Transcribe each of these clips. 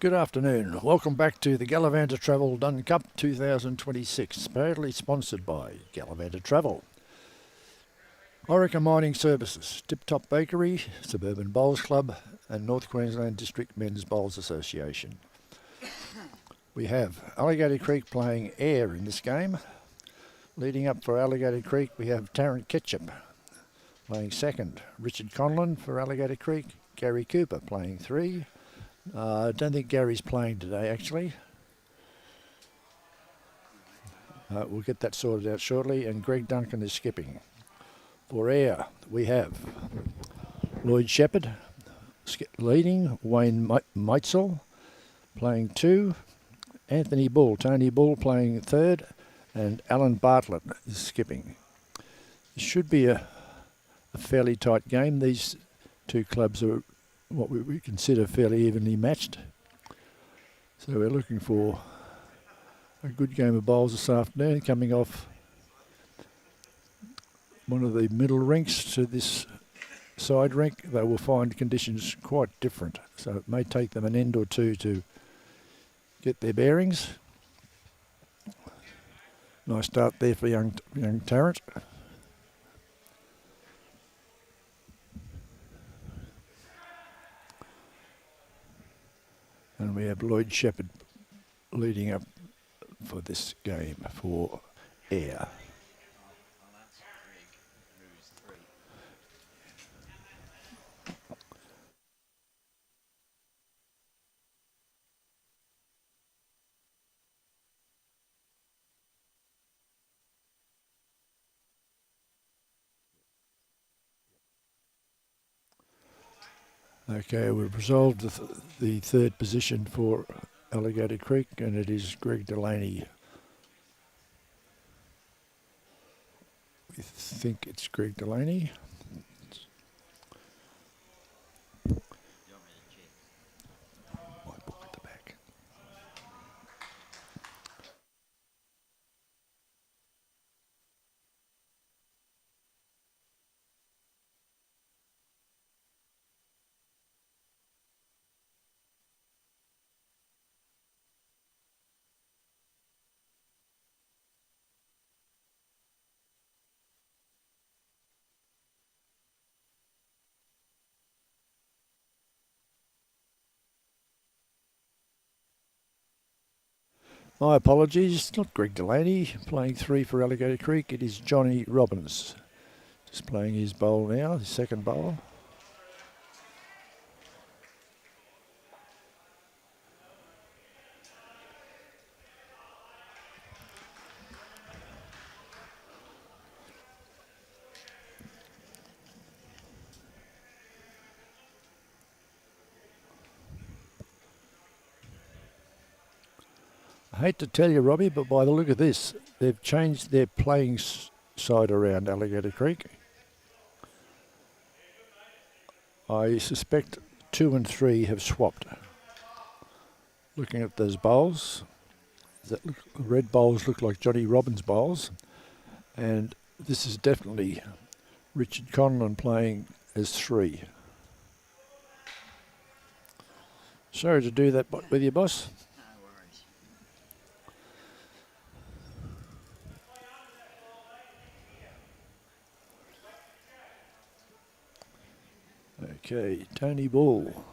Good afternoon. Welcome back to the Gallivanter Travel Dunn Cup 2026, proudly sponsored by Gallivanter Travel. Orica Mining Services, Tip Top Bakery, Suburban Bowls Club and North Queensland District Men's Bowls Association. We have Alligator Creek playing air in this game. Leading up for Alligator Creek we have Tarrant Ketchup playing second. Richard Conlon for Alligator Creek. Gary Cooper playing three. I don't think Gary's playing today, actually. We'll get that sorted out shortly. And Greg Duncan is skipping. For air, we have Lloyd Shepherd leading, Wayne Mietzel playing two, Tony Bull playing third, and Allan Bartlett is skipping. It should be a fairly tight game. These two clubs are what we consider fairly evenly matched. So we're looking for a good game of bowls this afternoon, coming off one of the middle rinks to this side rink. They will find conditions quite different, so it may take them an end or two to get their bearings. Nice start there for young Tarrant. And we have Lloyd Shepherd leading up for this game for air. Okay, we've resolved the third position for Alligator Creek, and it is Greg Delaney. We think it's Greg Delaney. My book at the back. My apologies, not Greg Delaney playing three for Alligator Creek. It is Johnny Robbins, just playing his bowl now, his second bowl. I hate to tell you, Robbie, but by the look of this, they've changed their playing side around Alligator Creek. I suspect 2 and 3 have swapped. Looking at those bowls, the red bowls look like Johnny Robbins bowls, and this is definitely Richard Conlon playing as 3. Sorry to do that with you, boss. Okay, Tony Bull.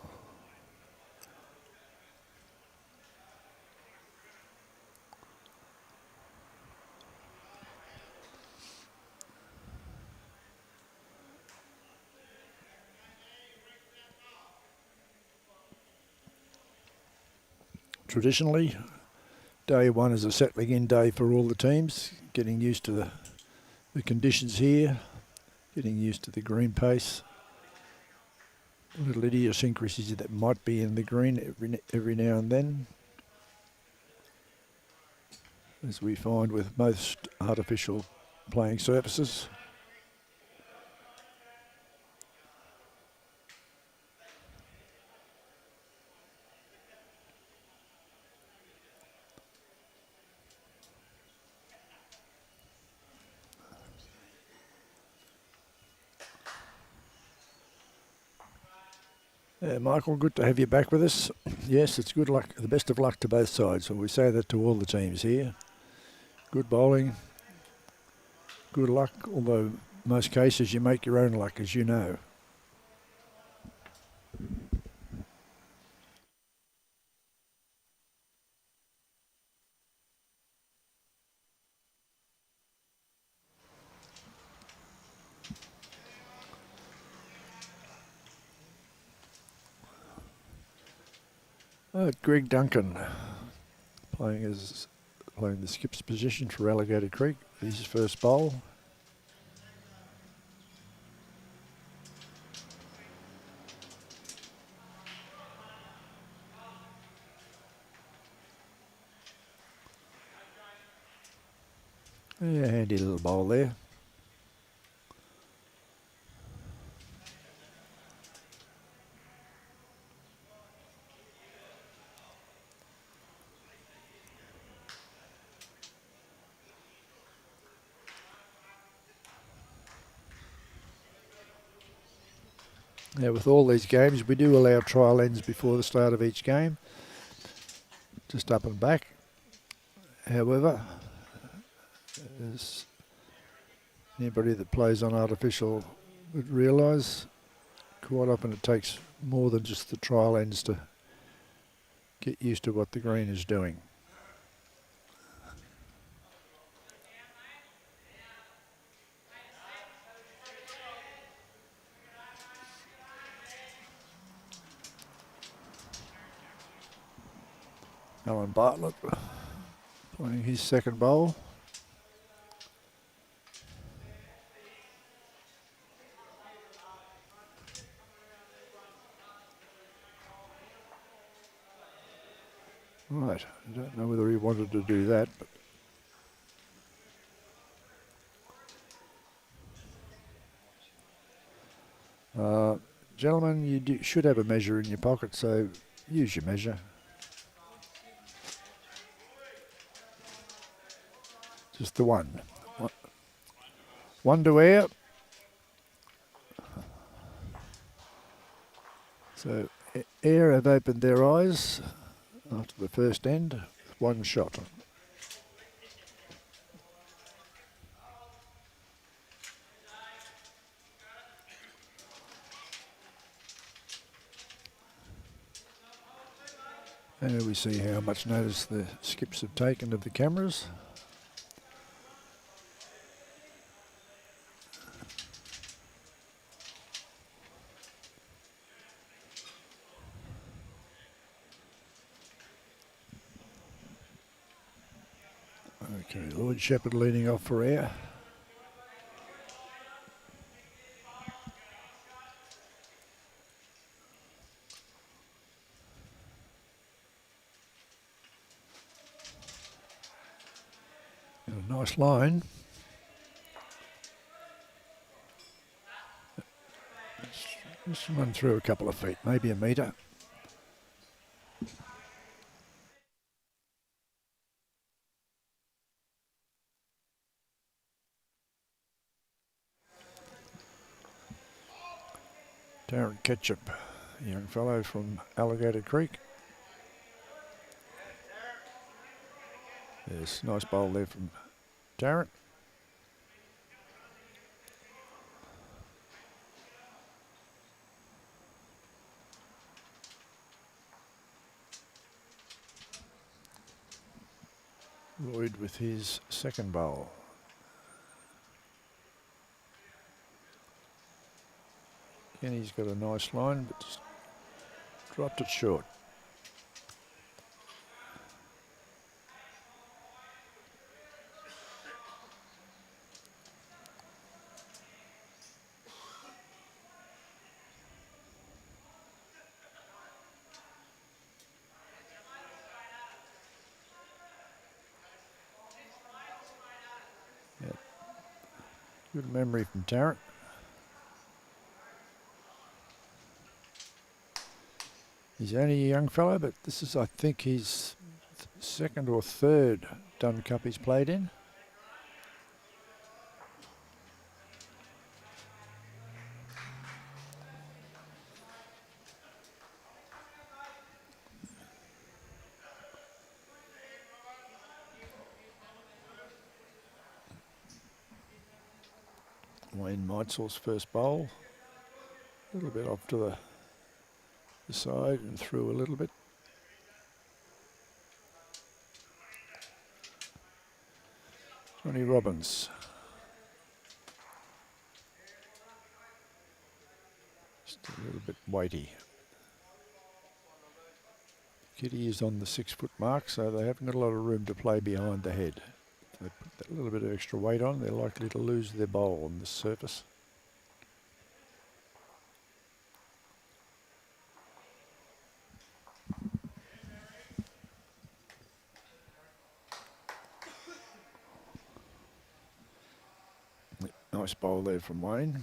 Traditionally, day one is a settling in day for all the teams, getting used to the conditions here, getting used to the green pace. Little idiosyncrasies that might be in the green every now and then, as we find with most artificial playing surfaces. Michael, good to have you back with us. Yes, it's good luck, the best of luck to both sides. And we say that to all the teams here. Good bowling, good luck, although most cases you make your own luck, as you know. Greg Duncan playing the skip's position for Alligator Creek. His first bowl. Yeah, handy little bowl there. Now, with all these games, we do allow trial ends before the start of each game, just up and back. However, as anybody that plays on artificial would realise, quite often it takes more than just the trial ends to get used to what the green is doing. Allan Bartlett playing his second bowl. Right, I don't know whether he wanted to do that, but gentlemen, you should have a measure in your pocket, so use your measure. Just the one. One to air. So air have opened their eyes after the first end. One shot. And we see how much notice the skips have taken of the cameras. Okay, Lloyd Shepherd leading off for air. And a nice line. Let's run through a couple of feet, maybe a metre. Tarrant Ketchup, a young fellow from Alligator Creek. Yes, nice bowl there from Tarrant. Lloyd with his second bowl. Again, he's got a nice line, but just dropped it short. Yep. Good memory from Tarrant. He's only a young fellow, but this is, I think, his second or third Dunn Cup he's played in. Mietzel's first bowl. A little bit off to the side and through a little bit. Johnny Robbins. Just a little bit weighty. Kitty is on the 6 foot mark, so they haven't got a lot of room to play behind the head. If they put that little bit of extra weight on, they're likely to lose their bowl on this surface. Nice bowl there from Wayne.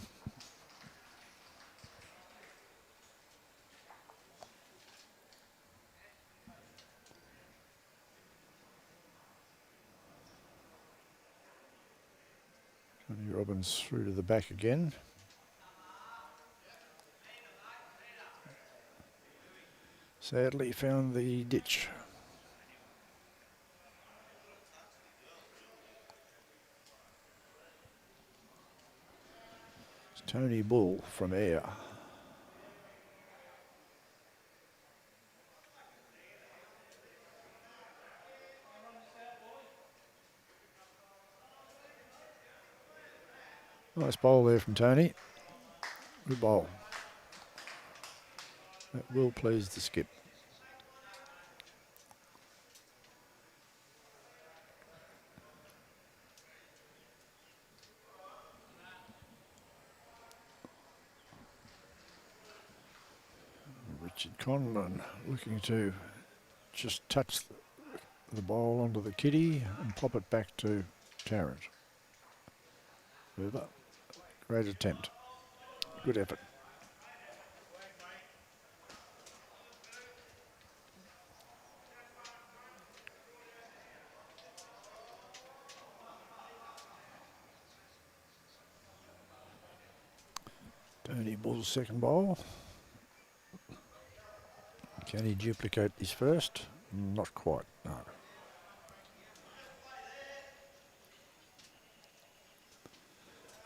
Johnny Robbins through to the back again. Sadly found the ditch. It's Tony Bull from Air. Nice bowl there from Tony. Good bowl. That will please the skip. Richard Conlon looking to just touch the ball onto the kitty and pop it back to Tarrant. Over. Great attempt. Good effort. Tony Bull's second bowl. Can he duplicate his first? Not quite, no.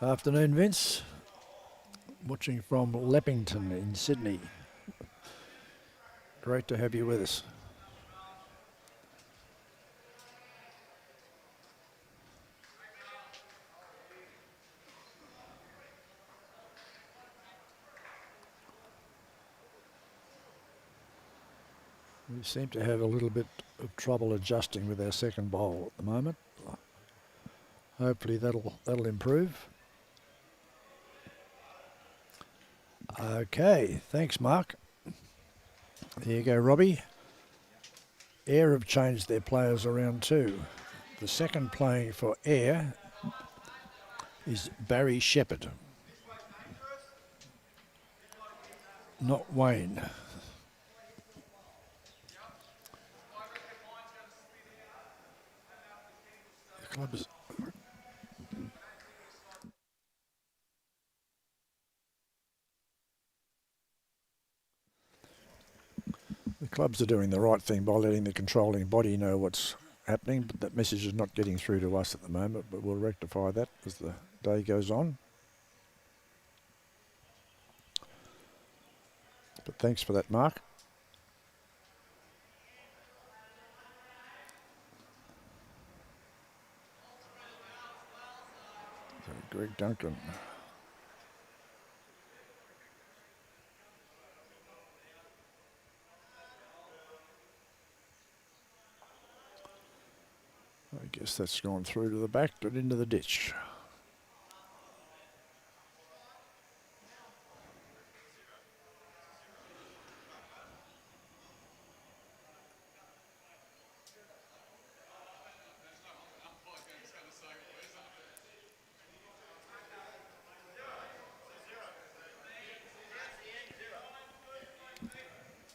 Afternoon, Vince. Watching from Leppington in Sydney. Great to have you with us. We seem to have a little bit of trouble adjusting with our second bowl at the moment. Hopefully that'll improve. Okay, thanks, Mark. There you go, Robbie. Air have changed their players around too. The second playing for Air is Barry Shepherd, not Wayne. The club is... The clubs are doing the right thing by letting the controlling body know what's happening, but that message is not getting through to us at the moment, but we'll rectify that as the day goes on. But thanks for that, Mark. So Greg Duncan. I guess that's gone through to the back, but into the ditch.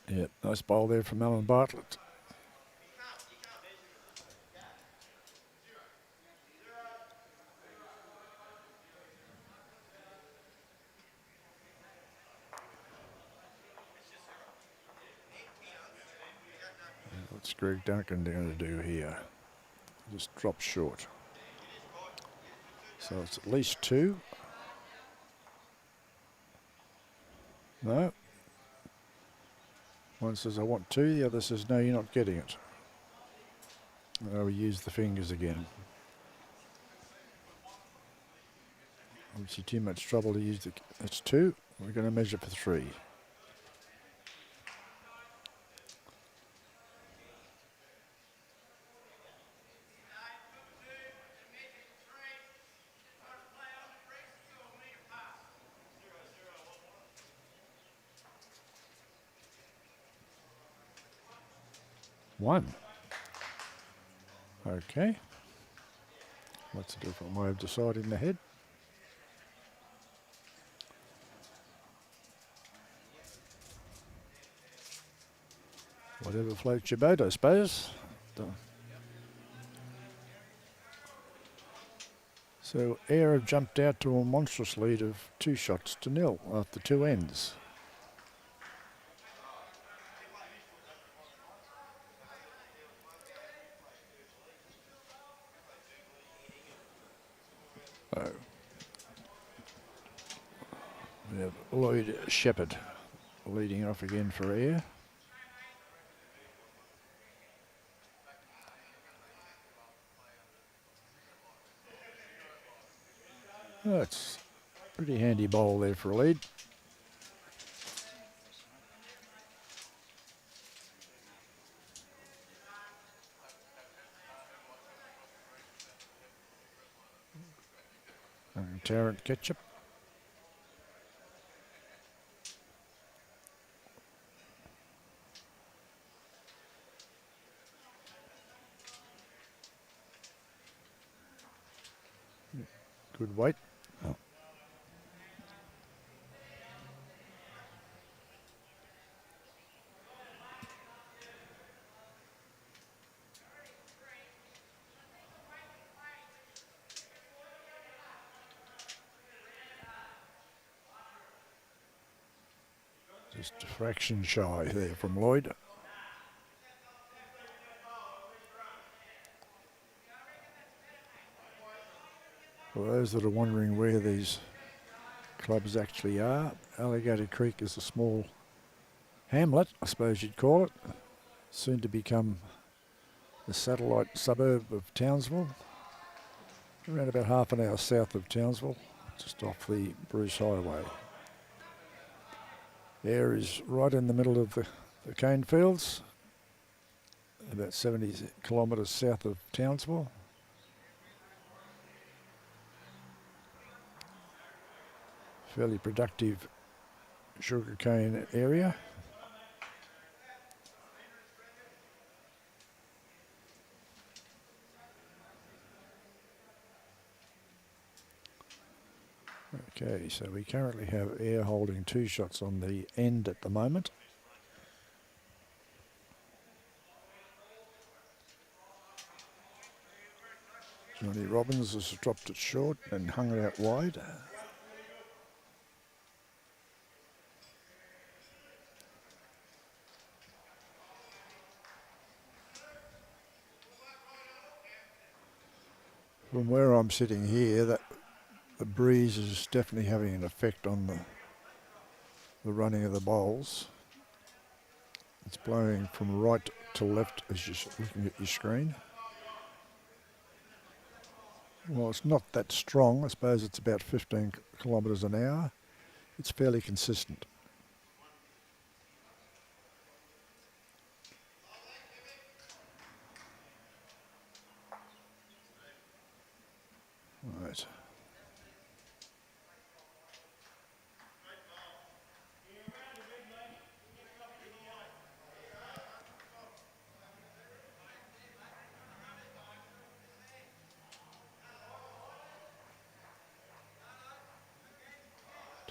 Yeah, nice bowl there from Allan Bartlett. What's Greg Duncan going to do here? Just drop short. So it's at least 2. No. One says I want two, the other says no, you're not getting it. And we use the fingers again. Obviously too much trouble to use the... That's two. We're going to measure for three. One. Okay. That's a different way of deciding the head. Whatever floats your boat, I suppose. So Ayr have jumped out to a monstrous lead of 2-0 after two ends. We have Lloyd Shepherd leading off again for Ayr. That's a pretty handy bowl there for a lead. And Tarrant Ketchup. Good weight. Oh. Just a fraction shy there from Lloyd. For those that are wondering where these clubs actually are, Alligator Creek is a small hamlet, I suppose you'd call it, soon to become the satellite suburb of Townsville, around about half an hour south of Townsville, just off the Bruce Highway. Ayr is right in the middle of the cane fields, about 70 kilometres south of Townsville. Fairly productive sugarcane area. Okay, so we currently have Ayr holding 2 shots on the end at the moment. Johnny Robbins has dropped it short and hung it out wide. From where I'm sitting here, that the breeze is definitely having an effect on the running of the bowls. It's blowing from right to left as you're looking at your screen. Well, it's not that strong. I suppose it's about 15 kilometres an hour. It's fairly consistent. Right.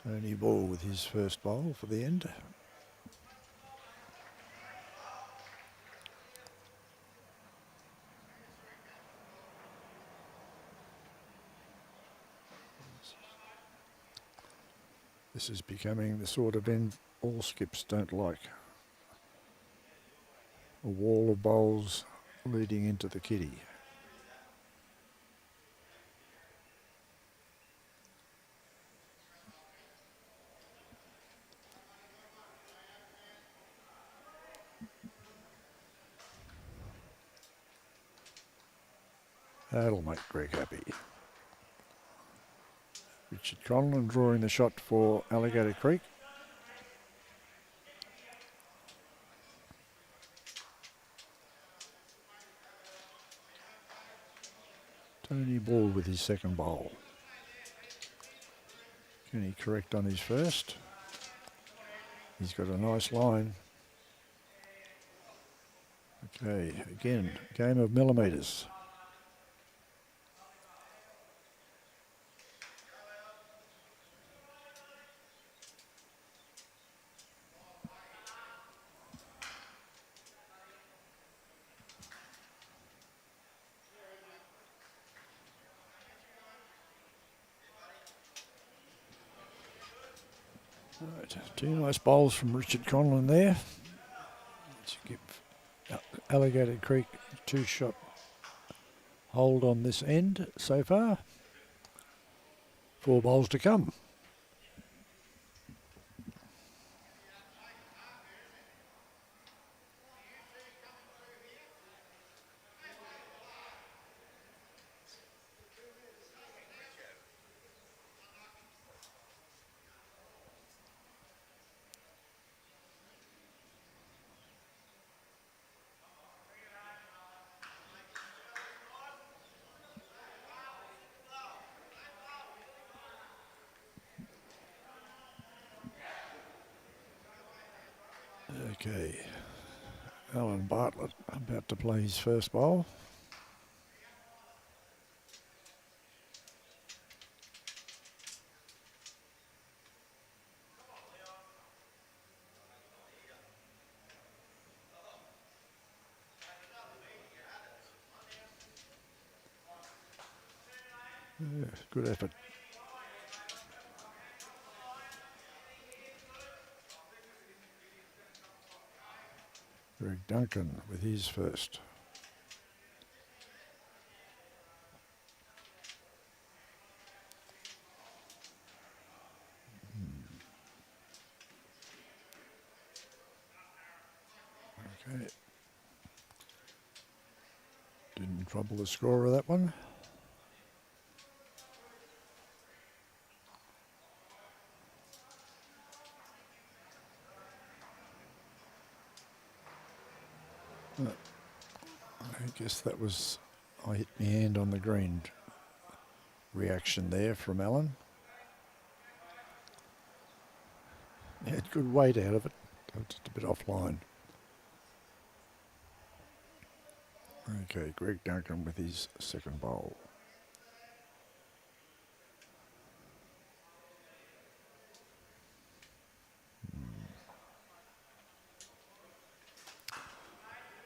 Tony Ball with his first bowl for the end. This is becoming the sort of end all skips don't like. A wall of bowls leading into the kitty. That'll make Greg happy. Richard Conlon drawing the shot for Alligator Creek. Tony Ball with his second bowl. Can he correct on his first? He's got a nice line. Okay, again, game of millimetres. Right, two nice bowls from Richard Conlon there. Let's give Alligator Creek two-shot hold on this end so far. 4 bowls to come. Okay, Allan Bartlett about to play his first bowl. Yeah, good effort. Greg Duncan with his first. Okay. Didn't trouble the score of that one. I guess that was, I hit my hand on the green reaction there from Allan. He had good weight out of it, just a bit offline. Okay, Greg Duncan with his second bowl.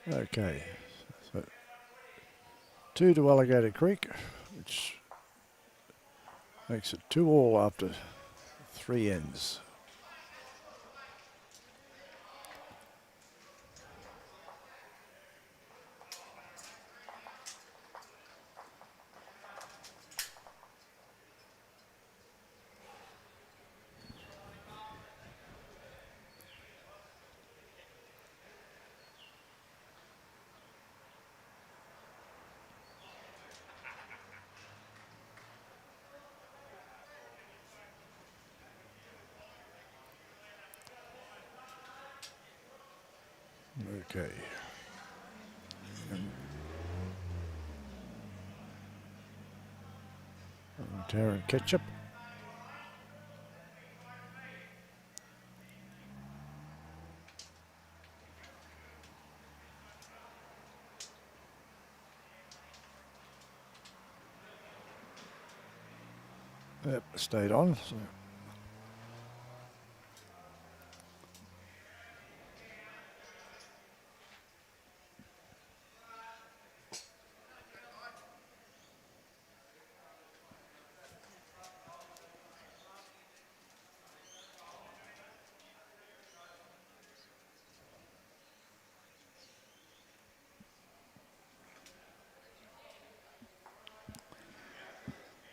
Okay, so 2 to Alligator Creek, which makes it 2-all after 3 ends. Okay. And Tarrant Ketchup. Yep, stayed on. So.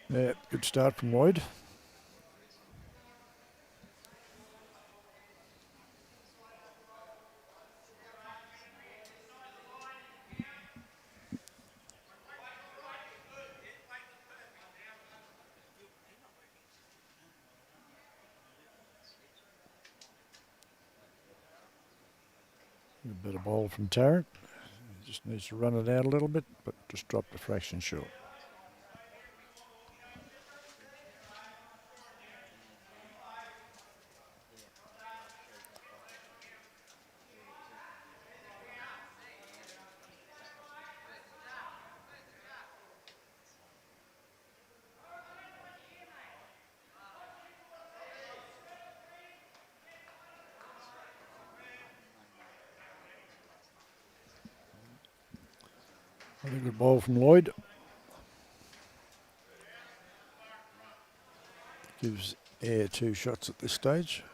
Yeah, good start from Lloyd. Better bowl from Tarrant. Just needs to run it out a little bit, but just dropped a fraction short. Another good bowl from Lloyd. Gives Air 2 shots at this stage.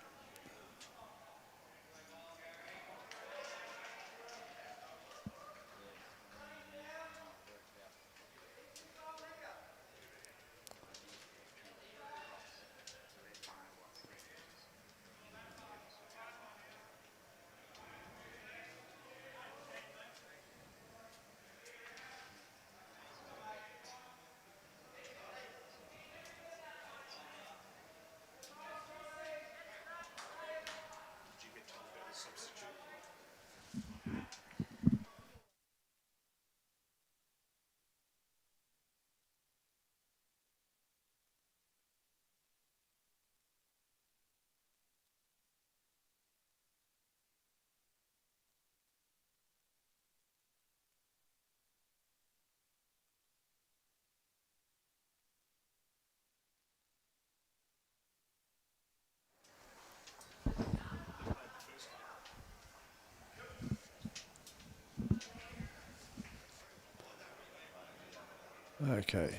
Okay.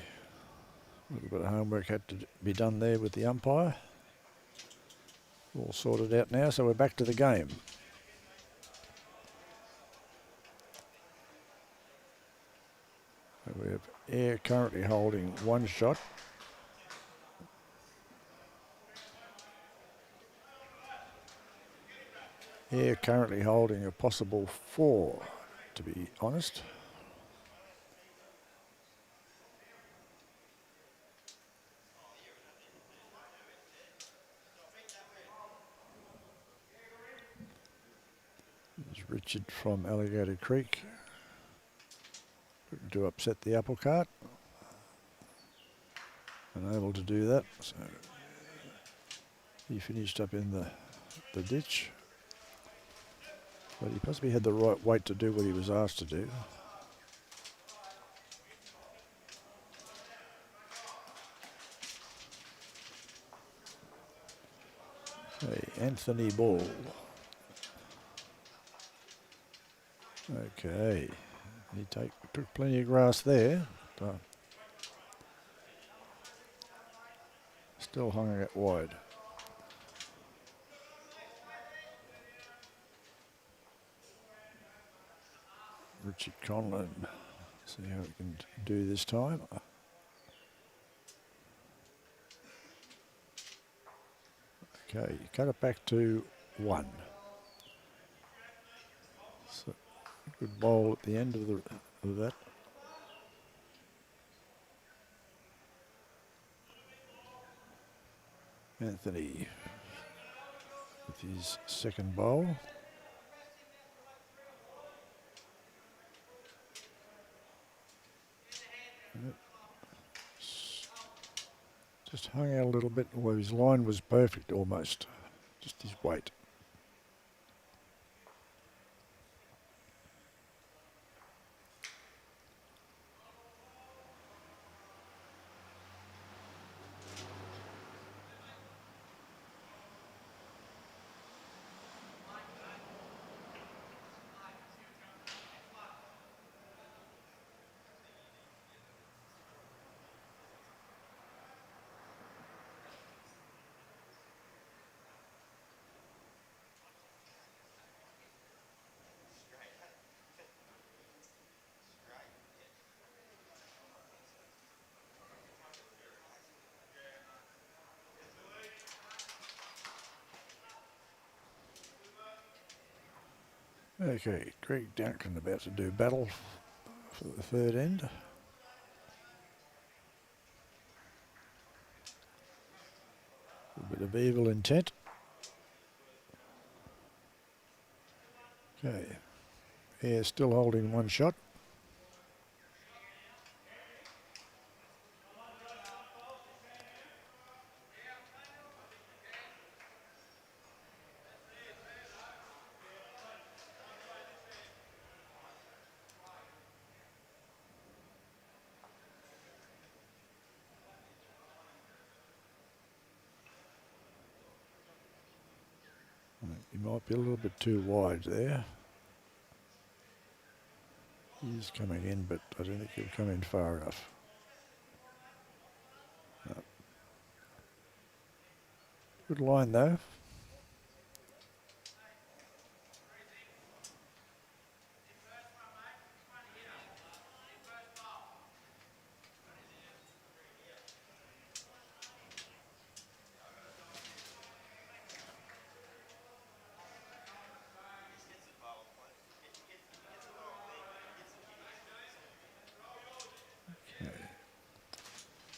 A little bit of homework had to be done there with the umpire. All sorted out now, so we're back to the game. We have Air currently holding 1 shot. Air currently holding a possible 4, to be honest. There's Richard from Alligator Creek. Looking to upset the apple cart. Unable to do that, so he finished up in the ditch. But he possibly had the right weight to do what he was asked to do. Hey, Anthony Ball. Okay, he took plenty of grass there. But still hung it wide. Richard Conlon. See how he can do this time. Okay, cut it back to 1. So good bowl at the end of that. Anthony with his second bowl. Just hung out a little bit. Well, his line was perfect almost. Just his weight. Okay, Greg Duncan about to do battle for the third end. A bit of evil intent. Okay, Air still holding one shot. He might be a little bit too wide there. He's coming in, but I don't think he'll come in far enough. No. Good line though.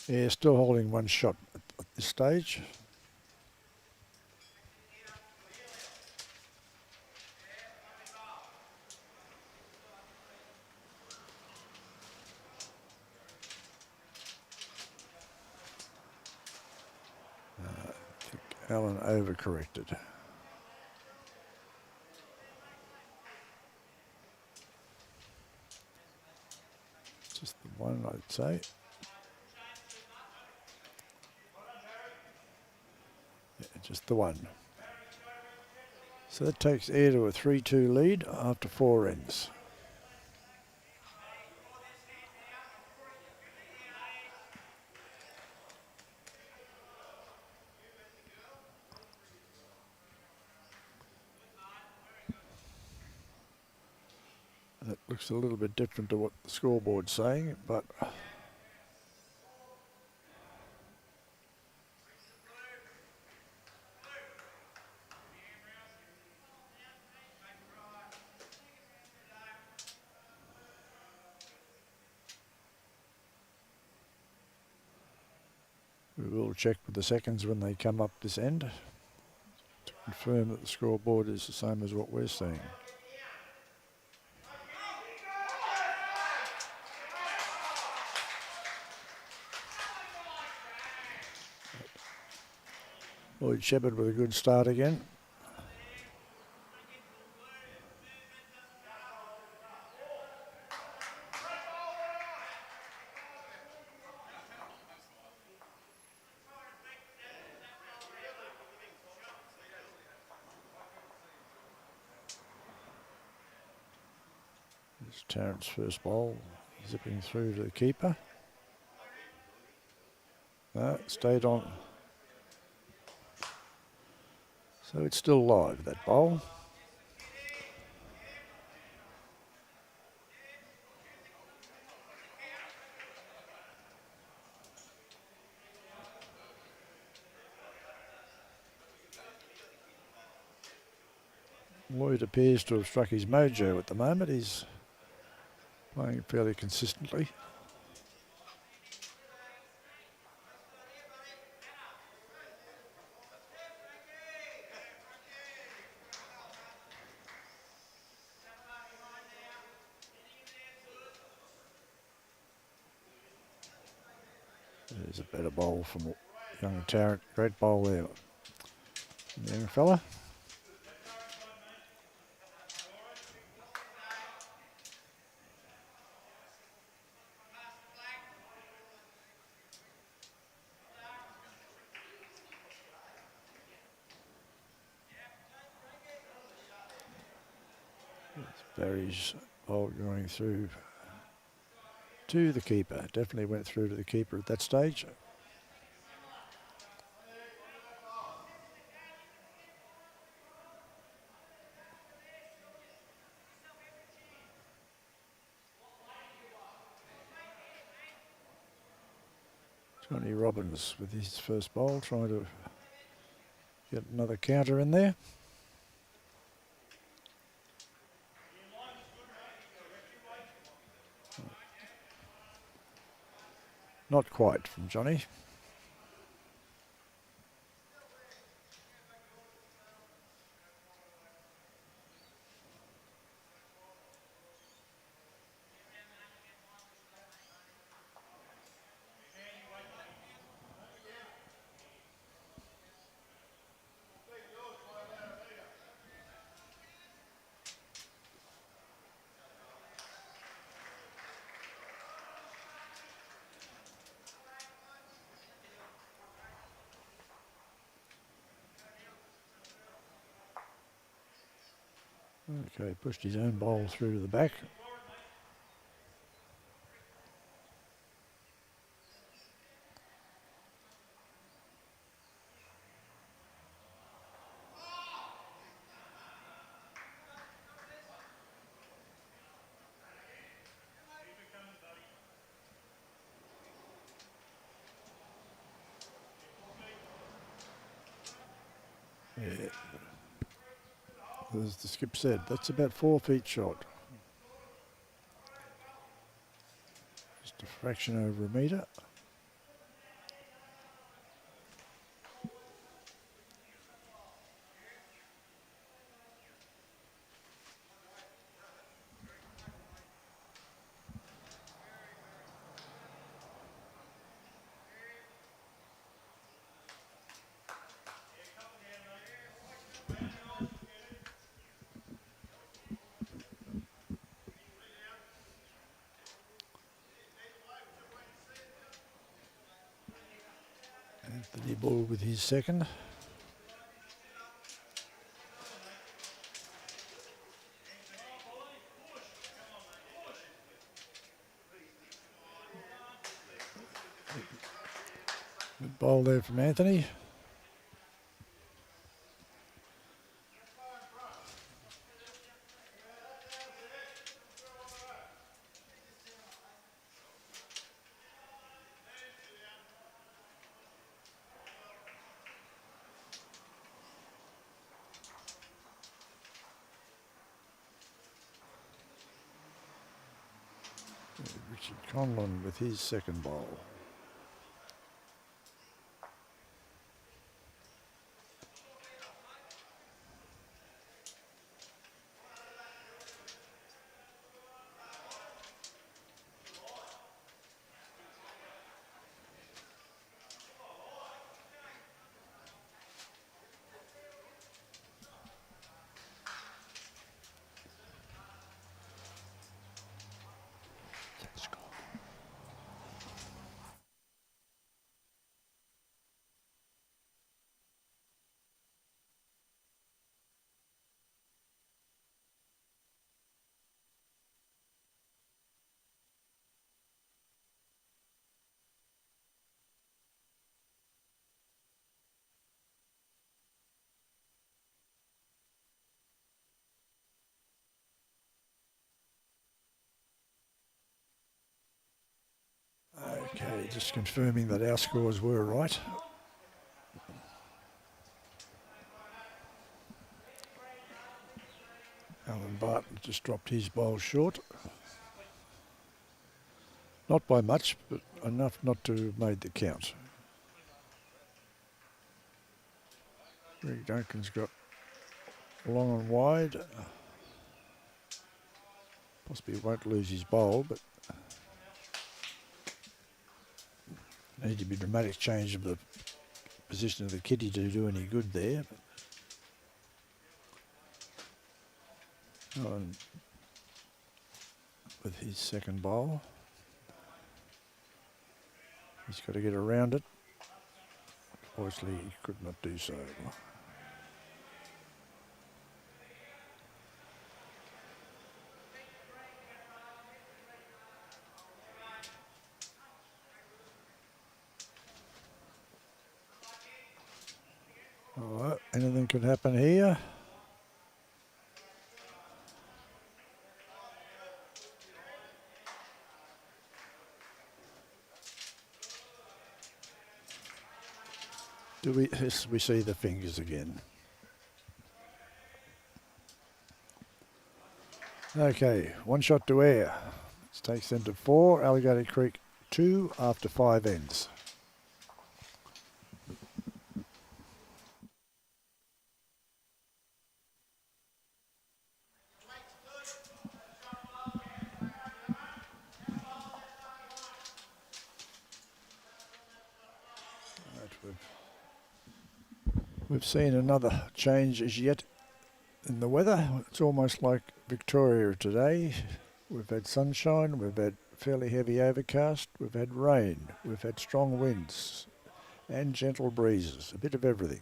Yeah, still holding one shot at this stage. I think Allan overcorrected. Just the one, I'd say. Yeah, just the one. So that takes Air to a 3-2 lead after 4 ends. That looks a little bit different to what the scoreboard's saying, but we will check with the seconds when they come up this end to confirm that the scoreboard is the same as what we're seeing. Lloyd Shepherd with a good start again. It's Tarrant's first ball, zipping through to the keeper. No, stayed on. So it's still live, that bowl. Lloyd appears to have struck his mojo at the moment. He's playing fairly consistently. There's a better bowl from young Tarrant. Great bowl there, the young fella. Barry's bowl going through to the keeper. Definitely went through to the keeper at that stage. Johnny Robbins with his first bowl, trying to get another counter in there. Not quite from Johnny. Okay, pushed his own bowl through to the back. Yeah. As the skip said, that's about 4 feet short. Just a fraction over a metre. Anthony Ball with his second. Good bowl there from Anthony. Richard Conlon with his second bowl. Okay, just confirming that our scores were right. Allan Bartlett just dropped his bowl short. Not by much, but enough not to have made the count. Greg Duncan's got long and wide. Possibly won't lose his bowl, but need to be dramatic change of the position of the kitty to do any good there. Allan with his second bowl. He's got to get around it. Obviously, he could not do so. All right, anything could happen here. Yes, we see the fingers again. Okay, 1 shot to air. This takes them to 4. Alligator Creek 2 after 5 ends. We've seen another change as yet in the weather. It's almost like Victoria today. We've had sunshine, we've had fairly heavy overcast, we've had rain, we've had strong winds and gentle breezes, a bit of everything.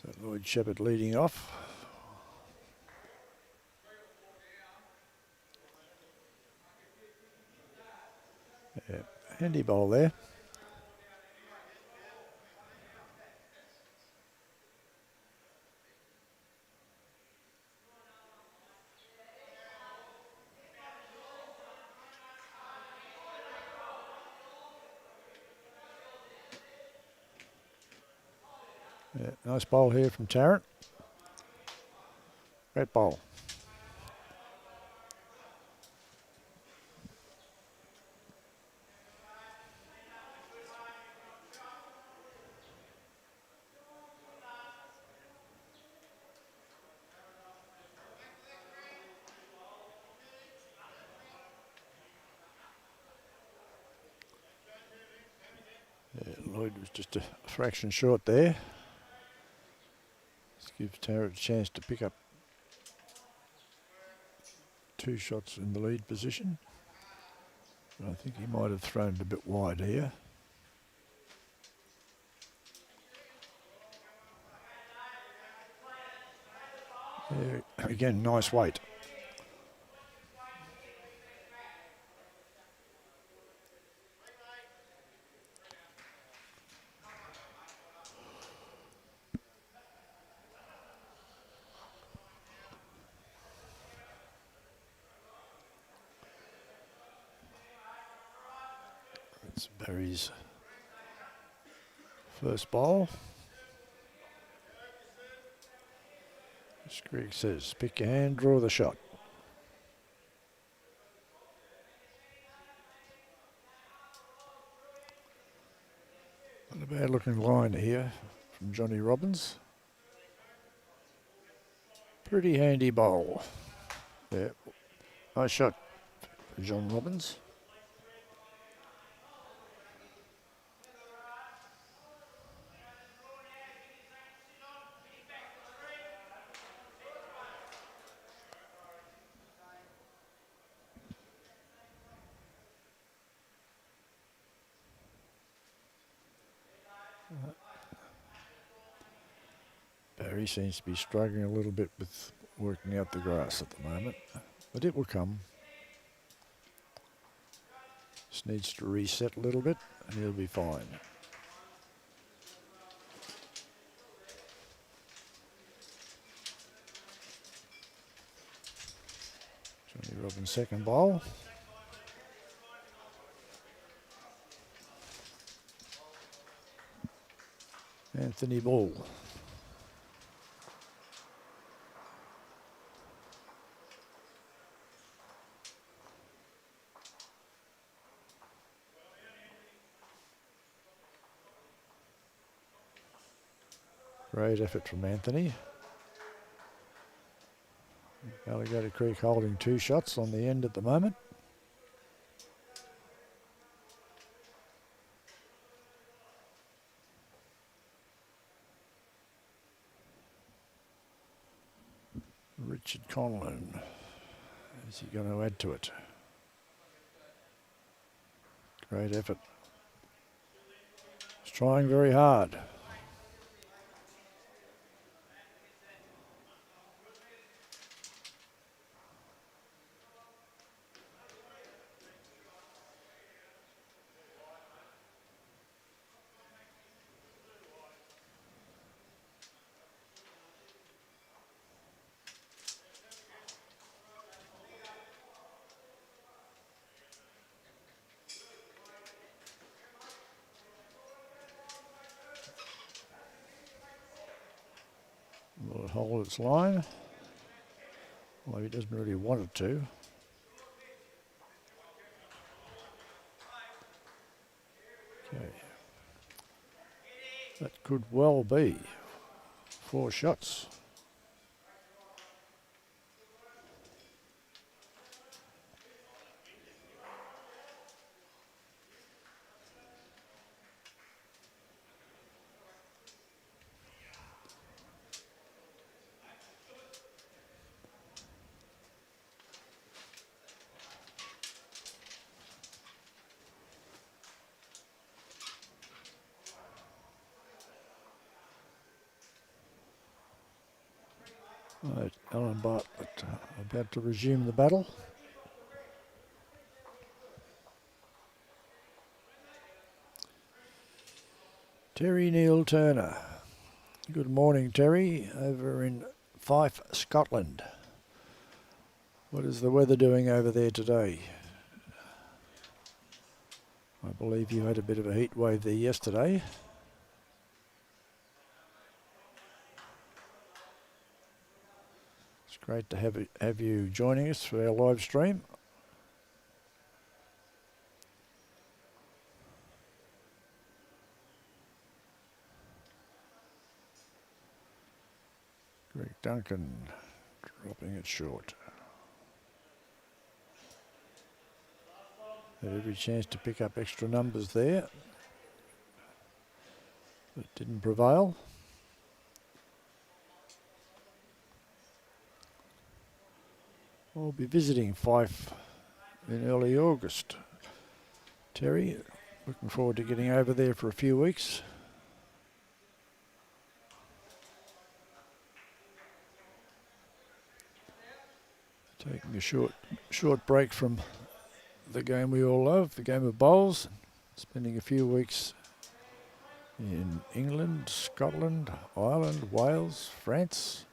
So Lloyd Shepherd leading off. Yeah, handy bowl there. Yeah, nice bowl here from Tarrant. Great bowl. Yeah, Lloyd was just a fraction short there. This gives Tarrant a chance to pick up 2 shots in the lead position. But I think he might have thrown it a bit wide here. Yeah, again, nice weight. That's Barry's first bowl. As Greg says, pick your hand, draw the shot. Not a bad looking line here from Johnny Robbins. Pretty handy bowl. Yeah, nice shot for John Robbins. Barry seems to be struggling a little bit with working out the grass at the moment, but it will come. Just needs to reset a little bit and he'll be fine. Johnny Robbins' second bowl. Anthony Ball. Great effort from Anthony. Alligator Creek holding 2 shots on the end at the moment. Richard Conlon. Is he going to add to it? Great effort. He's trying very hard. Will it hold its line? Well, he doesn't really want it to. Okay. That could well be 4 shots. Right, Allan Bartlett about to resume the battle. Terry Neil Turner. Good morning, Terry, over in Fife, Scotland. What is the weather doing over there today? I believe you had a bit of a heat wave there yesterday. It's great to have you joining us for our live stream. Greg Duncan dropping it short. Had every chance to pick up extra numbers there, but didn't prevail. I'll be visiting Fife in early August. Terry, looking forward to getting over there for a few weeks. Taking a short break from the game we all love, the game of bowls. Spending a few weeks in England, Scotland, Ireland, Wales, France.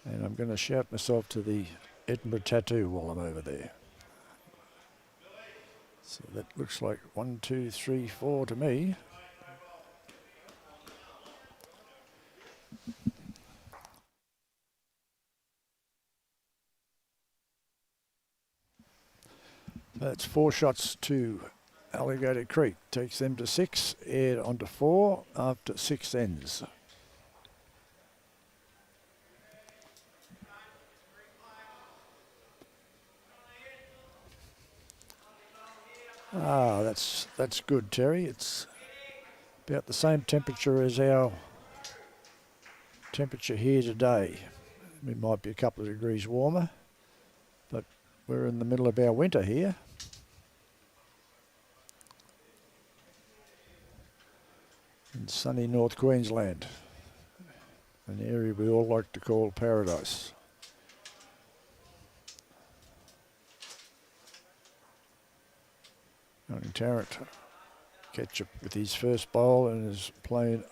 And I'm going to shout myself to the Edinburgh Tattoo while I'm over there. So that looks like 1, 2, 3, 4 to me. That's 4 shots to Alligator Creek. Takes them to 6, aired onto 4 after 6 ends. Ah, that's good, Terry. It's about the same temperature as our temperature here today. It might be a couple of degrees warmer, but we're in the middle of our winter here. In sunny North Queensland, an area we all like to call paradise. Young Tarrant, Ketchup with his first bowl and is playing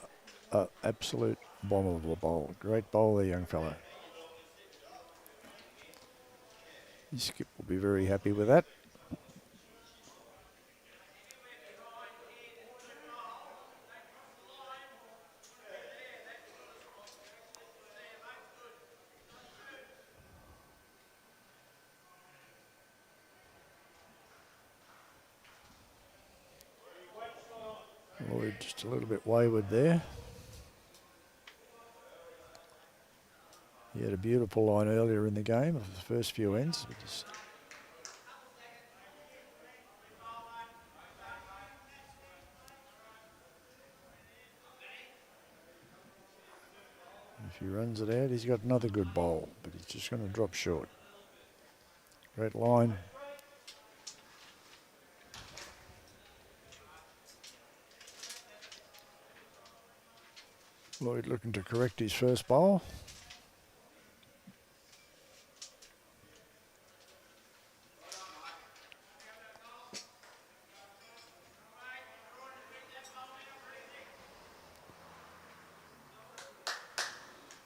an absolute bomb of a bowl. Great bowl there, young fella. His skip will be very happy with that. Lloyd just a little bit wayward there. He had a beautiful line earlier in the game of the first few ends. If he runs it out, he's got another good bowl, but he's just going to drop short. Great line. Lloyd looking to correct his first bowl.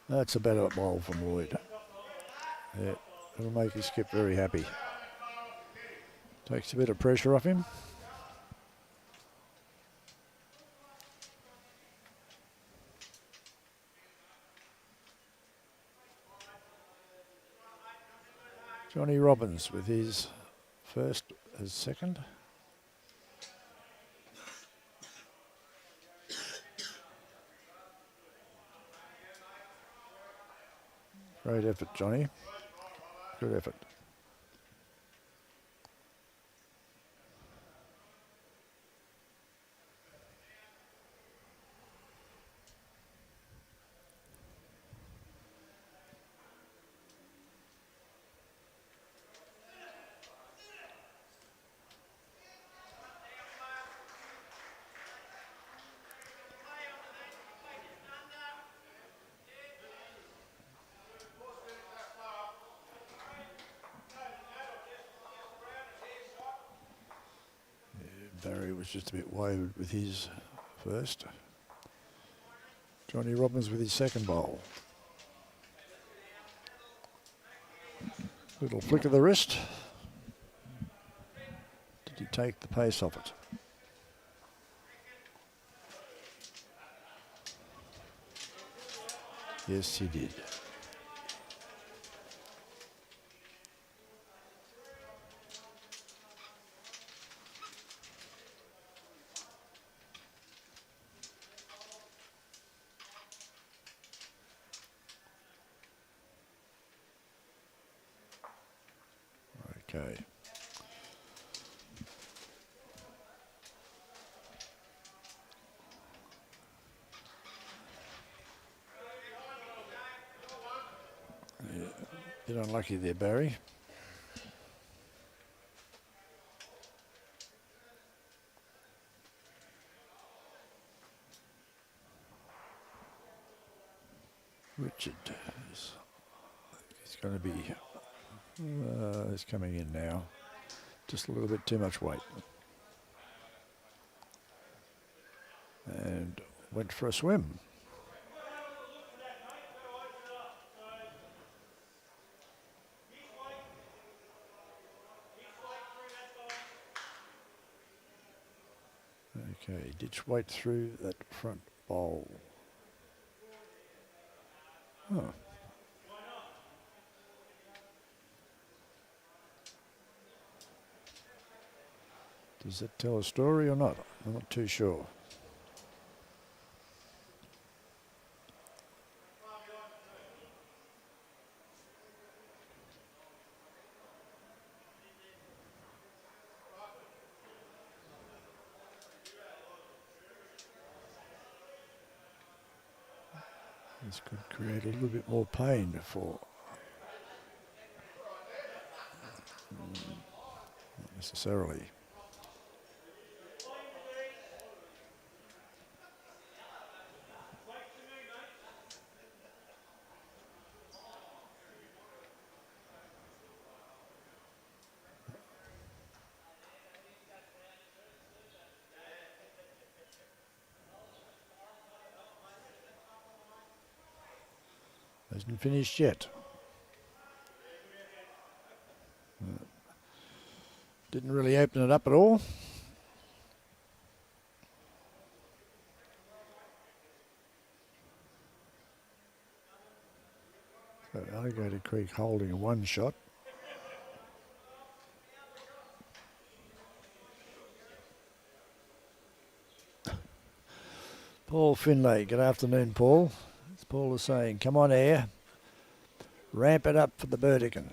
That's a better bowl from Lloyd. Yeah, it'll make his skip very happy. Takes a bit of pressure off him. Johnny Robbins with his first as second. Great effort, Johnny. Good effort. Barry was just a bit wayward with his first. Johnny Robbins with his second bowl. Little flick of the wrist. Did he take the pace off it? Yes, he did. Okay. Yeah, bit unlucky there, Barry. Richard is going to be, he's coming in now. Just a little bit too much weight. And went for a swim. Okay, ditch weight through that front bowl. Oh. Does that tell a story or not? I'm not too sure. This could create a little bit more pain for. Not necessarily. Hasn't finished yet. Didn't really open it up at all. So Alligator Creek holding a one shot. Paul Finlay, good afternoon, Paul. As Paul is saying, come on, air. Ramp it up for the Burdekin.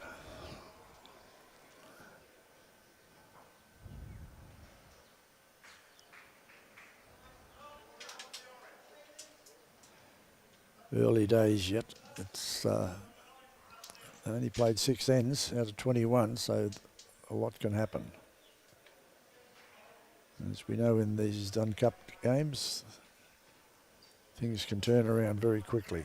Early days yet. It's they only played 6 ends out of 21, so a lot can happen. As we know in these Dunn Cup games, things can turn around very quickly.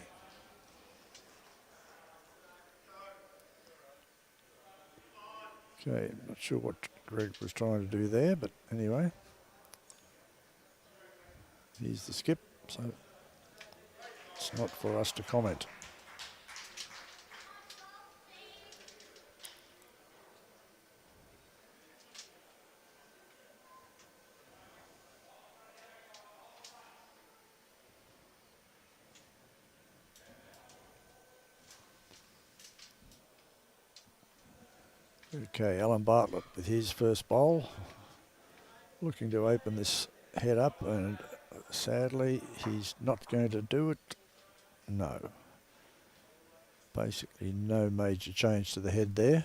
Okay, not sure what Greg was trying to do there, but anyway. Here's the skip, so it's not for us to comment. Okay, Allan Bartlett with his first bowl, looking to open this head up, and sadly he's not going to do it. No. Basically no major change to the head there.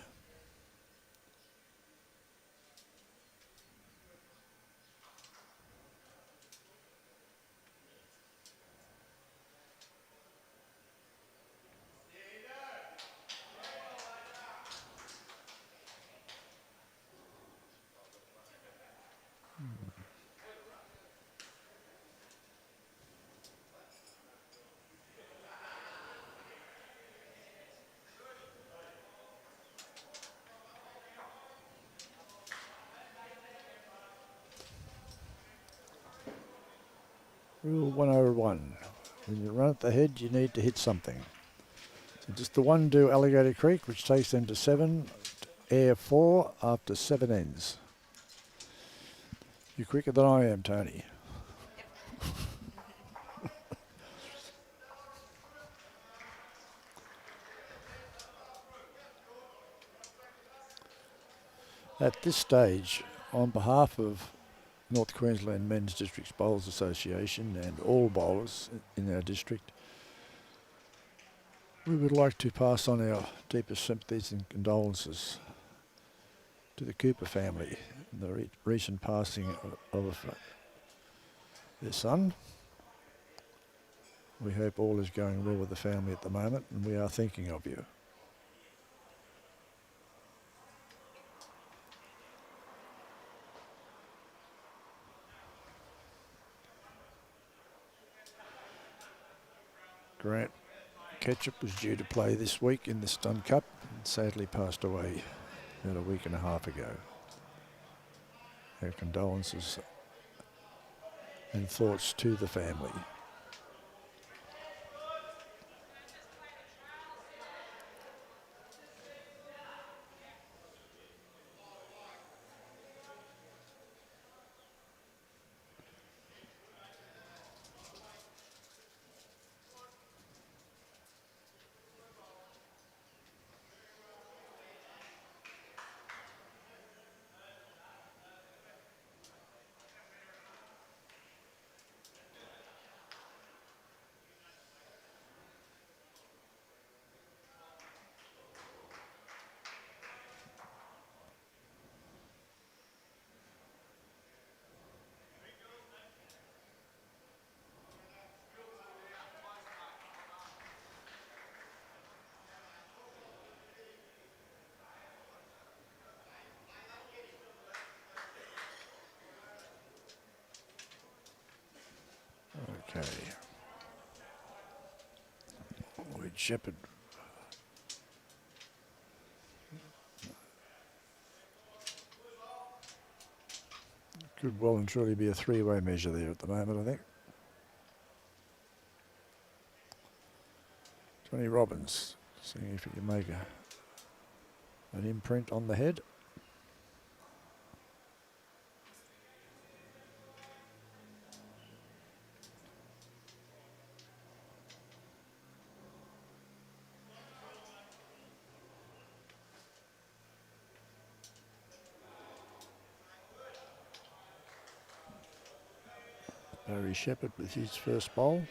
Rule 101. When you run at the head, you need to hit something. So just the one do Alligator Creek, which takes them to 7, air 4 after 7 ends. You're quicker than I am, Tony. At this stage, on behalf of North Queensland Men's Districts Bowlers Association and all bowlers in our district, we would like to pass on our deepest sympathies and condolences to the Cooper family and the recent passing of their son. We hope all is going well with the family at the moment, and we are thinking of you. Grant Ketchup was due to play this week in this Dunn Cup and sadly passed away about a week and a half ago. Our condolences and thoughts to the family. Okay. Lloyd Shepherd. Could well and truly be a three-way measure there at the moment, I think. Johnny Robbins, seeing if he can make an imprint on the head. Barry Shepherd with his first bowl.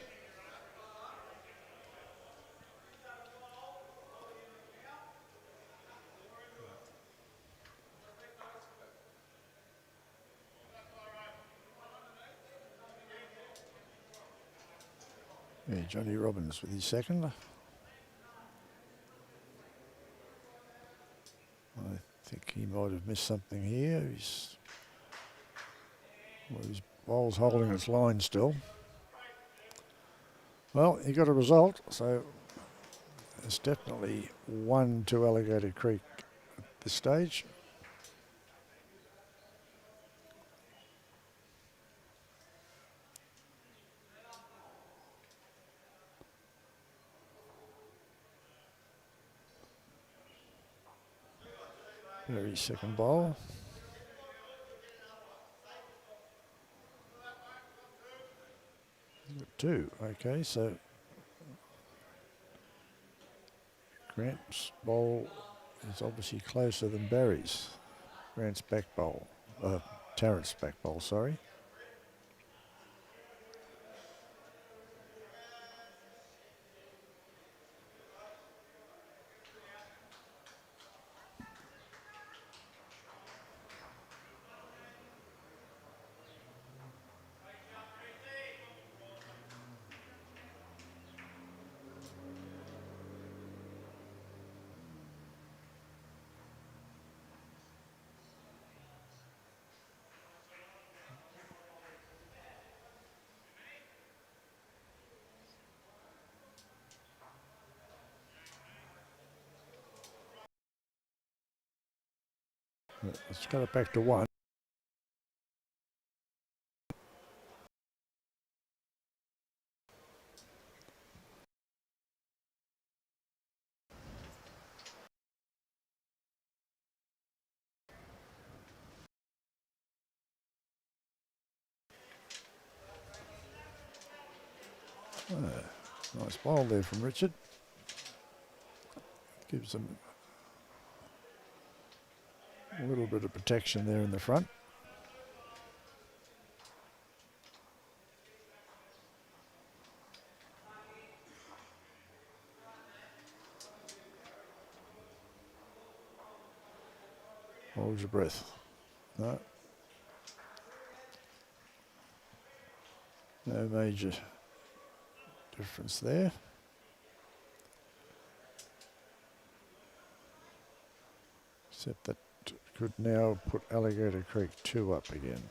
Yeah, Johnny Robbins with his second. I think he might have missed something here. His bowl's holding its line still. Well, he got a result, so it's definitely 1 to Alligator Creek at this stage. Very second bowl. Two. Okay, so Grant's bowl is obviously closer than Barry's. Grant's back bowl, Tarrant's back bowl, sorry. Let's cut it back to 1. Nice bowl there from Richard. Gives them a little bit of protection there in the front. Hold your breath. No. No major difference there. Except that could now put Alligator Creek 2 up again.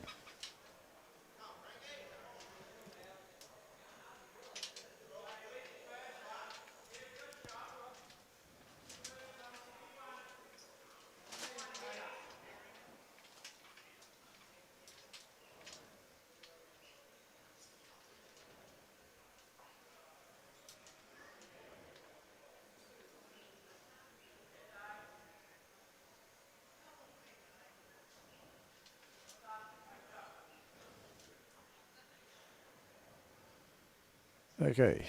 Okay,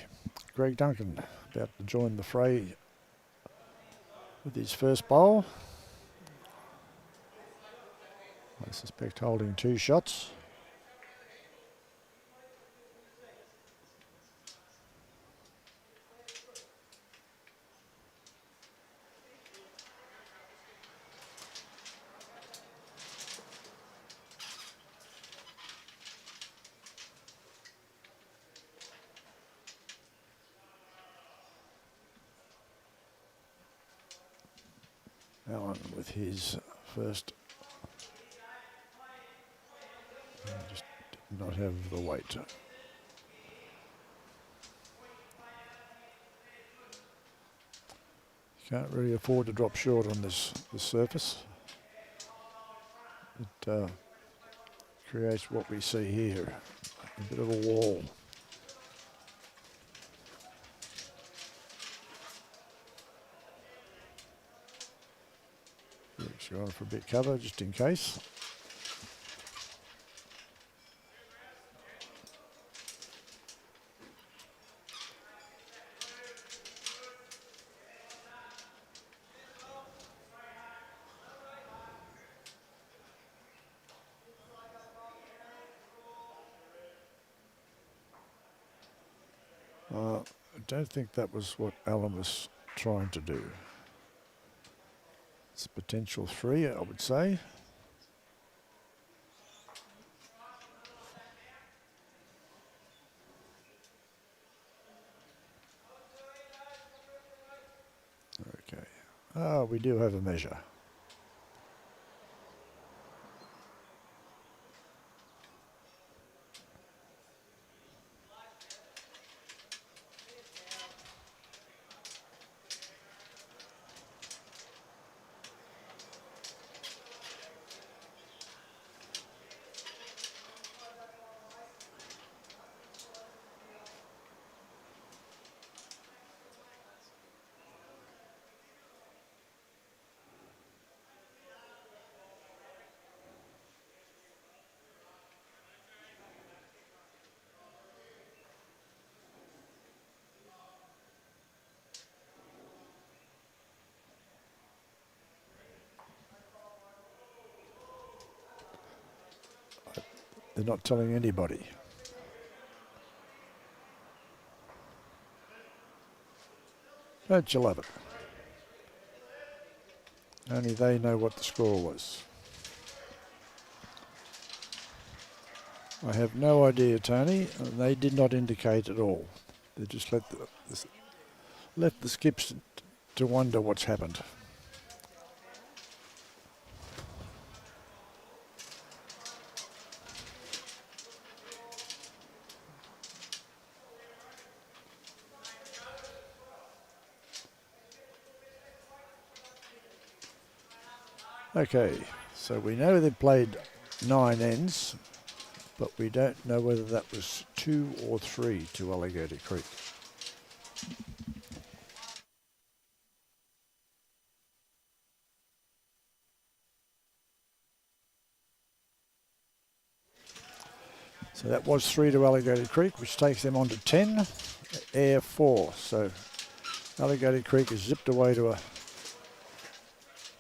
Greg Duncan about to join the fray with his first bowl. I suspect holding 2 shots. Allan with his first. Just did not have the weight. Can't really afford to drop short on this surface. It creates what we see here, a bit of a wall. Rick's going for a bit cover just in case. I don't think that was what Allan was trying to do. It's a potential 3, I would say. Okay. Ah, we do have a measure. They're not telling anybody. Don't you love it? Only they know what the score was. I have no idea, Tony. They did not indicate at all. They just left the skips to wonder what's happened. Okay, so we know they played 9 ends, but we don't know whether that was 2 or 3 to Alligator Creek. So that was 3 to Alligator Creek, which takes them on to 10. Air 4. So Alligator Creek has zipped away to a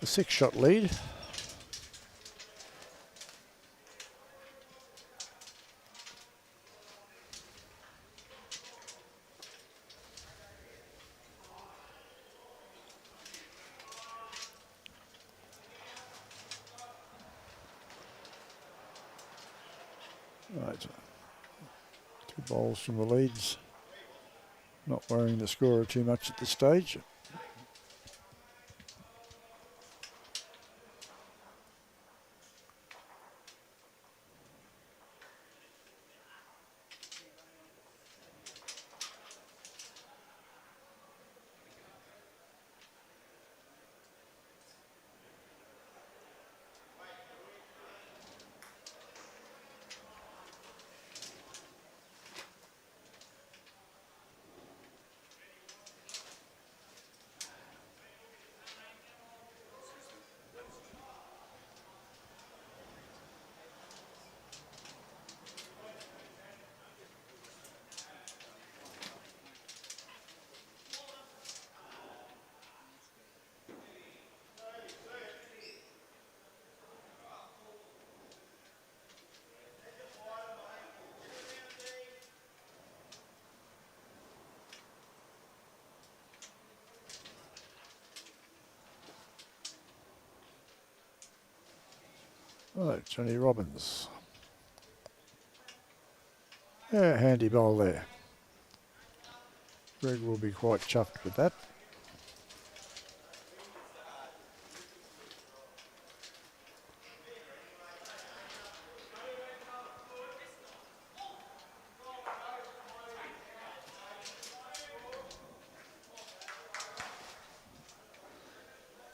6-shot lead. Right, 2 bowls from the leads. Not worrying the scorer too much at this stage. Right, Johnny Robbins. Yeah, handy bowl there. Greg will be quite chuffed with that.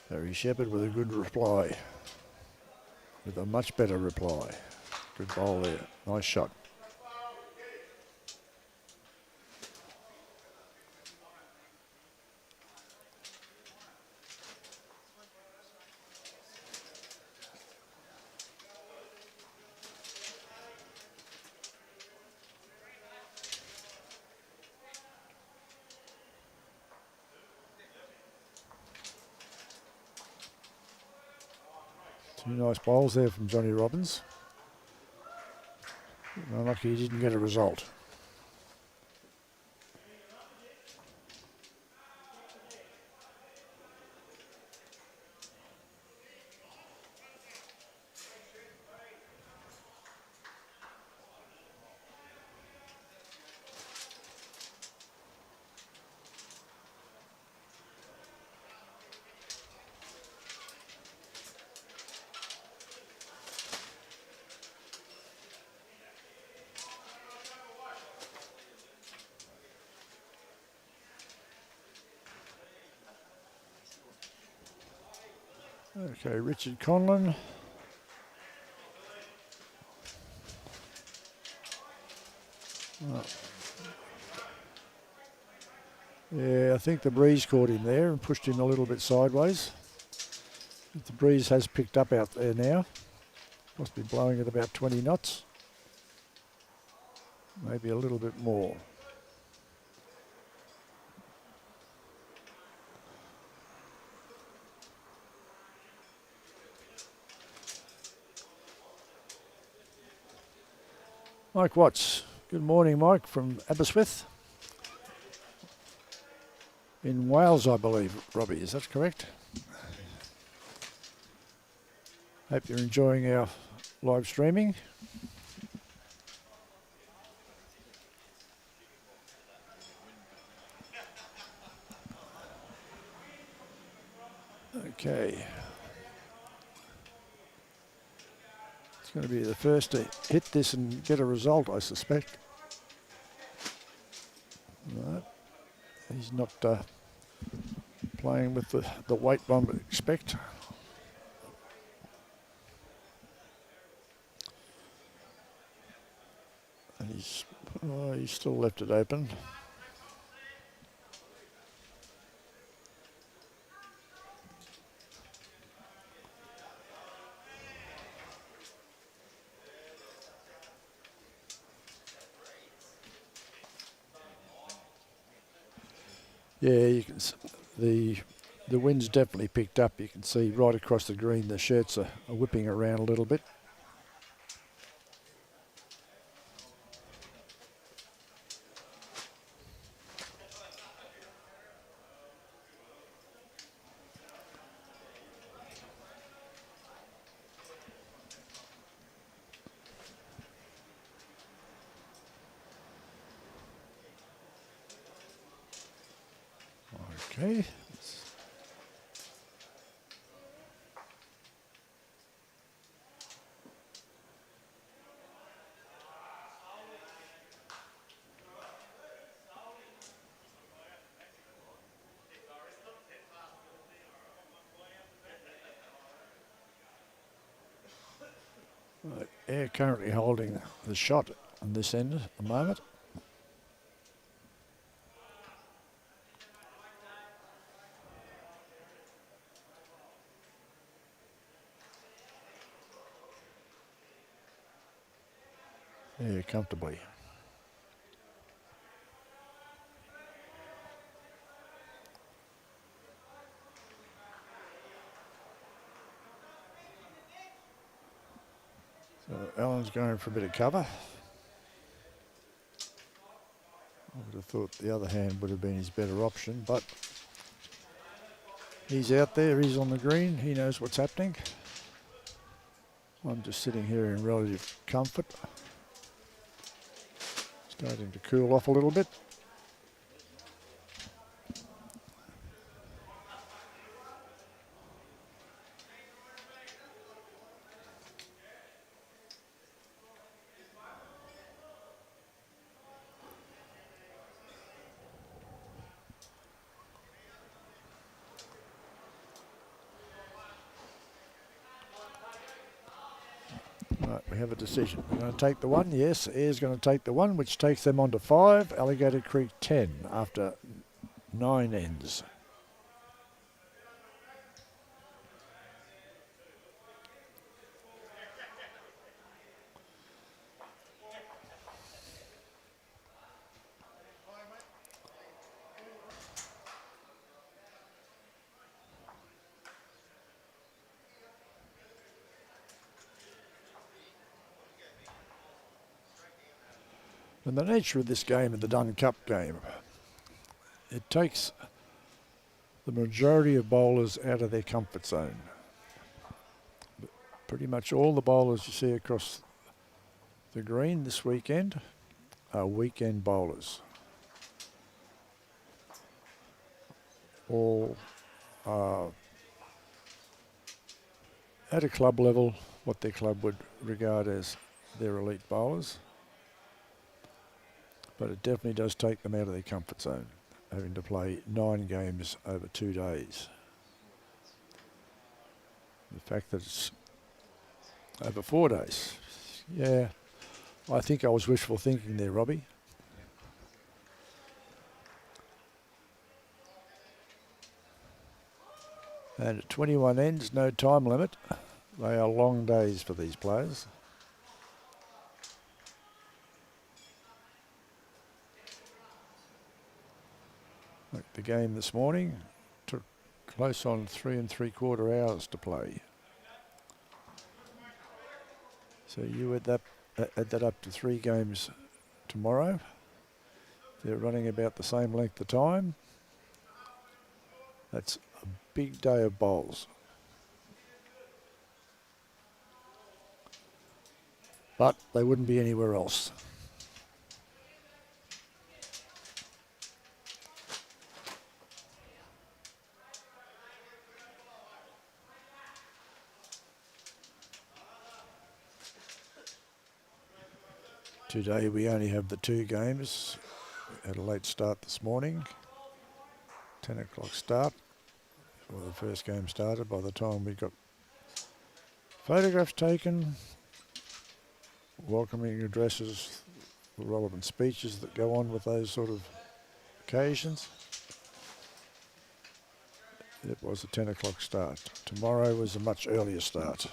Harry Shepherd with a good reply. With a much better reply. Good bowl there. Nice shot. Two nice bowls there from Johnny Robbins. Unlucky he didn't get a result. Okay, Richard Conlon. Oh. Yeah, I think the breeze caught him there and pushed him a little bit sideways. The breeze has picked up out there now. Must be blowing at about 20 knots. Maybe a little bit more. Mike Watts. Good morning, Mike, from Aberystwyth. In Wales, I believe, Robbie. Is that correct? Hope you're enjoying our live streaming. Okay. It's going to be the first to hit this and get a result, I suspect. No, he's not playing with the weight one would expect. And he's still left it open. Yeah, you can the wind's definitely picked up. You can see right across the green the shirts are whipping around a little bit. Okay. Right, Air currently holding the shot on this end at the moment. Yeah, comfortably. So Allan's going for a bit of cover. I would have thought the other hand would have been his better option, but he's out there, he's on the green, he knows what's happening. I'm just sitting here in relative comfort. Starting to cool off a little bit. Right, we have a decision. We're going to take the one. Yes, Air's going to take the one, which takes them on to 5. Alligator Creek 10 after 9 ends. And the nature of this game, of the Dunn Cup game, it takes the majority of bowlers out of their comfort zone. Pretty much all the bowlers you see across the green this weekend are weekend bowlers. All at a club level, what their club would regard as their elite bowlers. But it definitely does take them out of their comfort zone, having to play 9 games over 2 days. The fact that it's over 4 days, yeah, I think I was wishful thinking there, Robbie. And at 21 ends, no time limit. They are long days for these players. Like the game this morning took close on 3 3/4 hours to play. So you add that up to 3 games tomorrow. They're running about the same length of time. That's a big day of bowls. But they wouldn't be anywhere else. Today we only have the 2 games. We had a late start this morning. 10 o'clock start. Well, the first game started. By the time we got photographs taken, welcoming addresses, the relevant speeches that go on with those sort of occasions, it was a 10 o'clock start. Tomorrow was a much earlier start.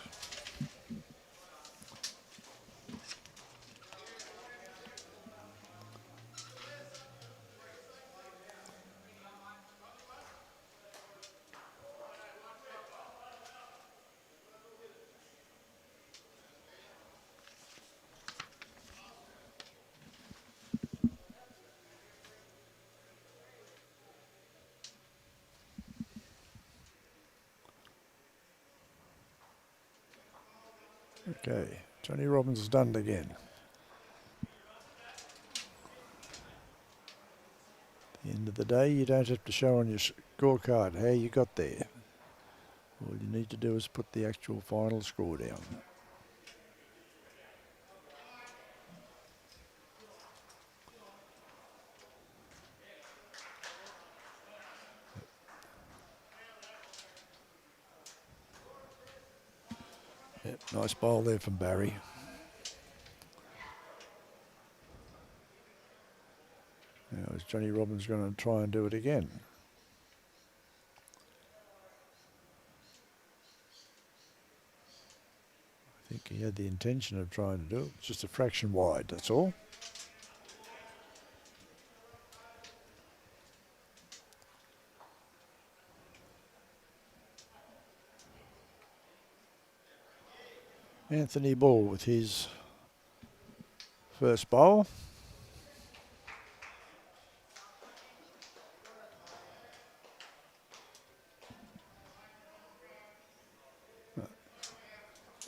Okay, Johnny Robbins has done it again. At the end of the day, you don't have to show on your scorecard how you got there. All you need to do is put the actual final score down. Yep, nice bowl there from Barry. Now is Johnny Robbins going to try and do it again? I think he had the intention of trying to do it. It's just a fraction wide, that's all. Anthony Bull with his first bowl.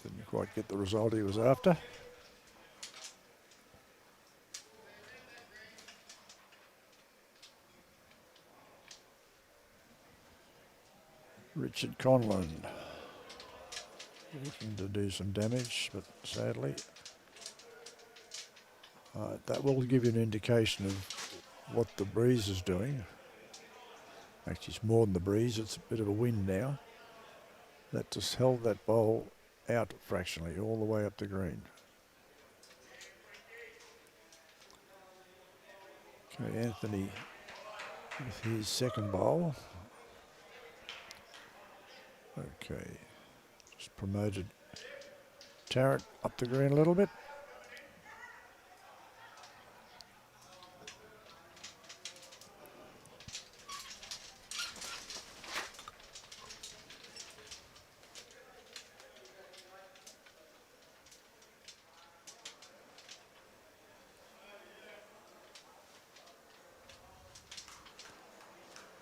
Didn't quite get the result he was after. Richard Conlon looking to do some damage, but sadly that will give you an indication of what the breeze is doing. Actually, it's more than the breeze, it's a bit of a wind now. That just held that bowl out fractionally all the way up the green. Okay, Anthony with his second bowl. Okay, just promoted Tarrant up the green a little bit.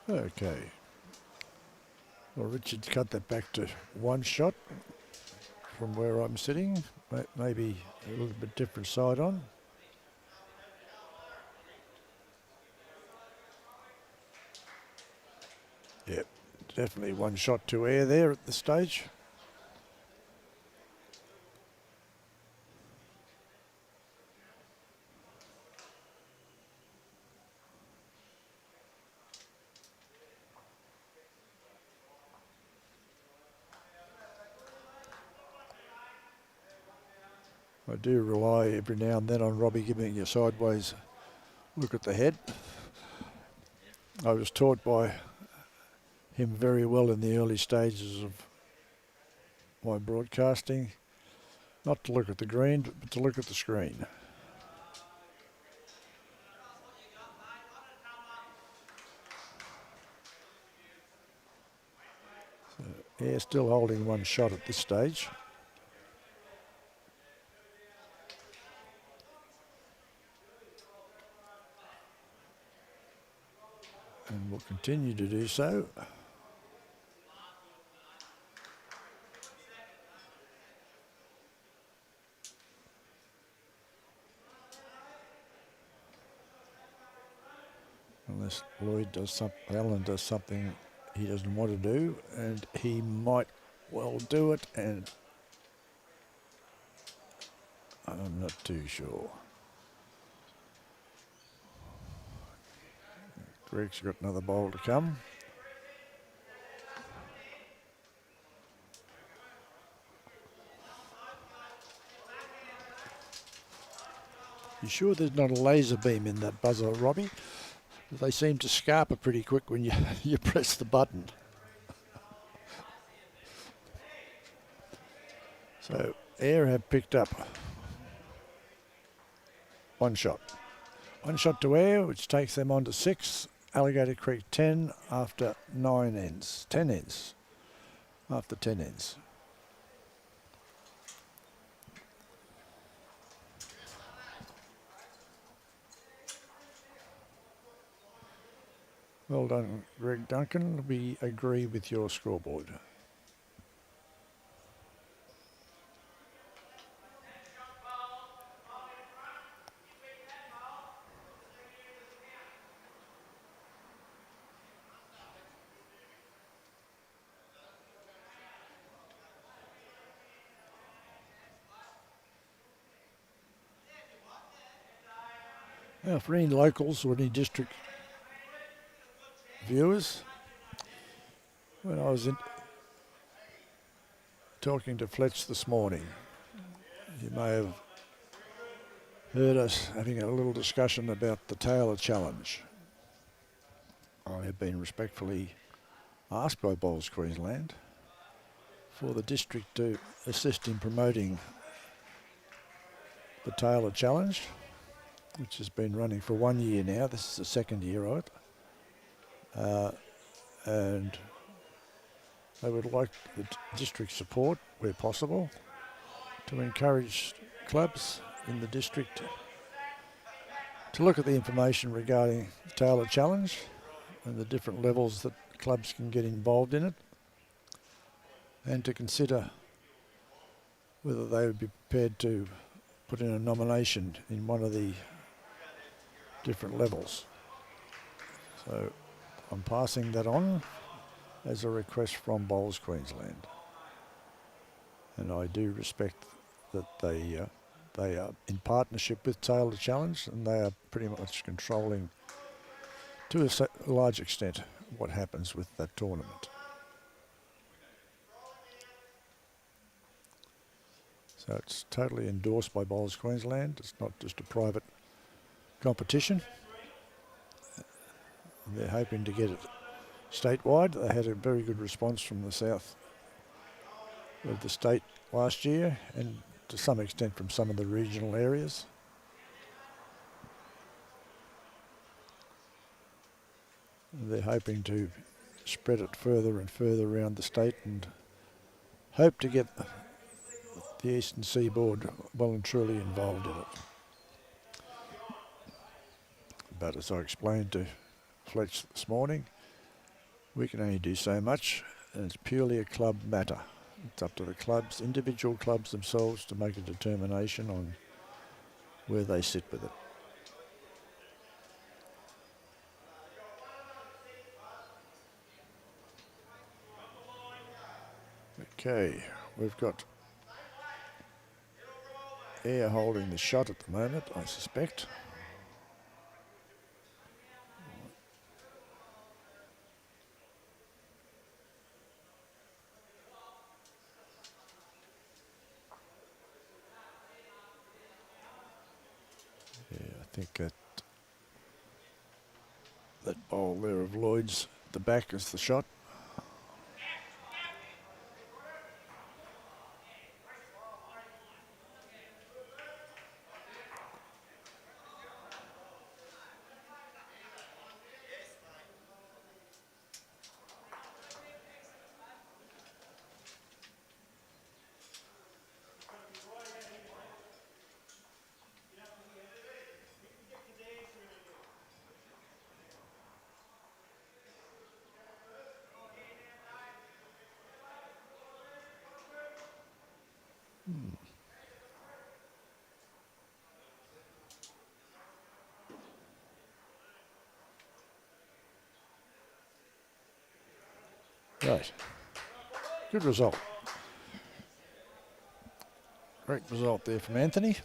Okay. Well, Richard cut that back to one shot from where I'm sitting. Maybe a little bit different side on. Yep, definitely one shot to air there at this stage. I do rely every now and then on Robbie giving you a sideways look at the head. I was taught by him very well in the early stages of my broadcasting not to look at the green, but to look at the screen. So, yeah, still holding one shot at this stage. And will continue to do so. Unless Lloyd does something, Allan does something he doesn't want to do, and he might well do it, and I'm not too sure. Greg's got another bowl to come. You sure there's not a laser beam in that buzzer, Robbie? They seem to scarper pretty quick when you press the button. So Air have picked up one shot. One shot to Air, which takes them on to 6. Alligator Creek 10 after 9 ends. 10 ends. After 10 ends. Well done, Greg Duncan. We agree with your scoreboard. Now, for any locals or any district viewers, when I was talking to Fletch this morning, you may have heard us having a little discussion about the Taylor Challenge. I have been respectfully asked by Bowls Queensland for the district to assist in promoting the Taylor Challenge, which has been running for 1 year now. This is the second year of it. And they would like the district support, where possible, to encourage clubs in the district to look at the information regarding the Taylor Challenge and the different levels that clubs can get involved in it, and to consider whether they would be prepared to put in a nomination in one of the different levels. So I'm passing that on as a request from Bowls Queensland, and I do respect that they are in partnership with Taylor Challenge, and they are pretty much controlling to a large extent what happens with that tournament. So it's totally endorsed by Bowls Queensland. It's not just a private competition. They're hoping to get it statewide. They had a very good response from the south of the state last year, and to some extent from some of the regional areas. They're hoping to spread it further and further around the state, and hope to get the Eastern Seaboard well and truly involved in it. But as I explained to Fletch this morning, we can only do so much, and it's purely a club matter. It's up to the clubs, individual clubs themselves, to make a determination on where they sit with it. Okay, we've got Air holding the shot at the moment, I suspect. Yeah, I think that bowl there of Lloyd's at the back is the shot. Right. Good result. Great result there from Anthony.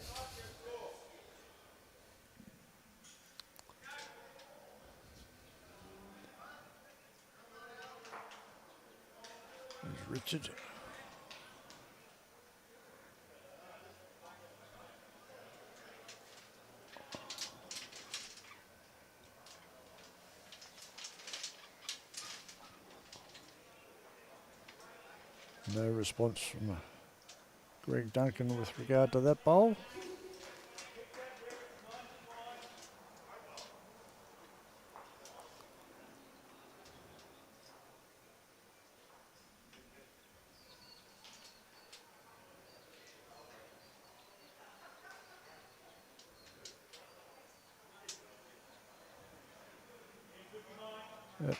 There's Richard. No response from Greg Duncan with regard to that bowl. Yep.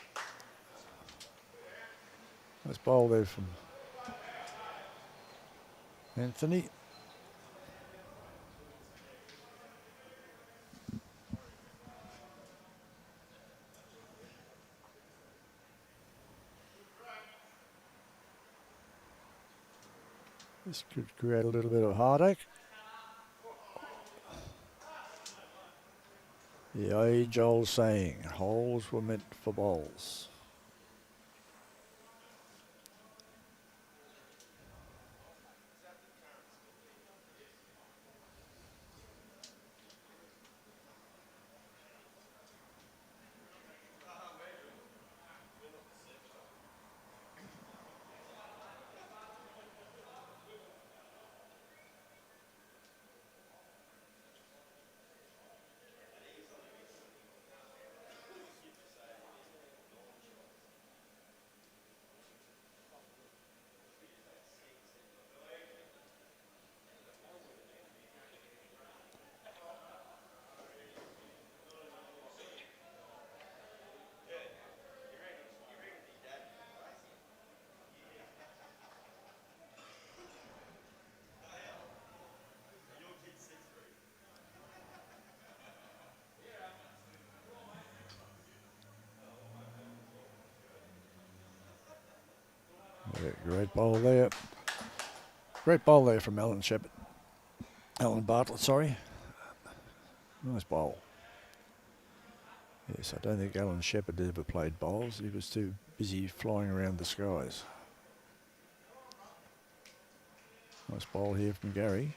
Nice bowl there from Anthony. This could create a little bit of heartache. The age-old saying, holes were meant for bowls. Yeah, great bowl there. Great bowl there from Allan Bartlett, sorry. Nice bowl. Yes, I don't think Alan Shepherd ever played bowls. He was too busy flying around the skies. Nice bowl here from Gary.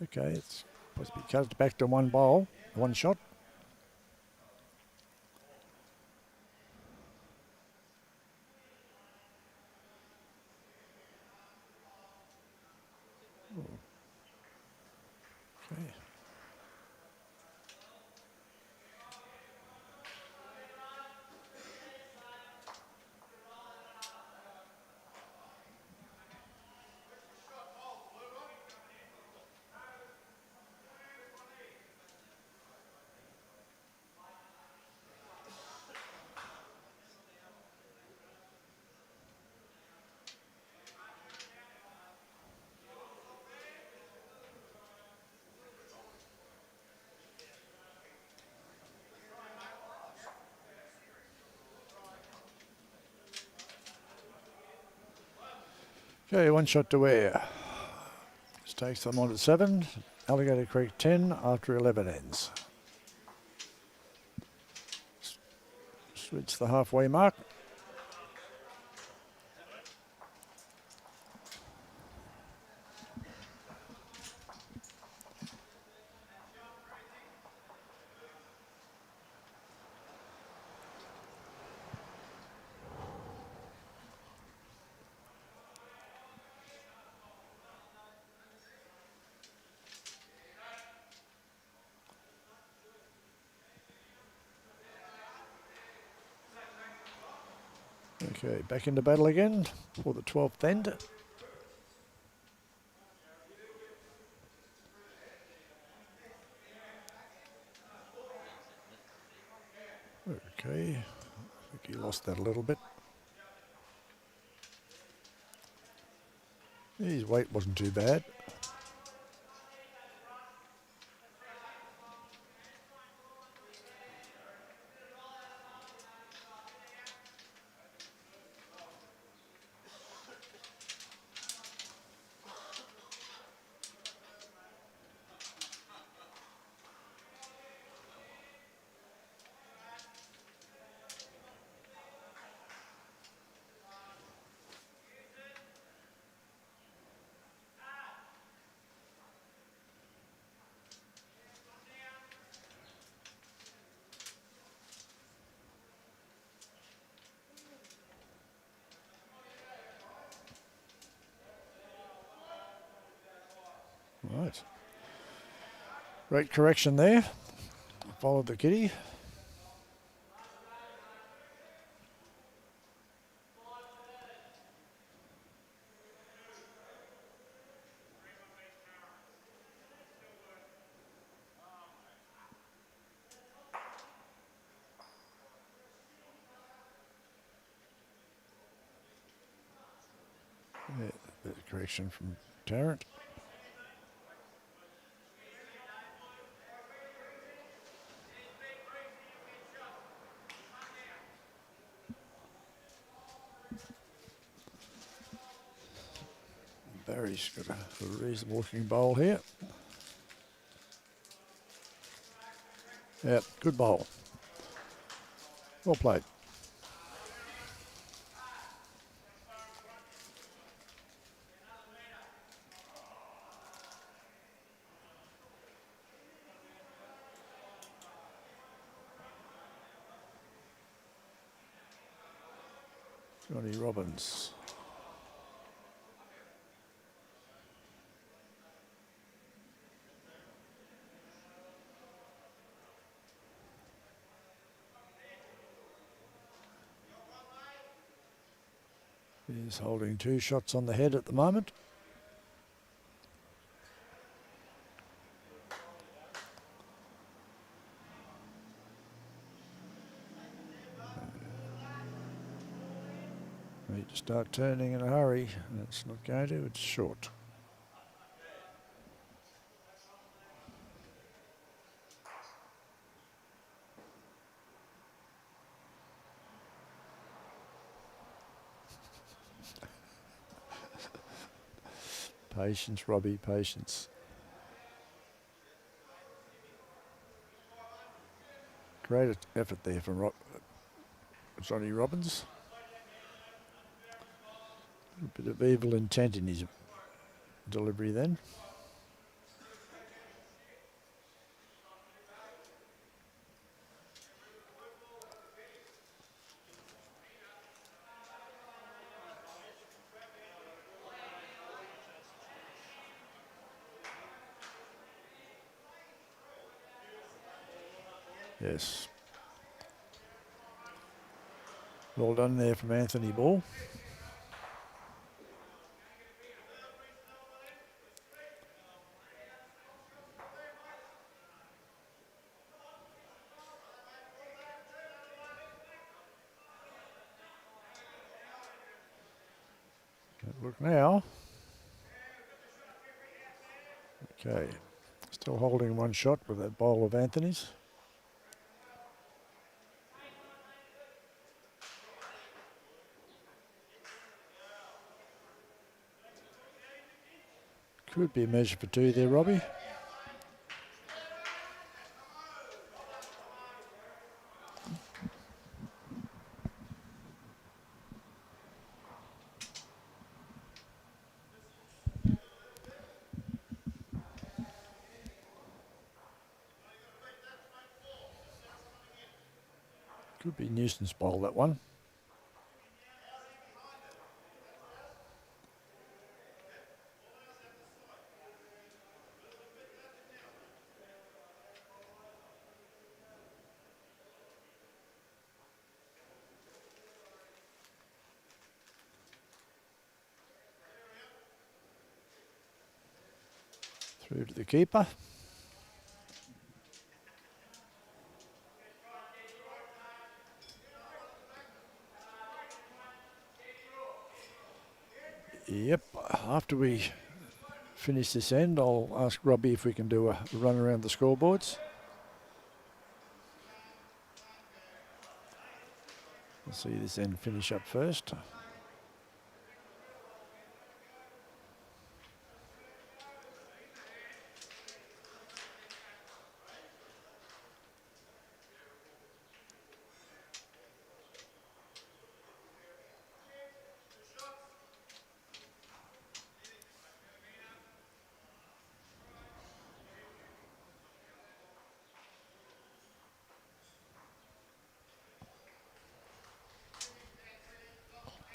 Okay, it's supposed to be cut back to one bowl, one shot. Okay. Okay, one shot to air. This takes them on at 7. Alligator Creek 10 after 11 ends. Switch the halfway mark. Okay, back into battle again for the 12th end. Okay, I think he lost that a little bit. His weight wasn't too bad. Right. Great correction there. Followed the kitty. Yeah, there's a correction from Tarrant. Barry's got a reasonable looking bowl here. Yeah, good bowl. Well played. Johnny Robbins. He's holding 2 shots on the head at the moment. Need to start turning in a hurry. That's not going to, it's short. Patience, Robbie, patience. Great effort there from Johnny Robbins. A bit of evil intent in his delivery then. Yes. Well done there from Anthony Ball. Look now. Okay. Still holding 1 shot with that bowl of Anthony's. Could be a measure for 2 there, Robbie. Could be nuisance bowl, that one. Through to the keeper. Yep, after we finish this end, I'll ask Robbie if we can do a run around the scoreboards. We'll see this end finish up first.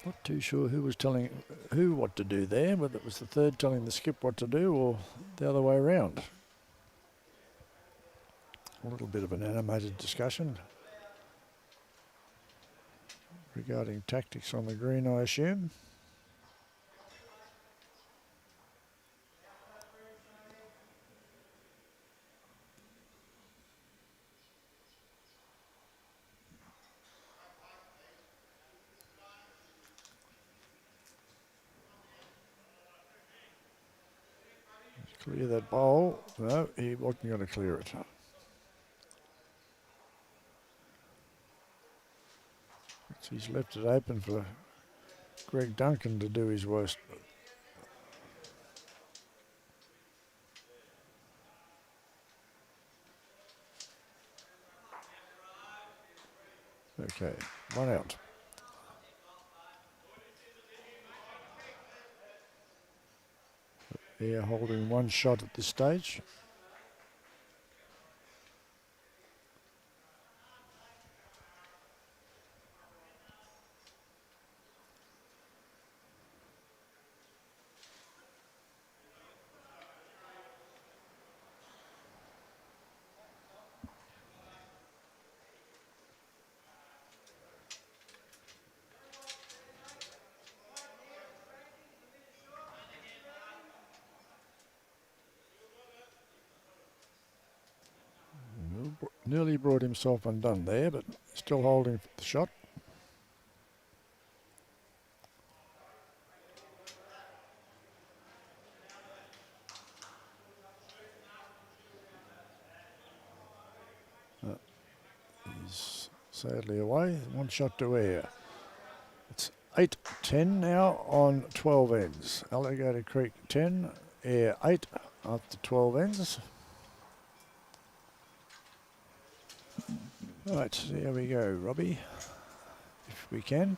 Not too sure who was telling who what to do there, whether it was the third telling the skip what to do or the other way around. A little bit of an animated discussion regarding tactics on the green, I assume. Clear that bowl. No, he wasn't going to clear it. He's left it open for Greg Duncan to do his worst. Okay, one out. Air holding one shot at this stage. Nearly brought himself undone there, but still holding the shot. He's sadly away. One shot to air. It's 8-10 now on 12 ends. Alligator Creek 10, air 8 after 12 ends. Right, here we go, Robbie, if we can.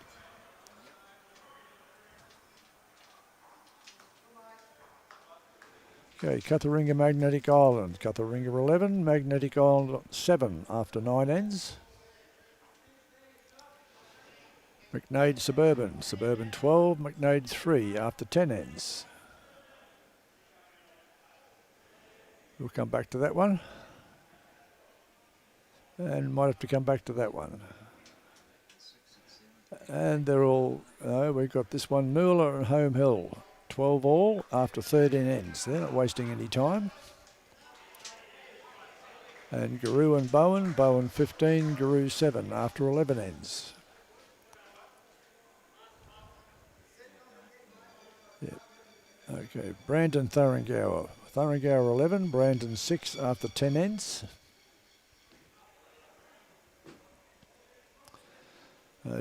Okay, Cutharinga Magnetic Island. Cutharinga 11, Magnetic Island 7 after 9 ends. McNade Suburban. Suburban 12, McNade 3 after 10 ends. We'll come back to that one. And might have to come back to that one. And they're all, we've got this one, Moolah and Home Hill. 12 all after 13 ends. They're not wasting any time. And Garoo and Bowen. Bowen 15, Garoo 7 after 11 ends. Yeah. Okay, Brandon Thuringower. Thuringower 11, Brandon 6 after 10 ends.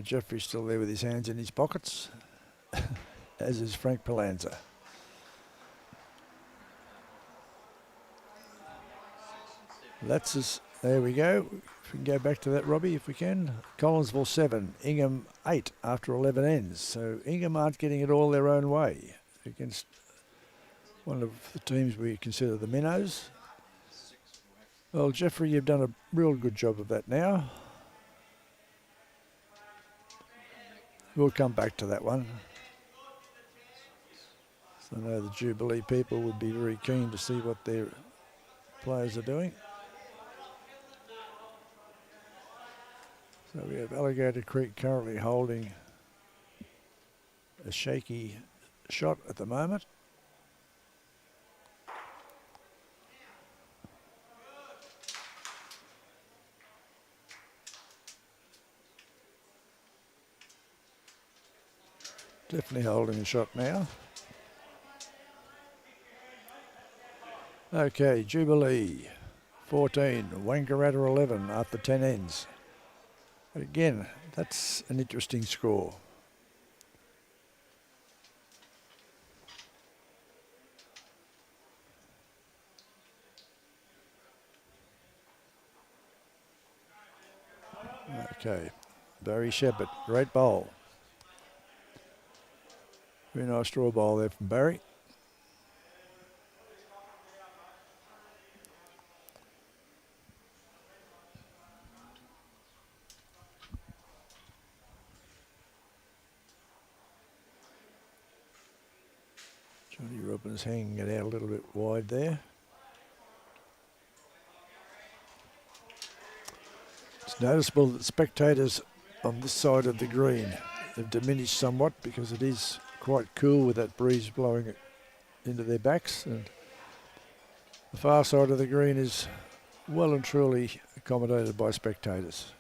Jeffrey's still there with his hands in his pockets, as is Frank Palanza. That's us. There we go. If we can go back to that, Robbie, if we can. Collinsville 7, Ingham 8 after 11 ends. So Ingham aren't getting it all their own way against one of the teams we consider the minnows. Well, Jeffrey, you've done a real good job of that now. We'll come back to that one. So I know the Jubilee people would be very keen to see what their players are doing. So we have Alligator Creek currently holding a shaky shot at the moment. Definitely holding a shot now. Okay, Jubilee 14, Wangaratta 11 after 10 ends. Again, that's an interesting score. Okay, Barry Shepherd, great bowl. Very nice straw bowl there from Barry. Johnny Robbins hanging it out a little bit wide there. It's noticeable that spectators on this side of the green have diminished somewhat because it is quite cool with that breeze blowing it into their backs, and the far side of the green is well and truly accommodated by spectators.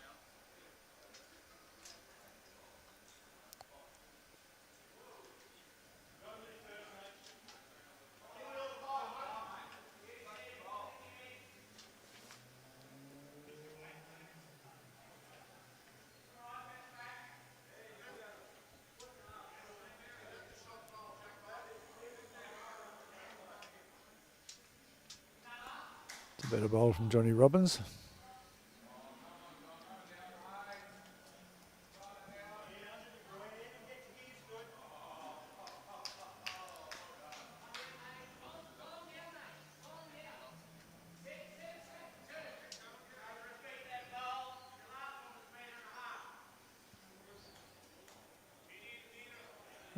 Better bowl from Johnny Robbins.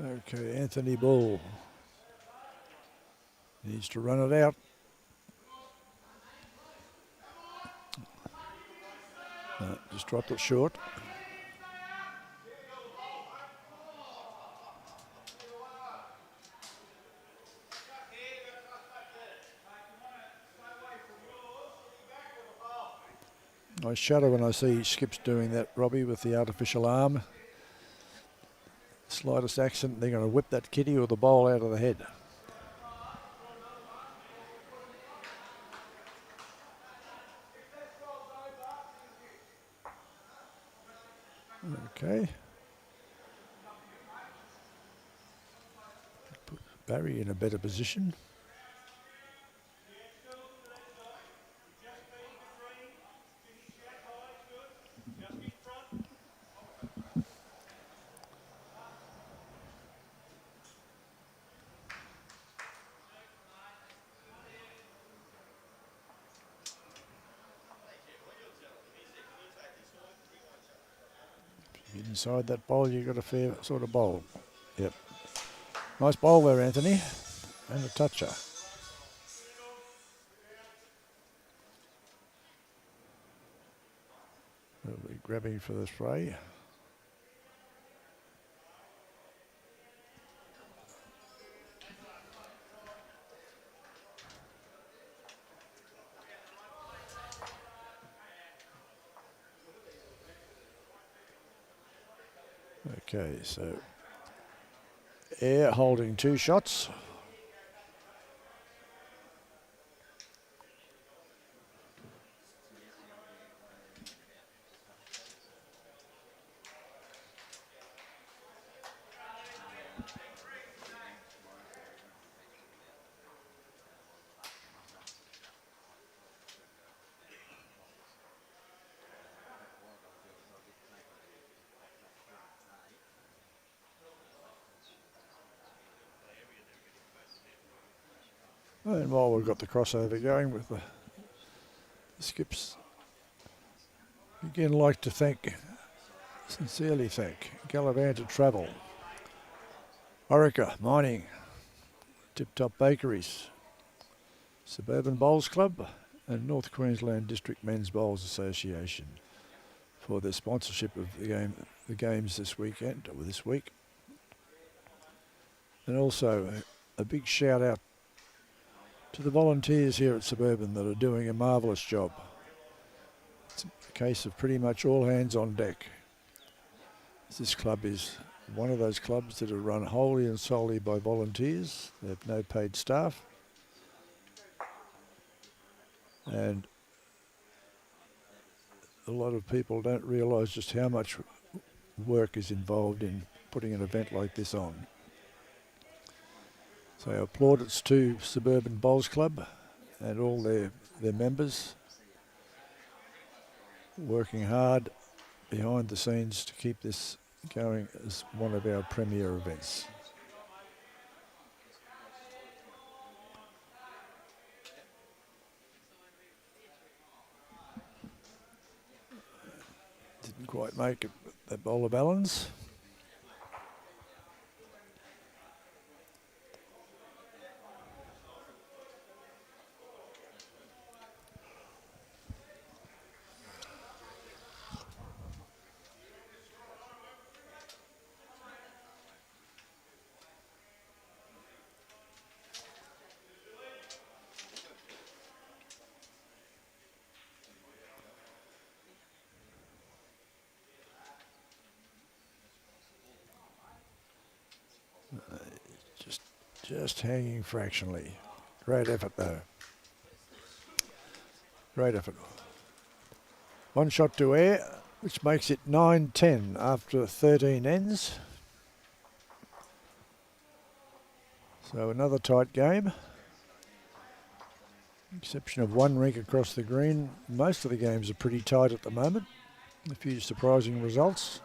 Okay, Anthony Ball needs to run it out. No, just dropped it short. I shudder when I see skips doing that, Robbie, with the artificial arm. Slightest accident, they're going to whip that kitty or the bowl out of the head. Okay. Put Barry in a better position. Inside that bowl, you've got a fair sort of bowl. Yep. Nice bowl there, Anthony. And a toucher. We'll be grabbing for the spray. Okay, so Air holding 2 shots. And while we've got the crossover going with the skips, again like to sincerely thank Gallivanted Travel, Orica Mining, Tip Top Bakeries, Suburban Bowls Club and North Queensland District Men's Bowls Association for their sponsorship of the games this weekend, or this week. And also a big shout out to the volunteers here at Suburban that are doing a marvellous job. It's a case of pretty much all hands on deck. This club is one of those clubs that are run wholly and solely by volunteers. They have no paid staff. And a lot of people don't realise just how much work is involved in putting an event like this on. So plaudits to Suburban Bowls Club and all their members working hard behind the scenes to keep this going as one of our premier events. Didn't quite make it, that bowl of Allan's. Just hanging fractionally. Great effort though. Great effort. 1 shot to Air, which makes it 9-10 after 13 ends. So another tight game. Exception of 1 rink across the green. Most of the games are pretty tight at the moment. A few surprising results.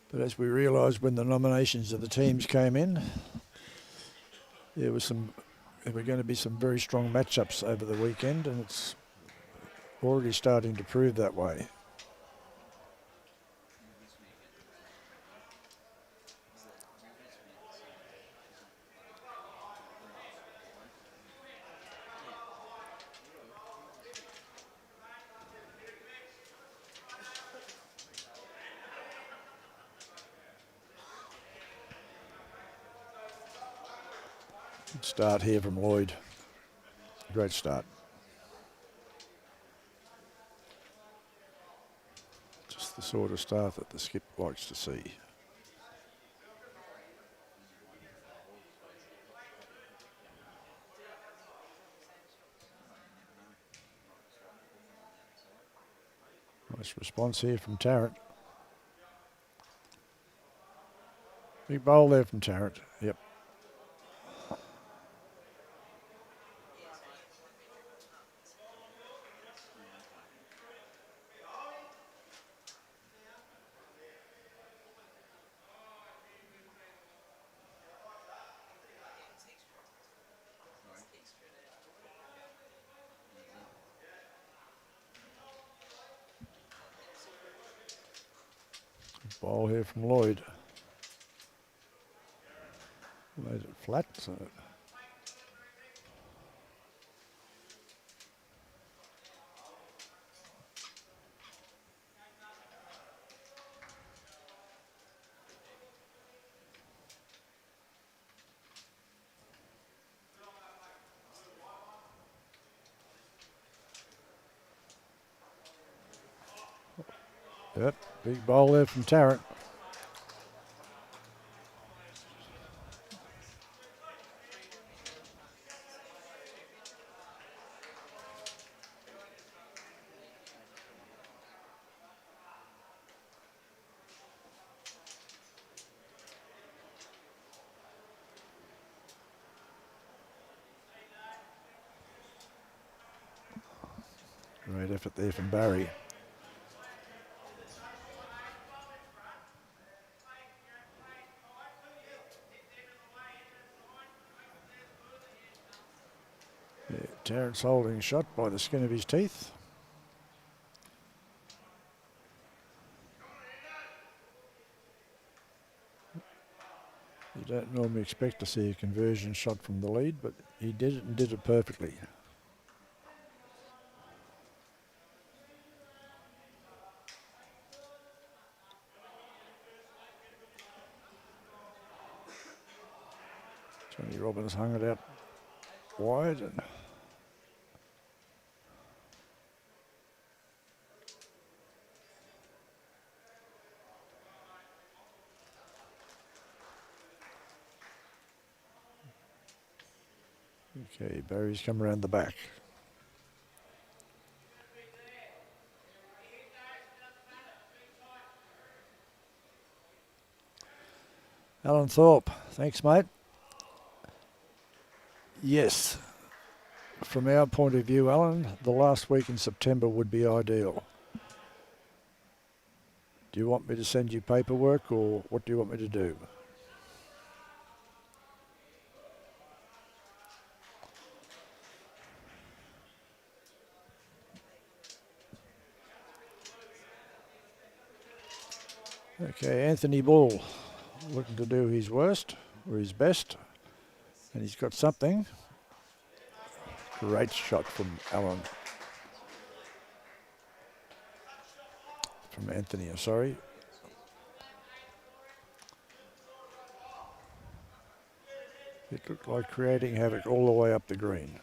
But as we realised when the nominations of the teams came in, there were going to be some very strong matchups over the weekend, and it's already starting to prove that way. Good start here from Lloyd. Great start. Just the sort of start that the skip likes to see. Nice response here from Tarrant. Big bowl there from Tarrant. Yep. Ball here from Lloyd. Made it flat. So. Yep, big bowl there from Tarrant. Great effort there from Barry. Yeah, Tarrant's holding a shot by the skin of his teeth. You don't normally expect to see a conversion shot from the lead, but he did it and did it perfectly. Johnny Robbins hung it out wide and okay, Barry's come around the back. Alan Thorpe, thanks mate. Yes, from our point of view, Alan, the last week in September would be ideal. Do you want me to send you paperwork or what do you want me to do? Okay, Anthony Ball looking to do his worst or his best, and he's got something. Great shot from Allan. From Anthony, I'm sorry. It looked like creating havoc all the way up the green.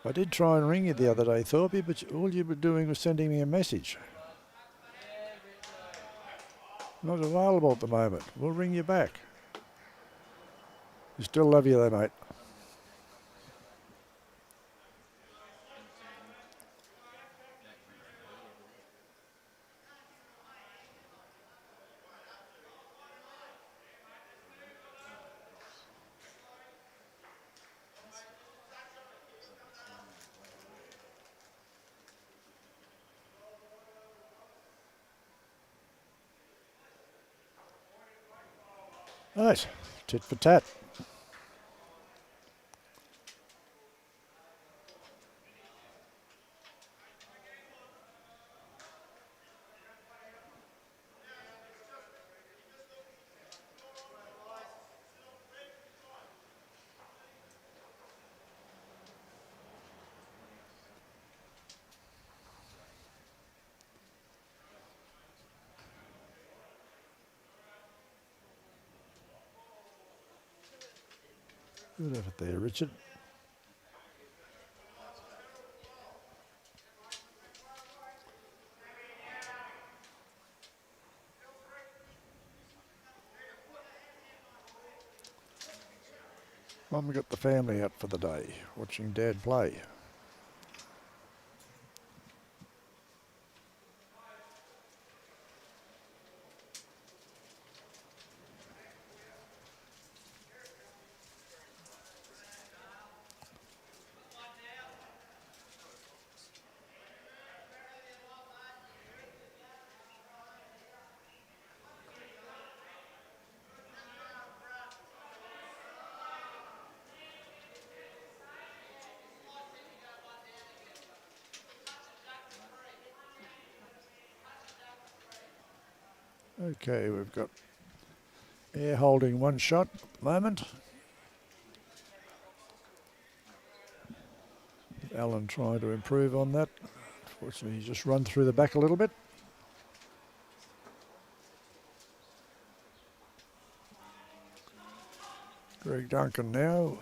I did try and ring you the other day, Thorpe, but all you were doing was sending me a message. Not available at the moment. We'll ring you back. We still love you though, mate. Nice. Tit for tat. Good effort there, Richard. Mum got the family out for the day, watching Dad play. Okay, we've got air holding one shot at the moment. Allan trying to improve on that. Unfortunately, he's just run through the back a little bit. Greg Duncan now.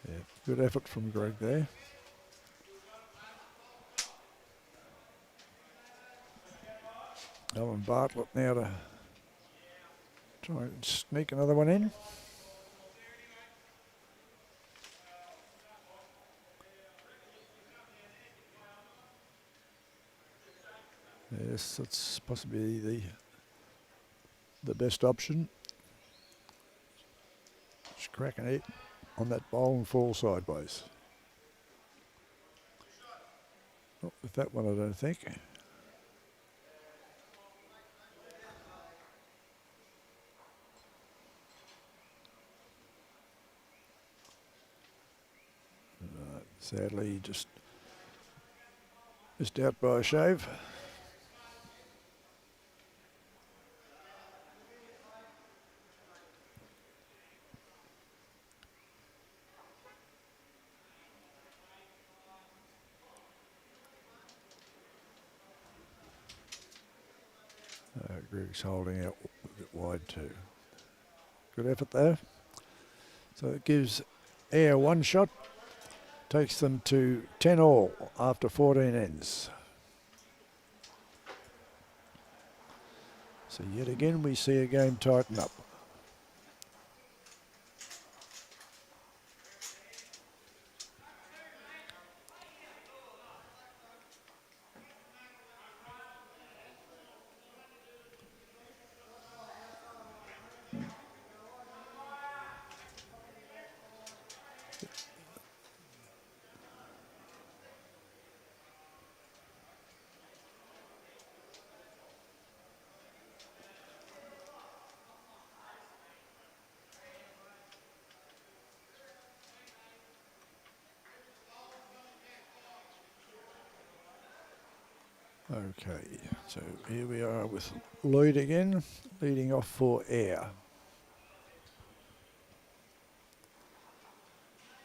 Yeah, good effort from Greg there. Allan Bartlett now to try and sneak another one in. Yes, that's possibly the best option. Just cracking it on that bowl and fall sideways. Not with that one, I don't think. Sadly, he just missed out by a shave. Greg's holding out a bit wide too. Good effort there. So it gives Air one shot. Takes them to 10 all after 14 ends. So yet again we see a game tighten up. Okay, so here we are with Lloyd again, leading off for Air.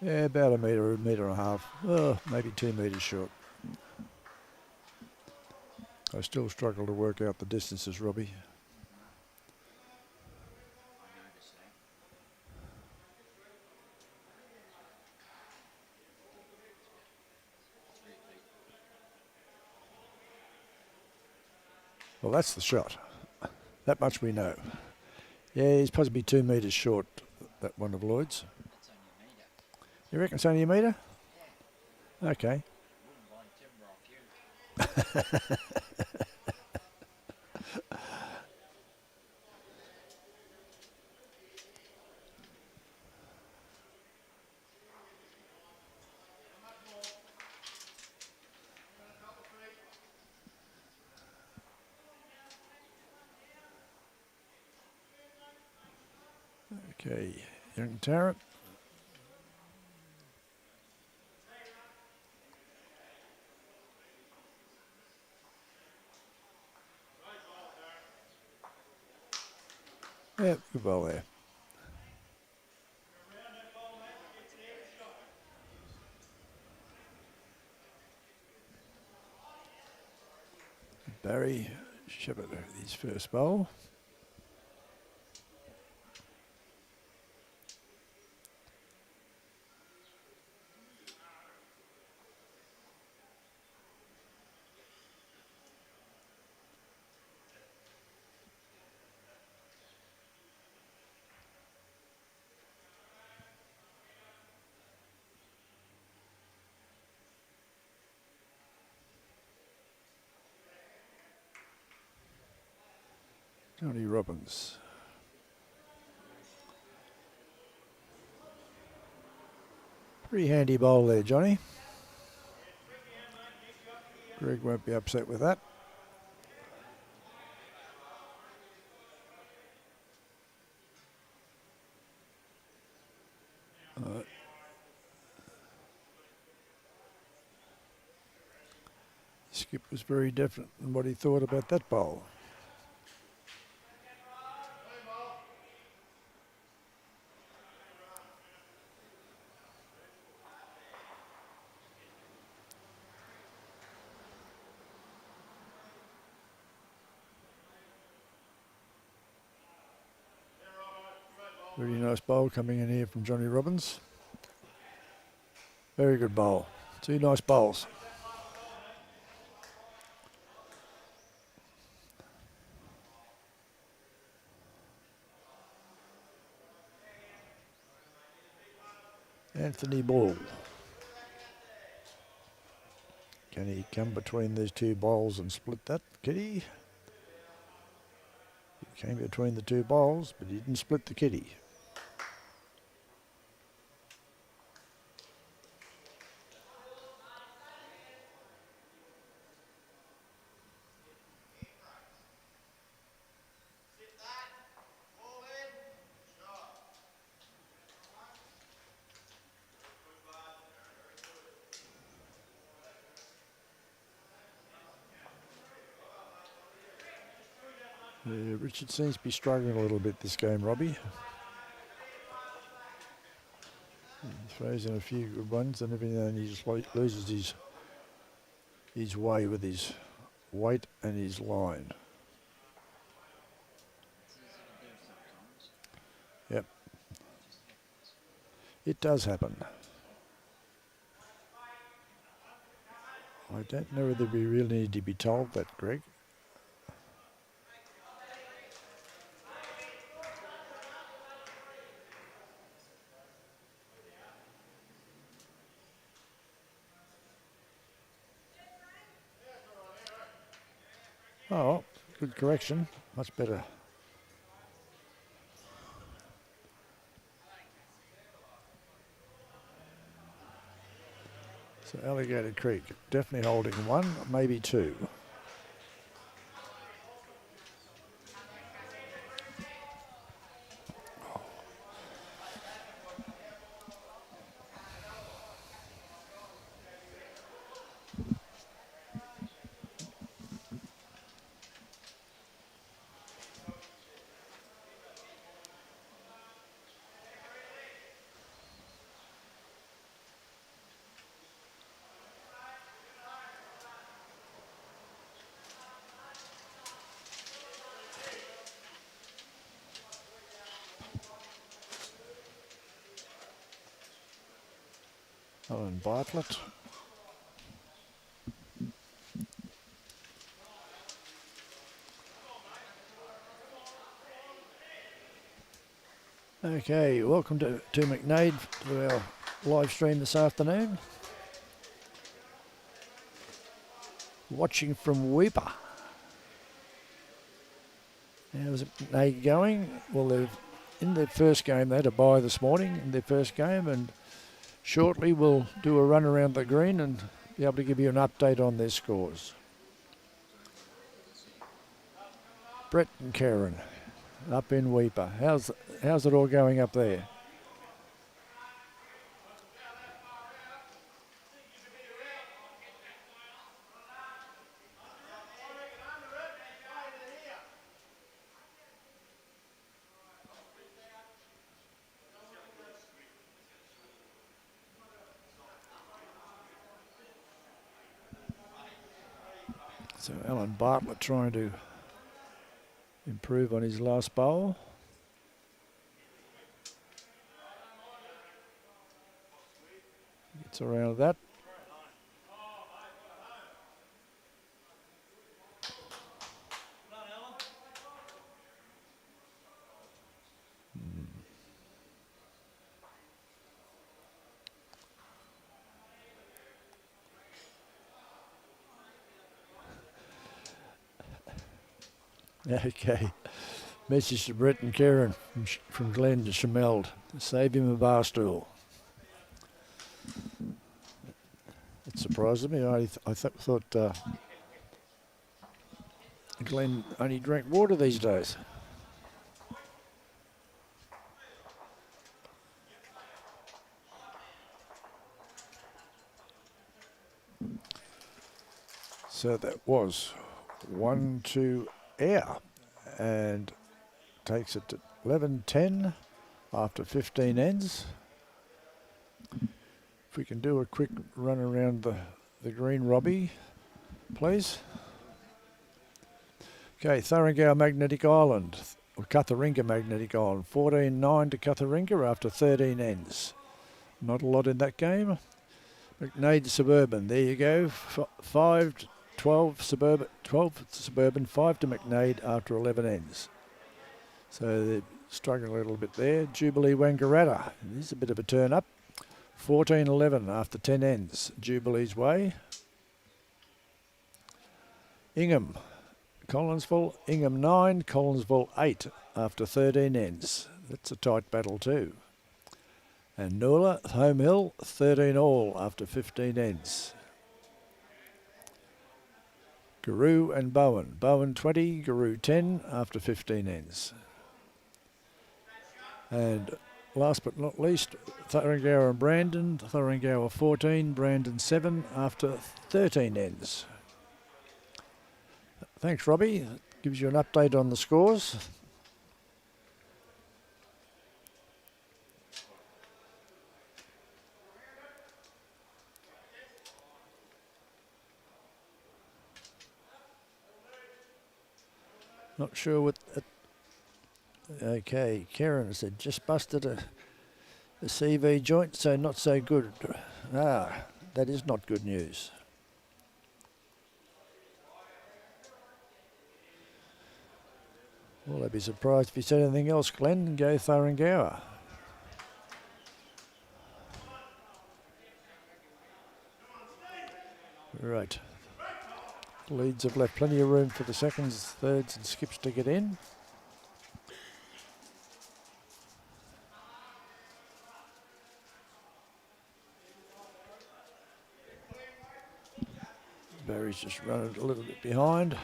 Yeah, about a metre and a half, maybe 2 metres short. I still struggle to work out the distances, Robbie. Well, that's the shot. That much we know. Yeah, he's possibly 2 metres short, that one of Lloyd's. You reckon it's only a metre? Yeah. Okay. Okay, young Tarrant. Yeah, good ball there. Barry Shepherd with his first bowl. Johnny Robbins. Pretty handy bowl there, Johnny. Greg won't be upset with that. Skip was very different than what he thought about that bowl. Very nice bowl coming in here from Johnny Robbins. Very good bowl. Two nice bowls. Anthony Ball. Can he come between these two bowls and split that, kitty? He came between the two bowls, but he didn't split the kitty. Richard seems to be struggling a little bit this game, Robbie. He throws in a few good ones, and every now and then he just loses his way with his weight and his line. Yep. It does happen. I don't know whether we really need to be told that, Greg. Oh, good correction. Much better. So Alligator Creek definitely holding one, maybe two. Allan Bartlett. Okay, welcome to McNade to our live stream this afternoon. Watching from Weeper. How's McNade going? Well, they've in their first game. They had a bye this morning in their first game, and shortly we'll do a run around the green and be able to give you an update on their scores. Brett and Karen. up in Weeper. How's it all going up there? So Allan Bartlett trying to improve on his last bowl. Gets around that. Okay. Message to Brett and Karen from Glenn to Shameld. Save him a bar stool. It surprised me. I thought Glenn only drank water these days. So that was 1-2 air, and takes it to 11-10 after 15 ends. If we can do a quick run around the green, Robbie, please. Okay, Thuringowa Magnetic Island, or Cutharinga Magnetic Island, 14-9 to Cutharinga after 13 ends. Not a lot in that game. McNade Suburban, there you go, 5-12 Suburban, 12 Suburban, 5 to McNade after 11 ends. So they're struggling a little bit there. Jubilee Wangaratta, this is a bit of a turn up. 14-11 after 10 ends, Jubilee's way. Ingham, Collinsville, Ingham 9, Collinsville 8 after 13 ends. That's a tight battle too. And Noola, Home Hill, 13 all after 15 ends. Guru and Bowen. Bowen 20, Guru 10 after 15 ends. And last but not least, Thuringowa and Brandon. Thuringowa 14, Brandon 7 after 13 ends. Thanks, Robbie. That gives you an update on the scores. Not sure what... Okay, Karen said, just busted a CV joint, so not so good. Ah, that is not good news. Well, I'd be surprised if you said anything else, Glenn. Go Thuringowa. Right. Leads have left plenty of room for the seconds, thirds and skips to get in. Barry's just running a little bit behind.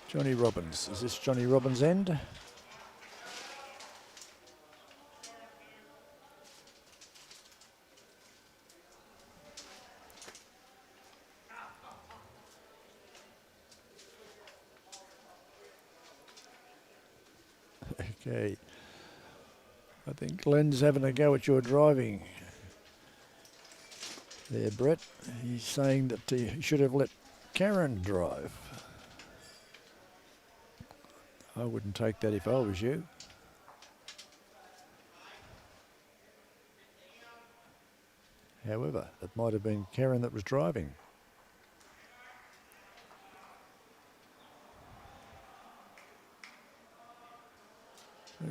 Johnny Robbins. Is this Johnny Robbins' end? Okay. I think Glenn's having a go at your driving there, Brett. He's saying that he should have let Karen drive. I wouldn't take that if I was you. However, it might have been Karen that was driving.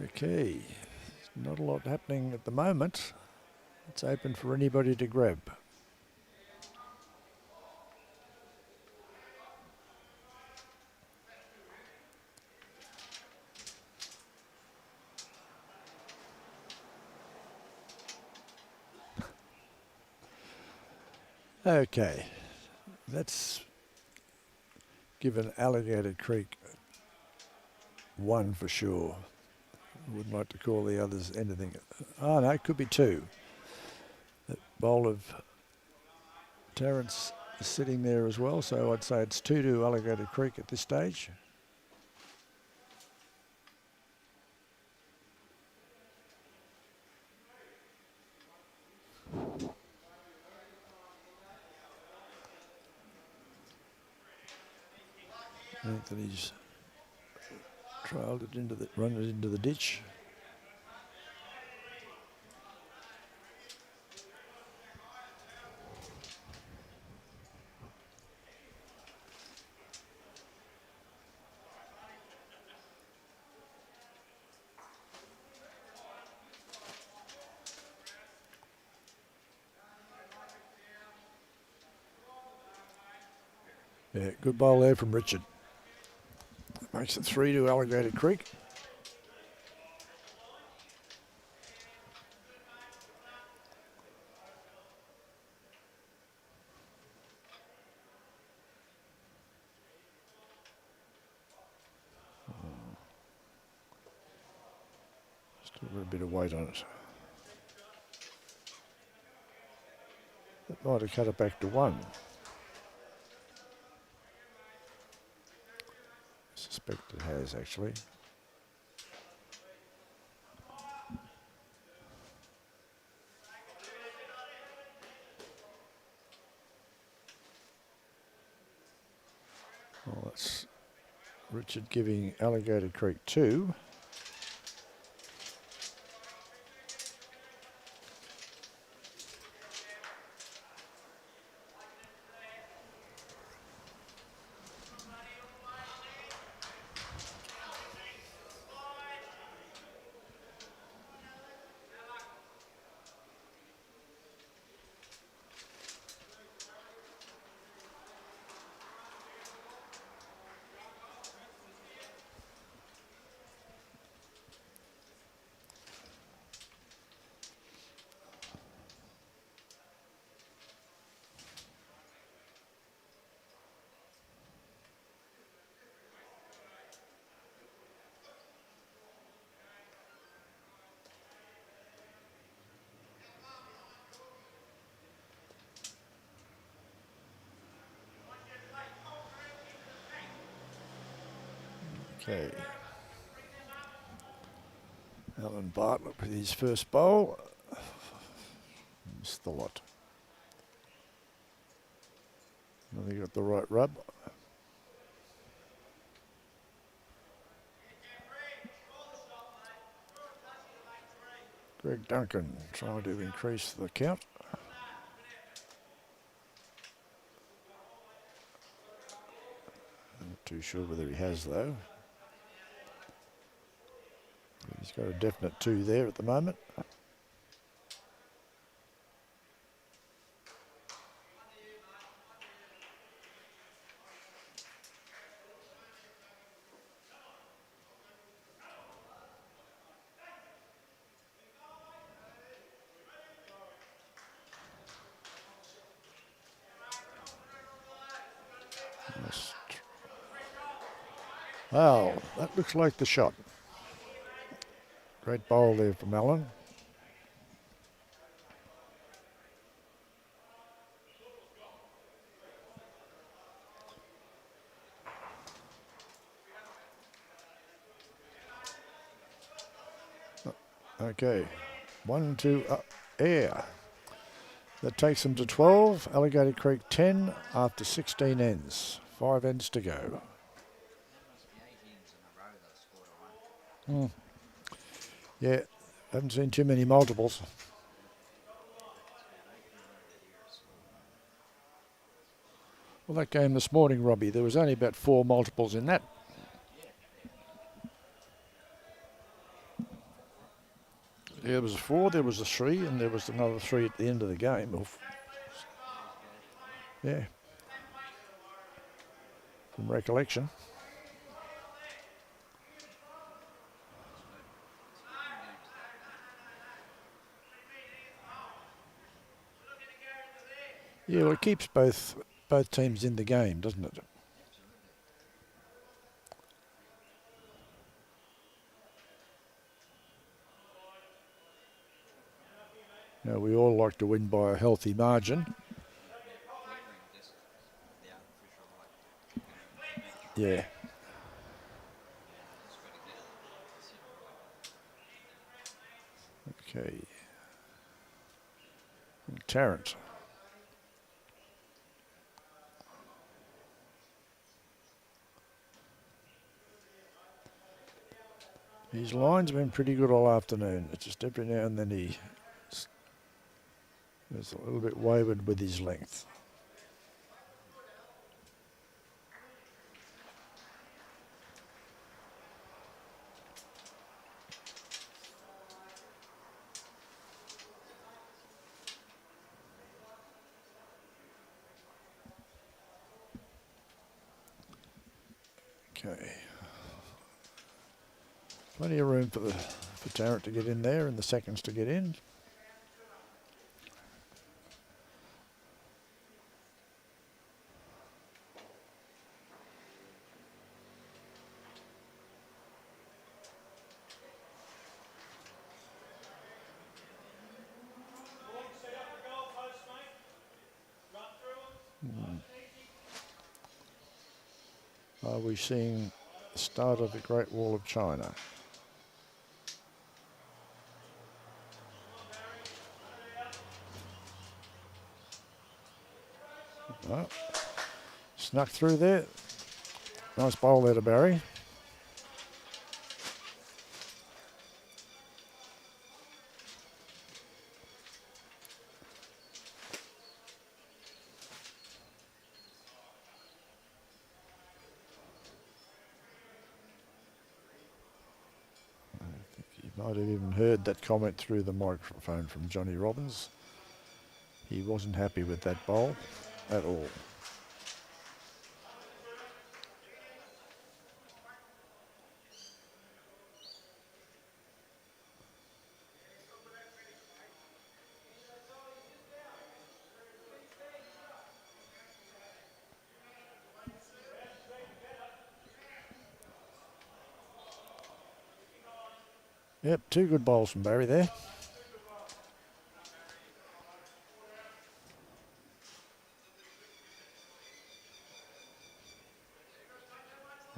Okay, not a lot happening at the moment. It's open for anybody to grab. Okay, that's given Alligator Creek one for sure. Wouldn't like to call the others anything. Oh no, it could be two. That bowl of Tarrant's is sitting there as well, so I'd say it's 2-2 Alligator Creek at this stage. Anthony's trailed it into the, run it into the ditch. Yeah, good bowl there from Richard. Makes it 3-2 Alligator Creek. Still got a bit of weight on it. That might have cut it back to 1. I suspect it has actually. Well, that's Richard giving Alligator Creek 2. Okay. Allan Bartlett with his first bowl. Missed the lot. I think he got the right rub. Greg Duncan trying to increase the count. Not too sure whether he has though. He's got a definite 2 there at the moment. Wow, that looks like the shot. Great bowl there from Allan. Okay, 1-2 air. That takes them to 12. Alligator Creek 10 after 16 ends. 5 ends to go. Yeah, haven't seen too many multiples. Well, that game this morning, Robbie, there was only about 4 multiples in that. Yeah, there was a 4, there was a 3, and there was another 3 at the end of the game. Yeah, from recollection. Yeah, well, it keeps both teams in the game, doesn't it? You know, we all like to win by a healthy margin. Yeah. Okay. Tarrant. His line's been pretty good all afternoon. It's just every now and then he is a little bit wayward with his length. Okay. Plenty of room for Tarrant to get in there and the seconds to get in. Are we seeing the start of the Great Wall of China? Oh, snuck through there. Nice bowl there to Barry. Might have even heard that comment through the microphone from Johnny Robbins. He wasn't happy with that bowl at all. Yep, two good bowls from Barry there.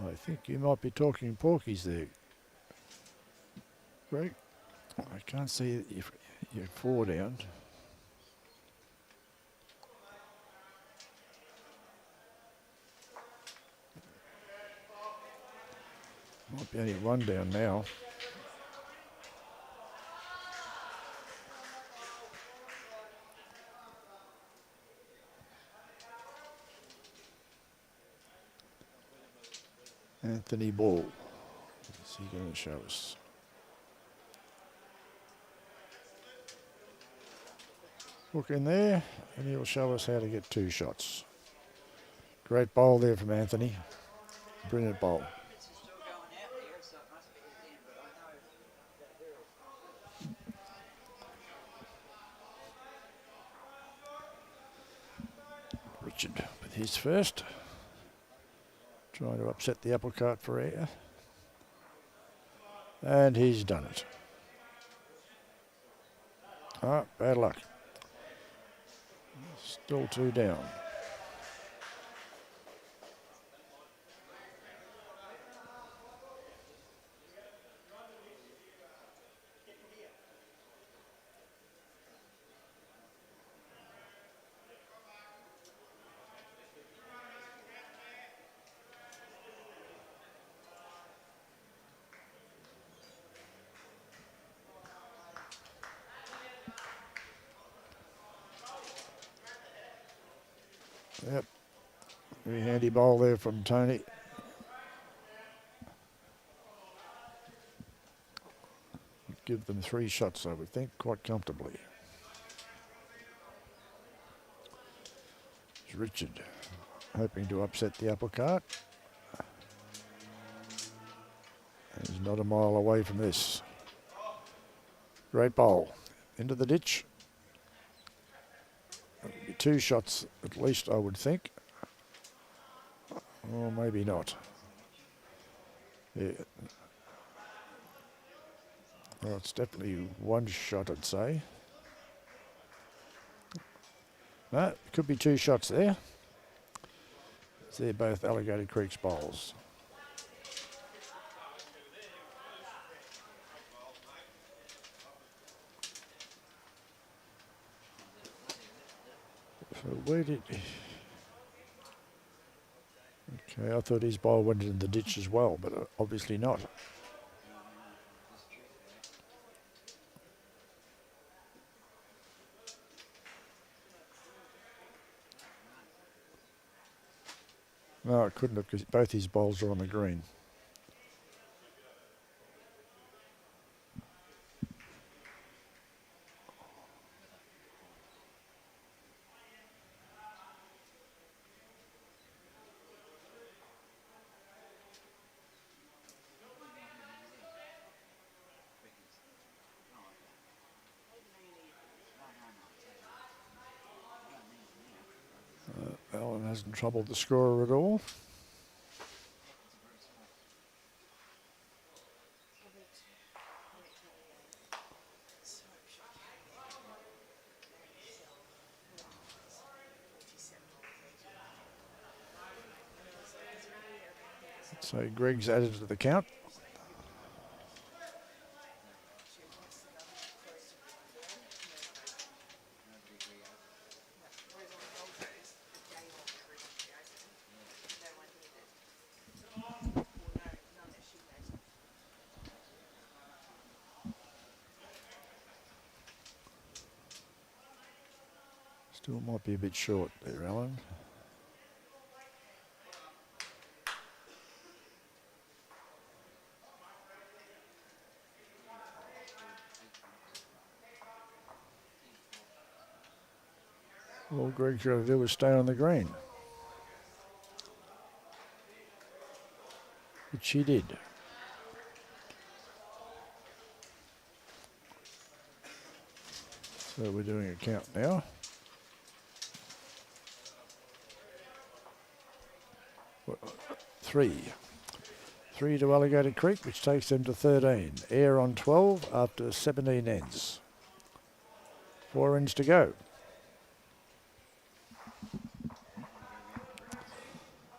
I think you might be talking porkies there, Greg. I can't see your four down. Might be only one down now. Anthony Ball. Is he going to show us? Look in there, and he'll show us how to get two shots. Great bowl there from Anthony. Brilliant bowl. Richard with his first. Trying to upset the apple cart for air. And he's done it. Ah, bad luck. Still two down. Yep. Very handy bowl there from Tony. Give them three shots, I would think, quite comfortably. It's Richard hoping to upset the apple cart. And he's not a mile away from this. Great bowl. Into the ditch. That'll be two shots at least, I would think. Or maybe not. Yeah. Well, it's definitely one shot, I'd say. No, could be 2 shots there. They're both Alligator Creek's bowls. So where did... Okay, I thought his bowl went in the ditch as well, but obviously not. No, it couldn't have, because both his bowls are on the green. Allan hasn't troubled the scorer at all. So Greg's added to the count. Still might be a bit short there, Allan. All Greg's got to do is stay on the green. Which he did. So we're doing a count now. Three to Alligator Creek, which takes them to 13. Air on 12 after 17 ends. 4 ends to go.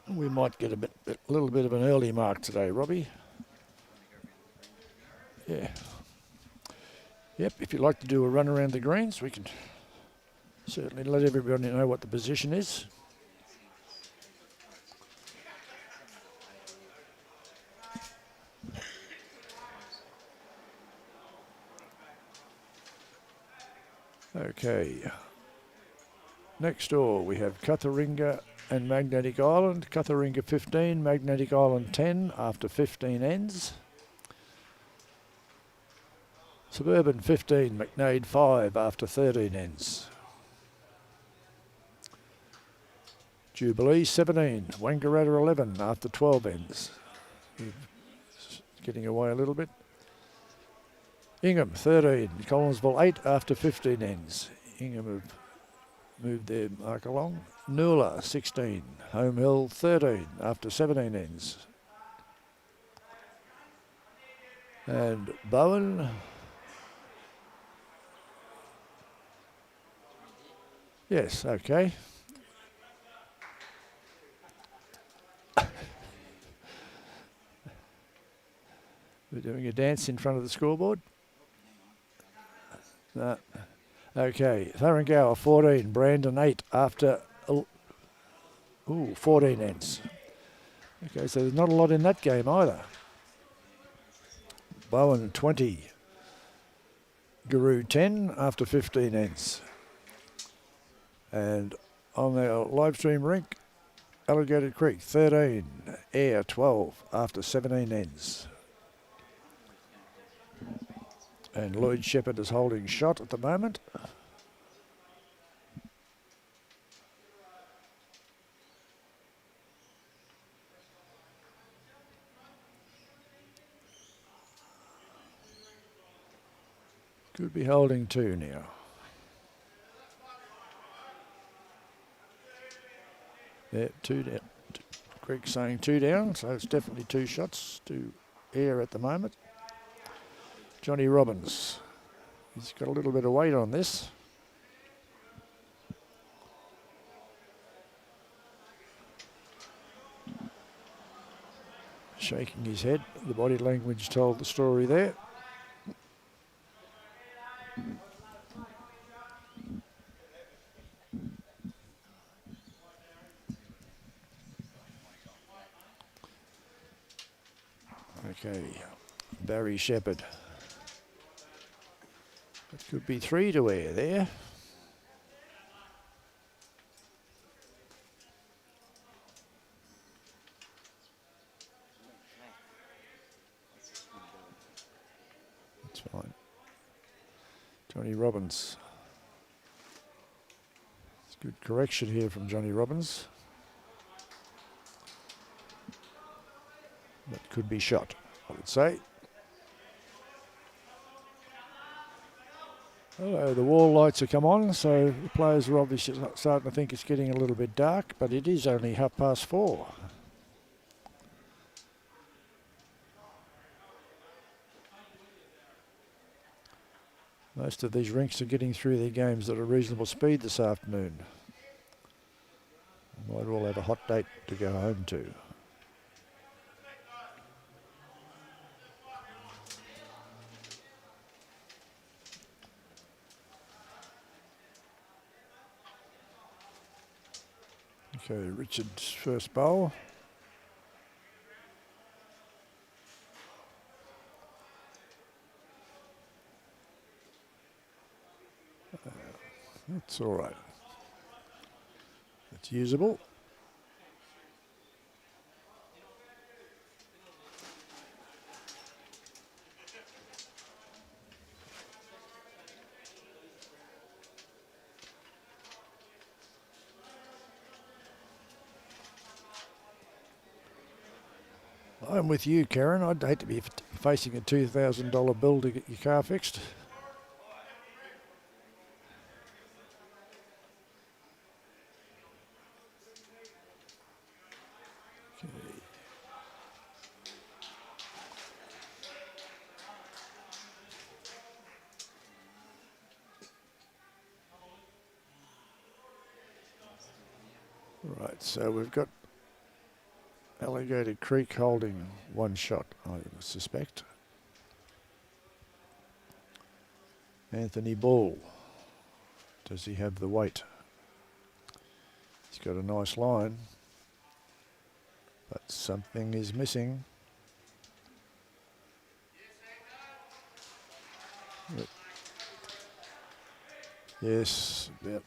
We might get a little bit of an early mark today, Robbie. Yeah. Yep, if you'd like to do a run around the greens, we can certainly let everybody know what the position is. Okay. Next door we have Cutharinga and Magnetic Island. Cutharinga 15, Magnetic Island 10 after 15 ends. Suburban 15, McNade 5 after 13 ends. Jubilee 17, Wangaratta 11 after 12 ends. Getting away a little bit. Ingham 13, Collinsville 8 after 15 ends. Ingham have moved their mark along. Noola 16, Home Hill 13 after 17 ends. And Bowen, yes, okay. We're doing a dance in front of the scoreboard. No. Okay, Thuringower 14, Brandon 8 after 14 ends. Okay, so there's not a lot in that game either. Bowen 20, Guru 10 after 15 ends. And on the live stream rink, Alligator Creek 13, Air 12 after 17 ends. And Lloyd Shepherd is holding shot at the moment. Could be holding 2 now. There, 2 down. Greg's saying 2 down, so it's definitely 2 shots to Air at the moment. Johnny Robbins, he's got a little bit of weight on this. shaking his head. The body language told the story there. Okay, Barry Shepherd. It could be 3 to air there. That's fine. Johnny Robbins. It's good correction here from Johnny Robbins. That could be shot, I would say. Hello, the wall lights have come on, so the players are obviously starting to think it's getting a little bit dark, but it is only 4:30. Most of these rinks are getting through their games at a reasonable speed this afternoon. Might all have a hot date to go home to. Okay, Richard's first bowl. That's all right. It's usable. I'm with you, Karen. I'd hate to be facing a $2,000 bill to get your car fixed. Right, so we've got Alligator Creek holding one shot, I suspect. Anthony Ball. Does he have the weight? He's got a nice line, but something is missing. Yes, about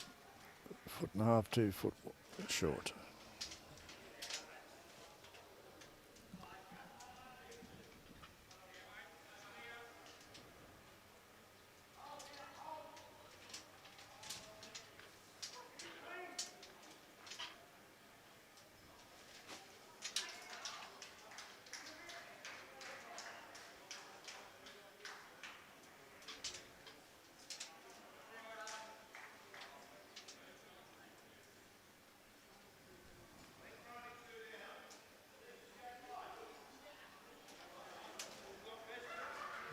1.5 to 2 foot short.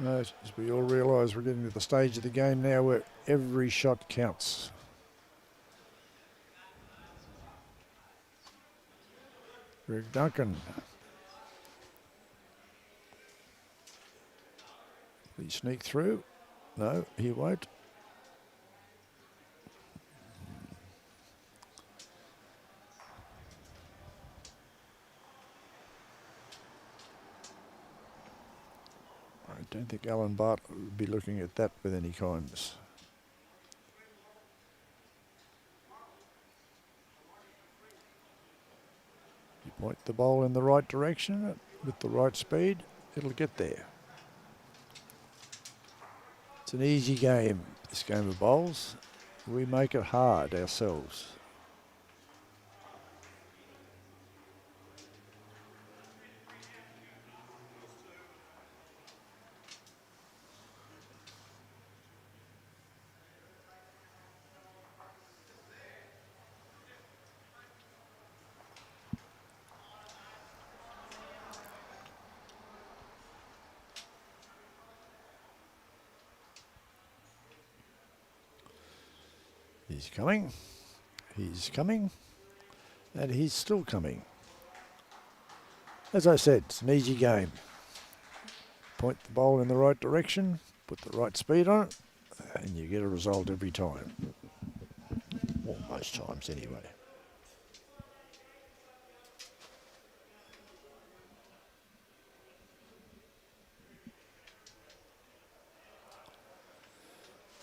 As we all realise, we're getting to the stage of the game now where every shot counts. Greg Duncan. Will he sneak through? No, he won't. I don't think Allan Bartlett would be looking at that with any kindness. You point the bowl in the right direction with the right speed, it'll get there. It's an easy game, this game of bowls. We make it hard ourselves. He's coming, and he's still coming. As I said, it's an easy game. Point the bowl in the right direction, put the right speed on it, and you get a result every time. Or most times anyway.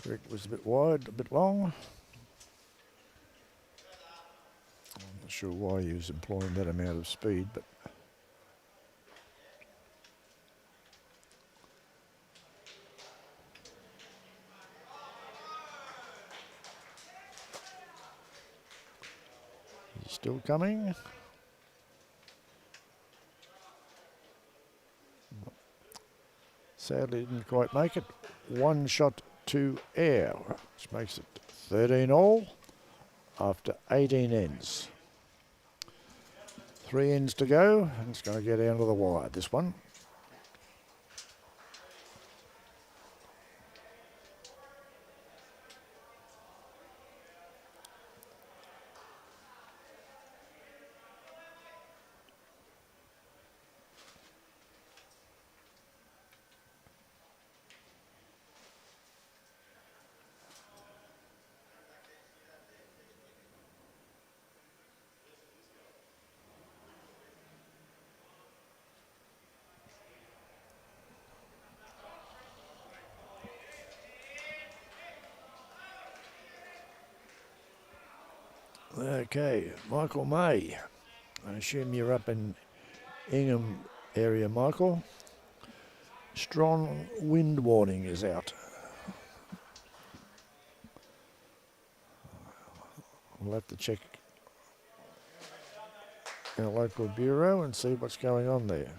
Greg was a bit wide, a bit long. I'm not sure why he was employing that amount of speed, but he's still coming. Sadly didn't quite make it. One shot to air, which makes it 13 all after 18 ends. 3 ends to go, and it's going to get down to the wire, this one. Okay, Michael May. I assume you're up in Ingham area, Michael. Strong wind warning is out. We'll have to check our local bureau and see what's going on there.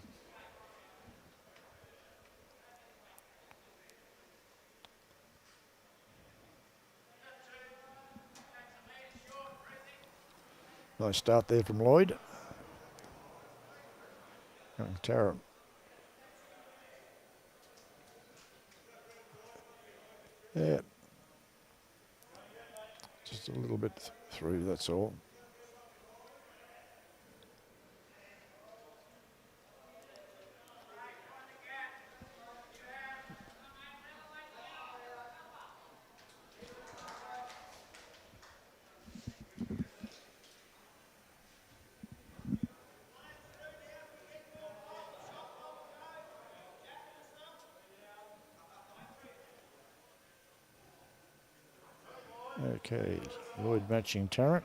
Nice start there from Lloyd. And Tarrant. Yeah. Just a little bit through, that's all. Okay, Lloyd matching Tarrant.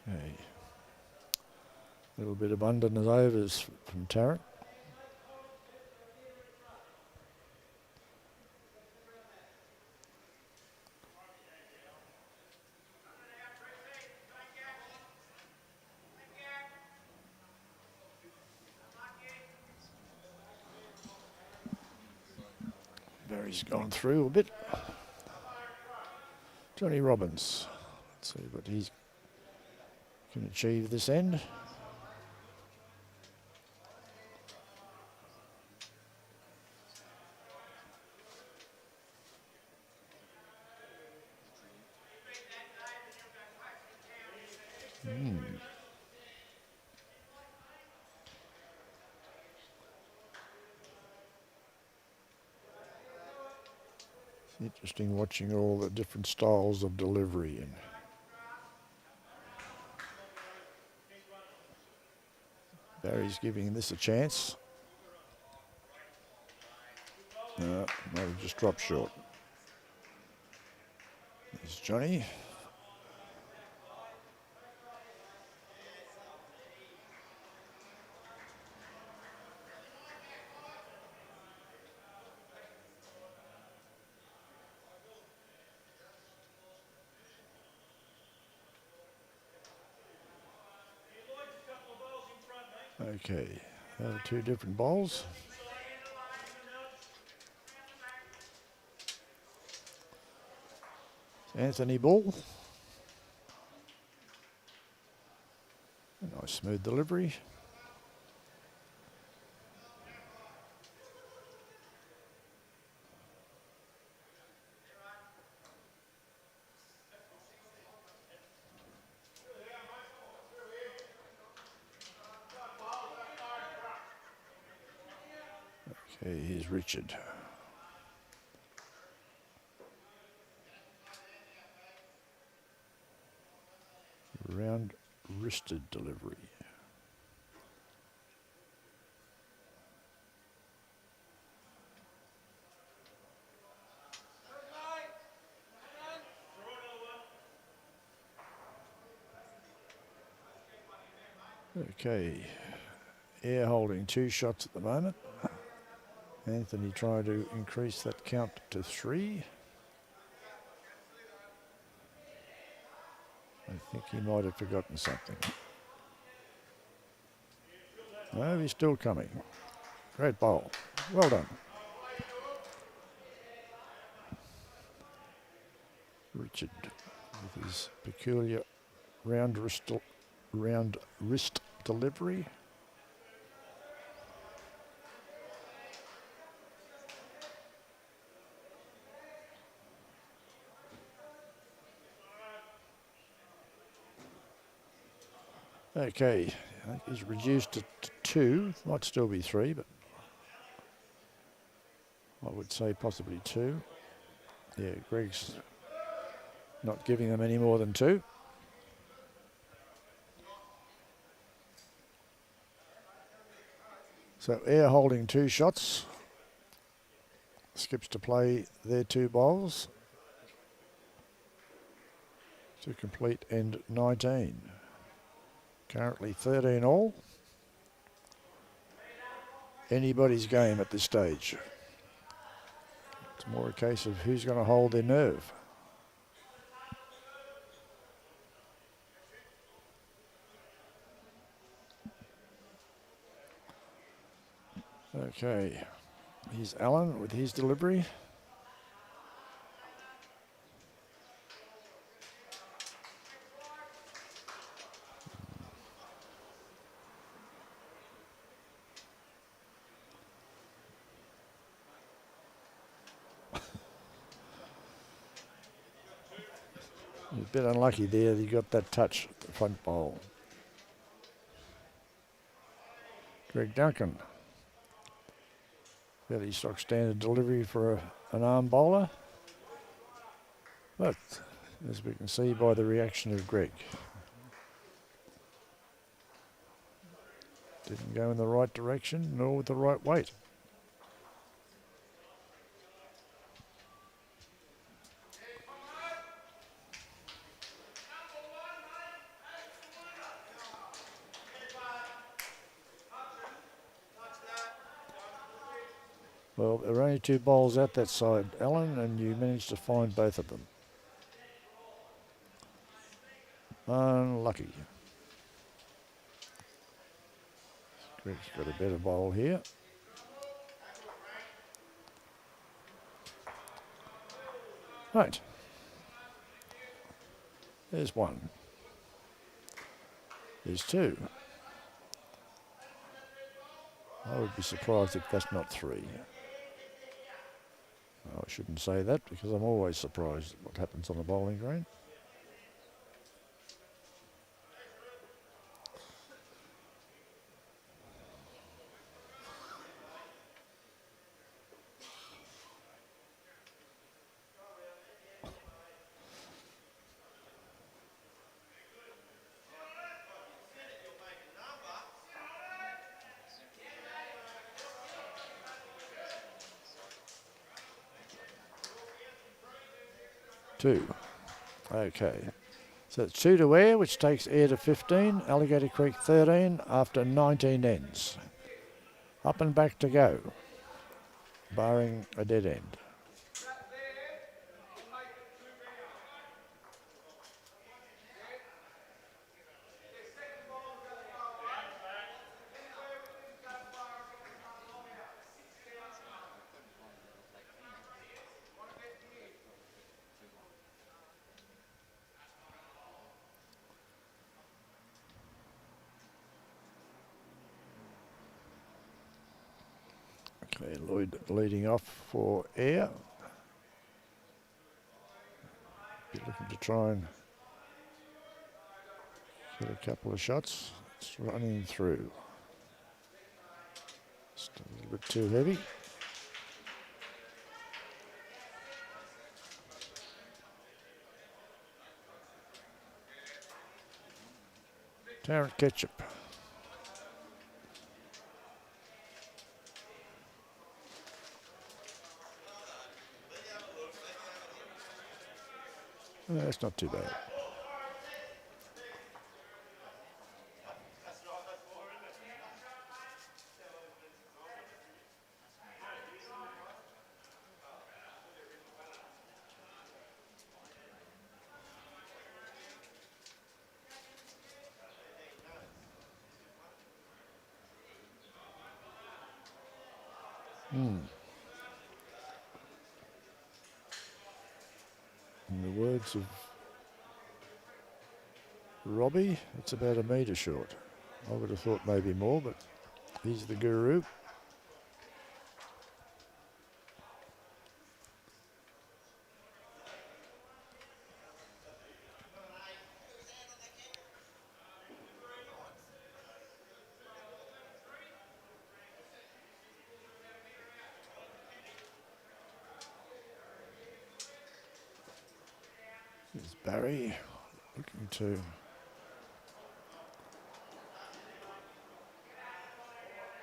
Okay. A little bit abundant as overs from Tarrant. Barry's gone through a bit. Johnny Robbins. Let's see what he can achieve this end. Interesting watching all the different styles of delivery. And Barry's giving this a chance. No, just dropped short. There's Johnny. Okay, 2 different bowls. Anthony Ball. Nice smooth delivery. Okay, here's Richard. Round wristed delivery. Okay, air holding 2 shots at the moment. Anthony trying to increase that count to 3. I think he might have forgotten something. No, he's still coming. Great bowl. Well done. Richard with his peculiar round wrist delivery. Okay, I think he's reduced it to 2. Might still be 3, but I would say possibly 2. Yeah, Greg's not giving them any more than 2. So air holding 2 shots. Skips to play their 2 bowls to complete end 19. Currently 13 all. Anybody's game at this stage. It's more a case of who's going to hold their nerve. Okay, here's Allan with his delivery. A bit unlucky there, he got that touch at the front bowl. Greg Duncan. Fairly stock standard delivery for an arm bowler. But, as we can see by the reaction of Greg, didn't go in the right direction nor with the right weight. Well, there are only 2 bowls out that side, Allan, and you managed to find both of them. Unlucky. Greg's got a better bowl here. Right. There's 1. There's 2. I would be surprised if that's not 3. I shouldn't say that because I'm always surprised at what happens on a bowling green. Two. Okay. So it's 2 to air, which takes air to 15. Alligator Creek 13 after 19 ends. Up and back to go, barring a dead end. Lloyd leading off for air. Be looking to try and get a couple of shots. It's running through. Just a little bit too heavy. Tarrant Ketchup. That's not too bad. In the words of Robbie, it's about a metre short. I would have thought maybe more, but he's the guru. There's Barry looking to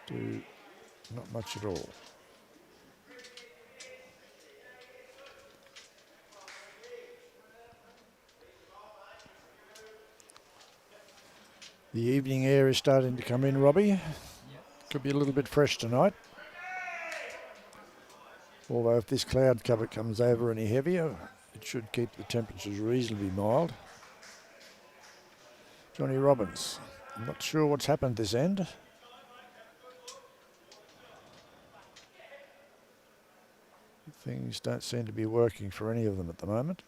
do not much at all. The evening air is starting to come in, Robbie. Yep. Could be a little bit fresh tonight. Although if this cloud cover comes over any heavier, it should keep the temperatures reasonably mild. Johnny Robbins, I'm not sure what's happened this end. Things don't seem to be working for any of them at the moment.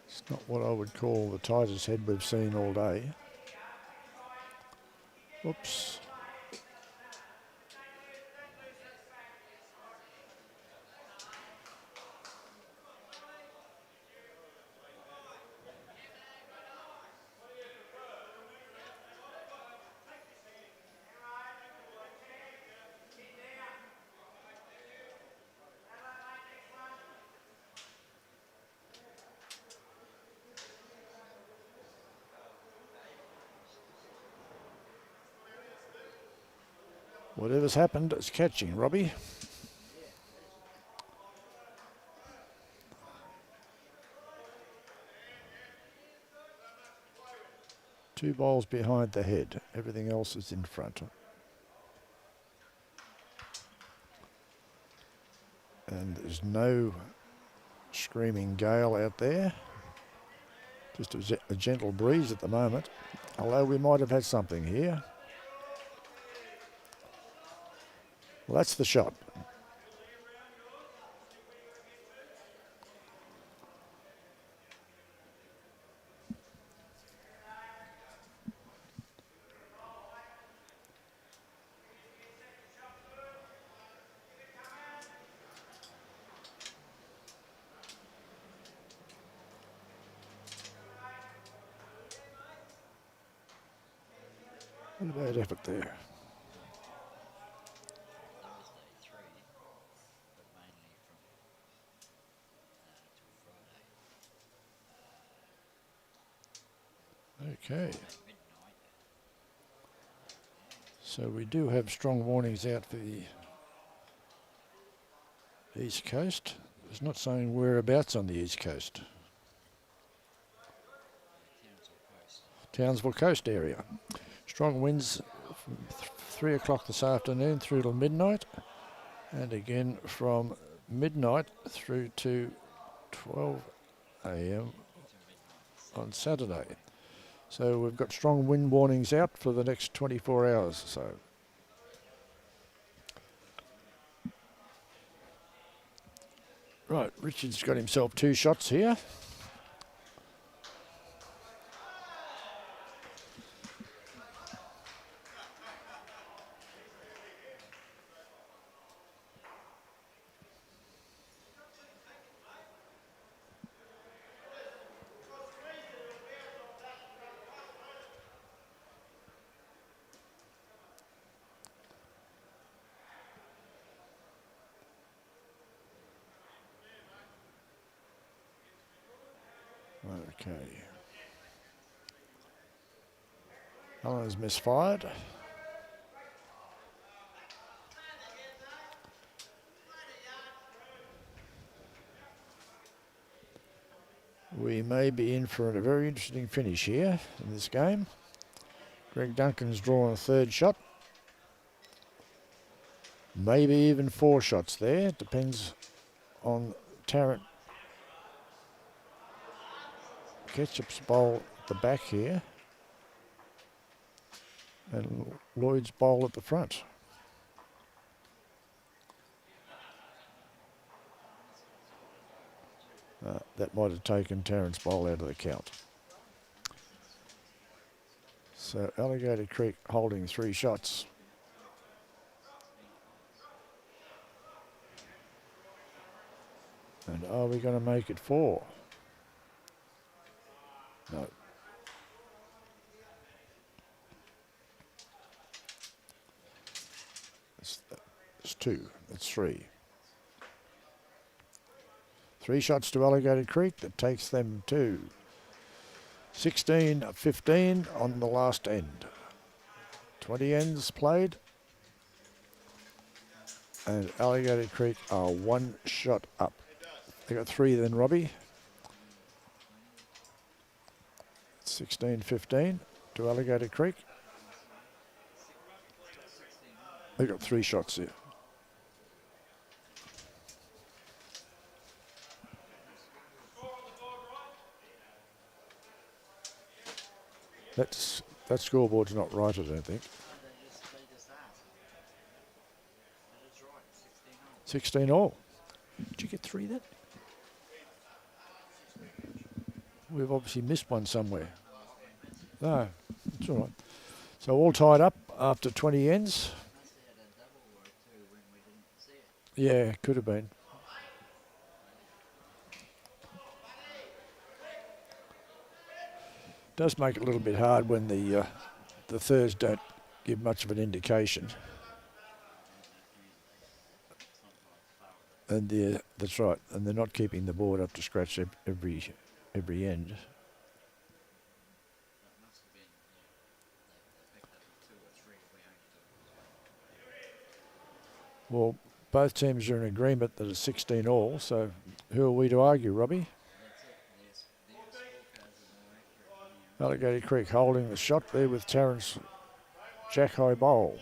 It's not what I would call the tightest head we've seen all day. Whoops. Whatever's happened, it's catching, Robbie. Two bowls behind the head. Everything else is in front. And there's no screaming gale out there. Just a gentle breeze at the moment. Although we might have had something here. Well, that's the shot. What a bad effort there. Okay. So we do have strong warnings out for the East Coast. It's not saying whereabouts on the East Coast. Townsville Coast area. Strong winds from 3 o'clock this afternoon through till midnight, and again from midnight through to 12 a.m. on Saturday. So we've got strong wind warnings out for the next 24 hours or so. Right, Richard's got himself 2 shots here. Okay. Allan has misfired. We may be in for a very interesting finish here in this game. Greg Duncan's drawn a 3rd shot. Maybe even 4 shots there. Depends on Tarrant. Ketchup's bowl at the back here. And Lloyd's bowl at the front. That might have taken Tarrant's bowl out of the count. So Alligator Creek holding 3 shots. And are we going to make it 4? No. It's 2. That's 3. 3 shots to Alligator Creek. That takes them to 16-15 on the last end. 20 ends played. And Alligator Creek are 1 shot up. They got 3 then, Robbie. 16-15 to Alligator Creek. They got 3 shots here. That scoreboard's not right, I don't think. 16 all. Did you get 3 then? We've obviously missed one somewhere. No, it's all right. So all tied up after 20 ends. Yeah, could have been. Does make it a little bit hard when the thirds don't give much of an indication. And that's right, and they're not keeping the board up to scratch every end. Well, both teams are in agreement that it's 16 all, so who are we to argue, Robbie? Alligator Creek holding the shot there with Tarrant's jack high bowl.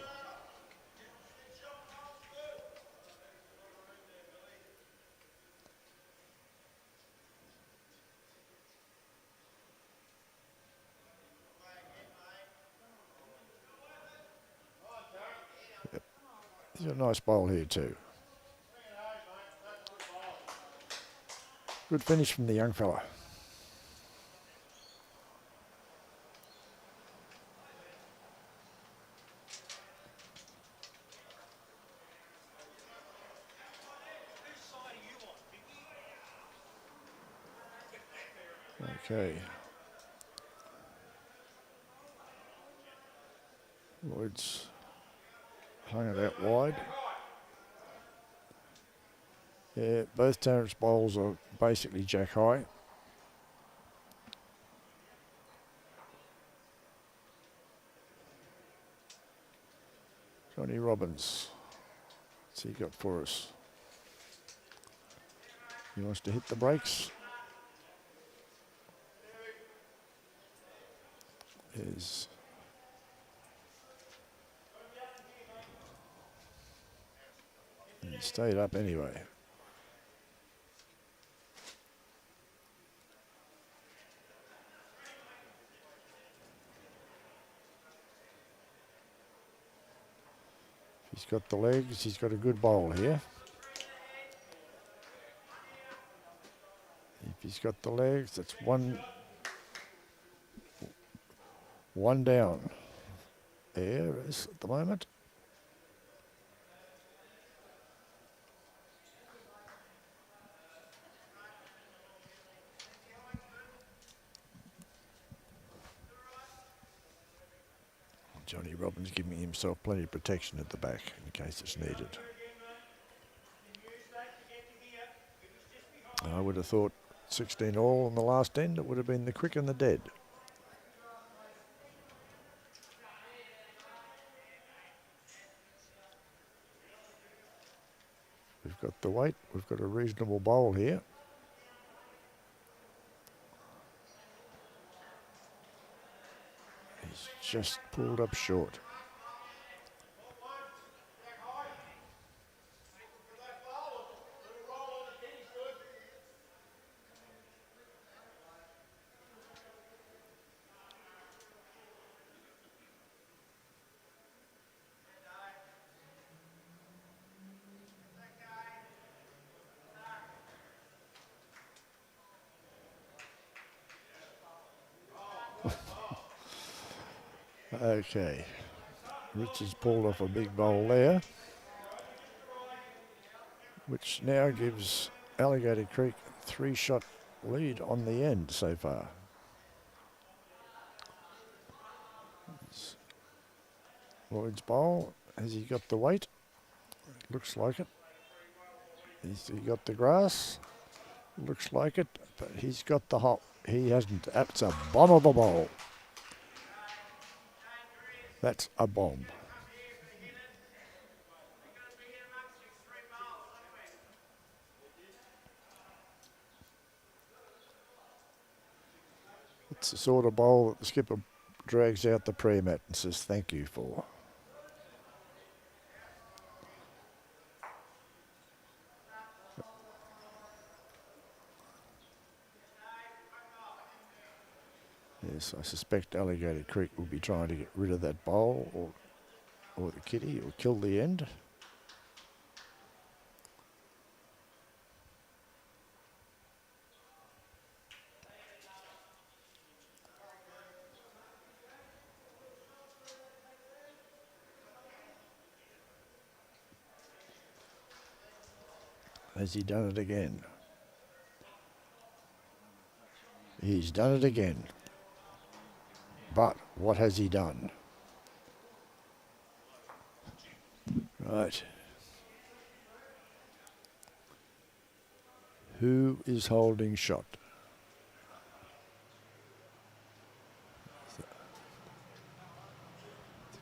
Yep. There's a nice bowl here too. Good finish from the young fella. Okay. Lloyd's hung it out wide. Yeah, both Tarrant's bowls are basically jack high. Johnny Robbins. What's he got for us? He wants to hit the brakes. Is and he stayed up anyway. He's got the legs, he's got a good bowl here. He's got the legs. That's one down. There is at the moment. Johnny Robbins giving himself plenty of protection at the back in case it's needed. I would have thought 16 all on the last end. It would have been the quick and the dead. We've got the weight. We've got a reasonable bowl here. He's just pulled up short. Okay, Richard's pulled off a big bowl there, which now gives Alligator Creek a 3-shot lead on the end so far. It's Lloyd's bowl, has he got the weight? Looks like it. Has he got the grass? Looks like it, but he's got the hop. He hasn't. That's a bomb of a bowl. That's a bomb. It's the sort of bowl that the skipper drags out the prayer mat and says thank you for. Yes, I suspect Alligator Creek will be trying to get rid of that bowl or the kitty or kill the end. Has he done it again? He's done it again. But what has he done? Right. Who is holding shot?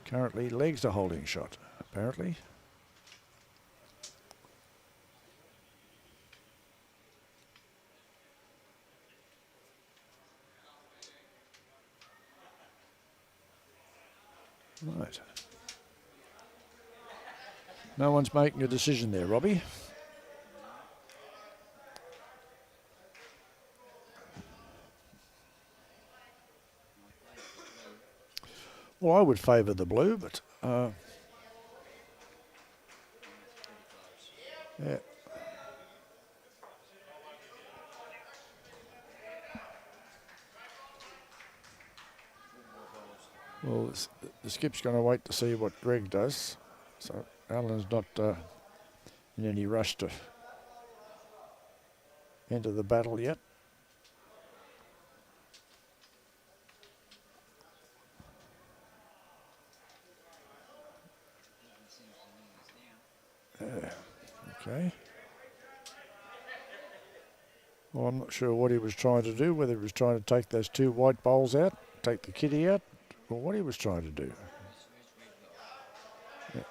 Currently, legs are holding shot, apparently. Right. No one's making a decision there, Robbie. Well, I would favour the blue, but yeah. Well, the skip's going to wait to see what Greg does. So Allan's not in any rush to enter the battle yet. Okay. Well, I'm not sure what he was trying to do, whether he was trying to take those 2 white bowls out, take the kitty out, or what he was trying to do. Yeah.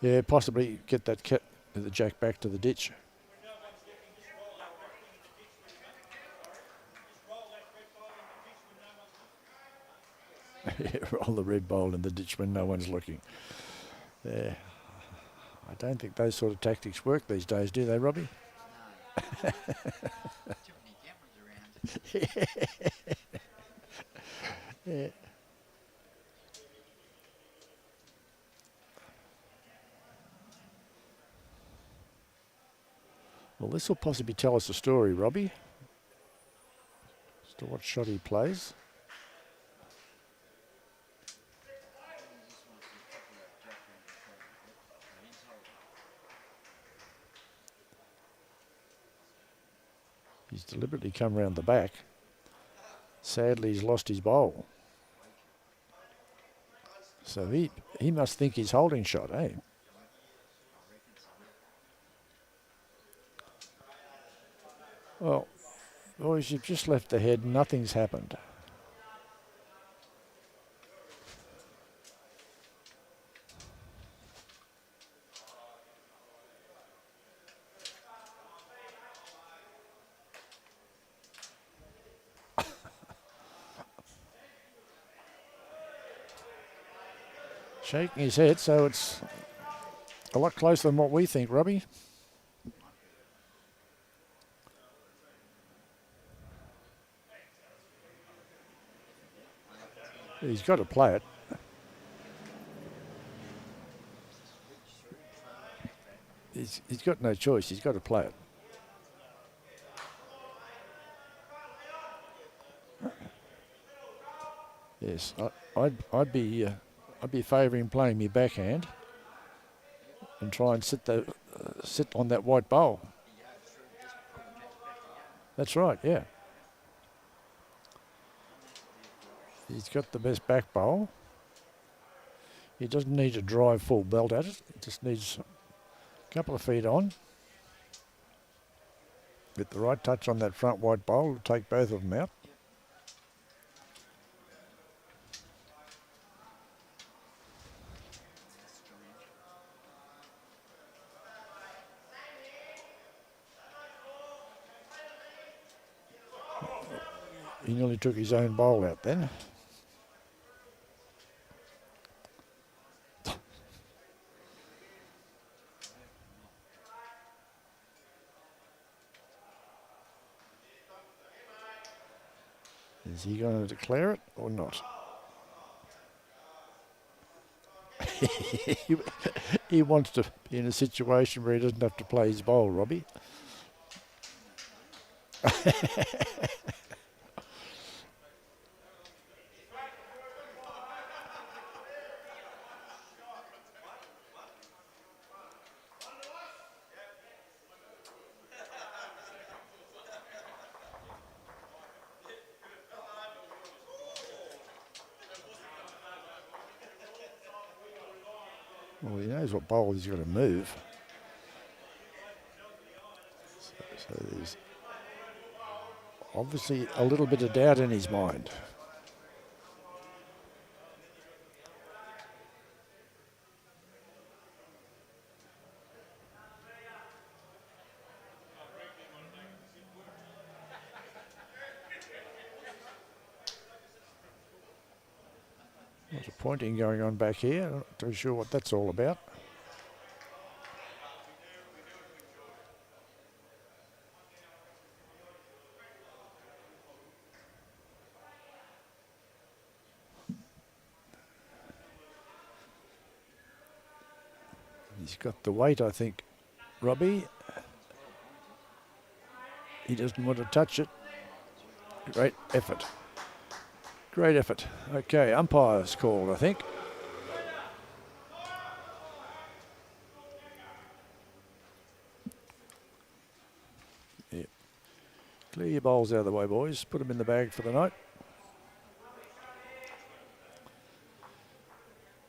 Yeah, possibly get that the jack back to the ditch. Roll the red bowl in the ditch when no one's looking. Yeah. I don't think those sort of tactics work these days, do they, Robbie? No. Too many cameras around. Yeah. this will possibly tell us a story, Robbie, as to what shot he plays. He's deliberately come round the back. Sadly, he's lost his bowl. So he must think he's holding shot, eh? Well, boys, you've just left the head. Nothing's happened. Shaking his head, so it's a lot closer than what we think, Robbie. He's got to play it. He's got no choice. He's got to play it. Yes, I'd be favouring playing me backhand and try and sit on that white bowl. That's right, yeah. He's got the best back bowl. He doesn't need to drive full belt at it. He just needs a couple of feet on. With the right touch on that front white bowl, take both of them out. He nearly took his own bowl out then. Is he going to declare it or not? He wants to be in a situation where he doesn't have to play his bowl, Robbie. Well, he knows what bowl he's got to move. So there's obviously a little bit of doubt in his mind. There's a pointing going on back here. Not too sure what that's all about. He's got the weight, I think, Robbie. He doesn't want to touch it. Great effort. Great effort. Okay, umpire's called, I think. Yeah. Clear your bowls out of the way, boys. Put them in the bag for the night.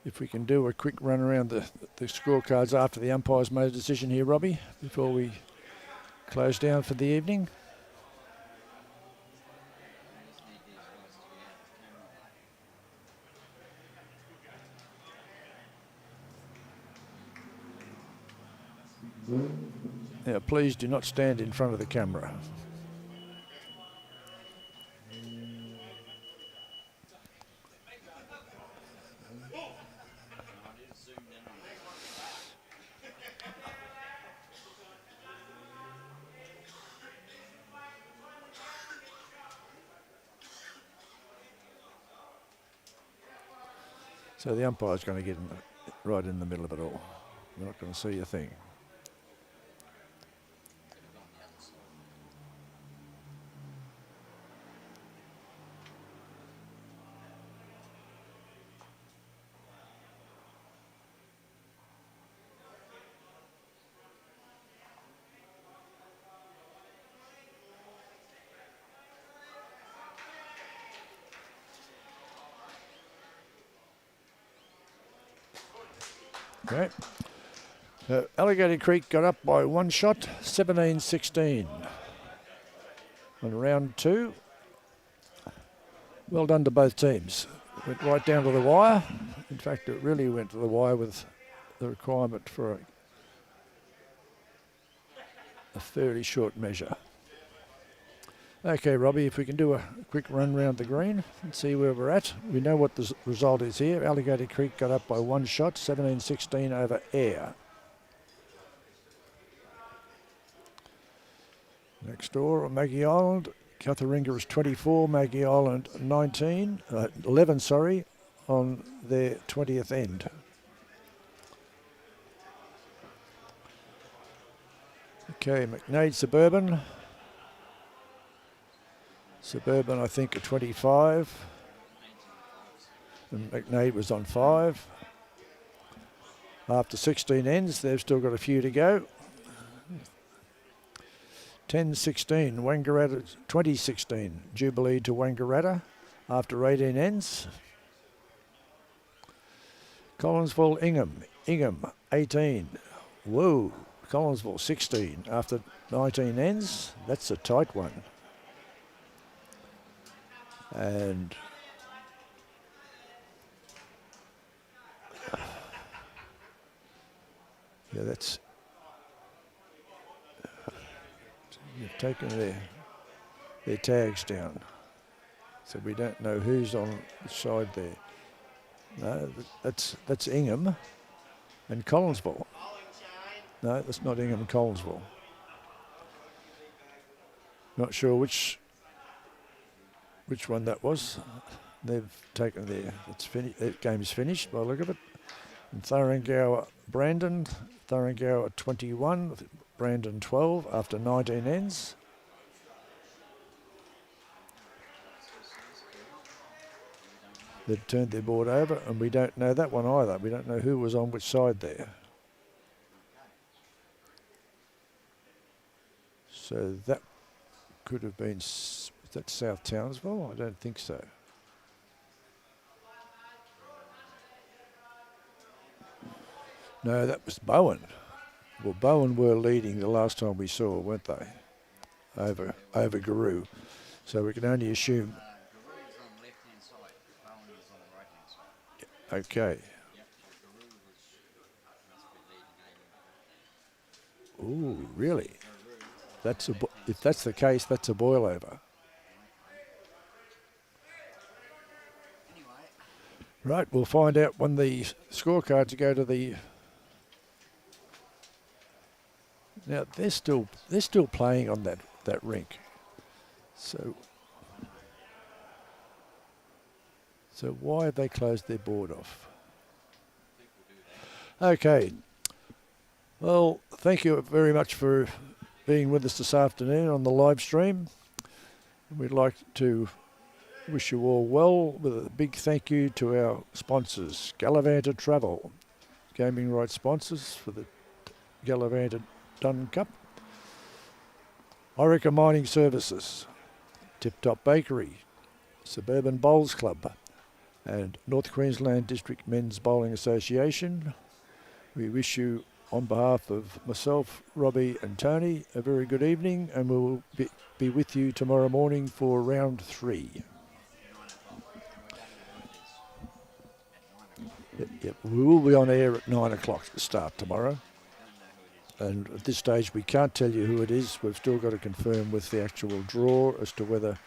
If we can do a quick run around the scorecards after the umpire's made a decision here, Robbie, before we close down for the evening. Now, please do not stand in front of the camera. So the umpire's going to get right in the middle of it all. We're not going to see a thing. Okay. Alligator Creek got up by 1 shot, 17-16. On round 2. Well done to both teams. Went right down to the wire. In fact, it really went to the wire with the requirement for a fairly short measure. Okay, Robbie, if we can do a quick run round the green and see where we're at. We know what the result is here. Alligator Creek got up by 1 shot, 17-16 over Air. Next door, Maggie Island. Catharinga is 24, Maggie Island 11, sorry, on their 20th end. Okay, McNade Suburban. Suburban, I think, at 25. And McNade was on 5. After 16 ends, they've still got a few to go. 10-16, Wangaratta, 20-16, Jubilee to Wangaratta after 18 ends. Collinsville, Ingham, 18. Whoa, Collinsville, 16 after 19 ends. That's a tight one. And yeah, that's... You've taken their tags down, so we don't know who's on the side there. No, that's Ingham and Collinsville. No, that's not Ingham and Collinsville. Not sure which one that was. They've taken their. It's finished. That game is finished by the look of it. And Thuringowa, Brandon. Thuringowa 21. Brandon 12 after 19 ends. They've turned their board over, and we don't know that one either. We don't know who was on which side there. So that could have been, is that South Townsville? I don't think so. No, that was Bowen. Well, Bowen were leading the last time we saw, weren't they? Over Garoo. So we can only assume. Garoo's on the left-hand side. Bowen is on the right-hand side. Okay. Yep. Garoo must be leading. Ooh, really? If that's the case, that's a boil over. Right, we'll find out when the scorecards go to the. Now they're still playing on that rink, so why have they closed their board off? Okay, well, thank you very much for being with us this afternoon on the live stream. We'd like to wish you all well with a big thank you to our sponsors, Gallivanter Travel, gaming rights sponsors for the Gallivanter Dunn Cup, Orica Mining Services, Tip Top Bakery, Suburban Bowls Club, and North Queensland District Men's Bowling Association. We wish you, on behalf of myself, Robbie and Tony, a very good evening, and we will be with you tomorrow morning for round 3. Yep, we will be on air at 9 o'clock to start tomorrow. And at this stage, we can't tell you who it is. We've still got to confirm with the actual draw as to whether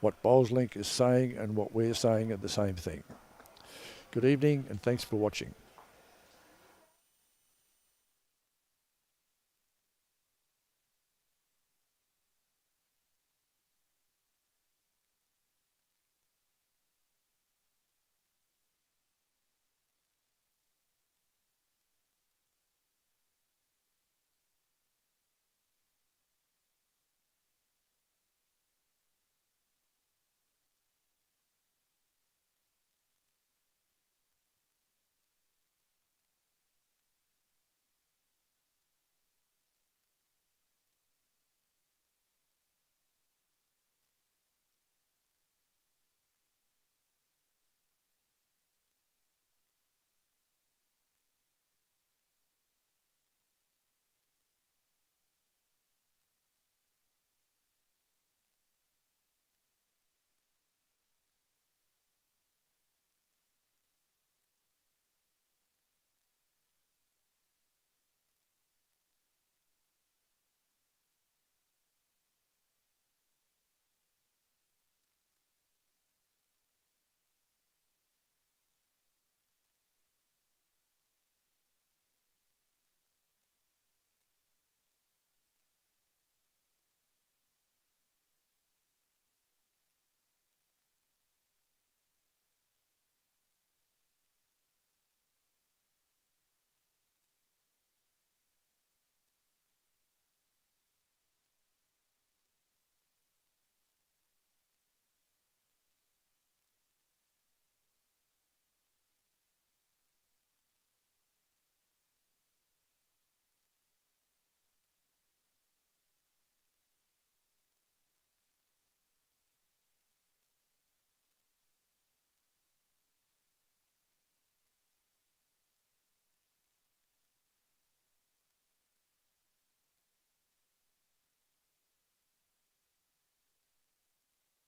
what BowlsLink is saying and what we're saying are the same thing. Good evening, and thanks for watching.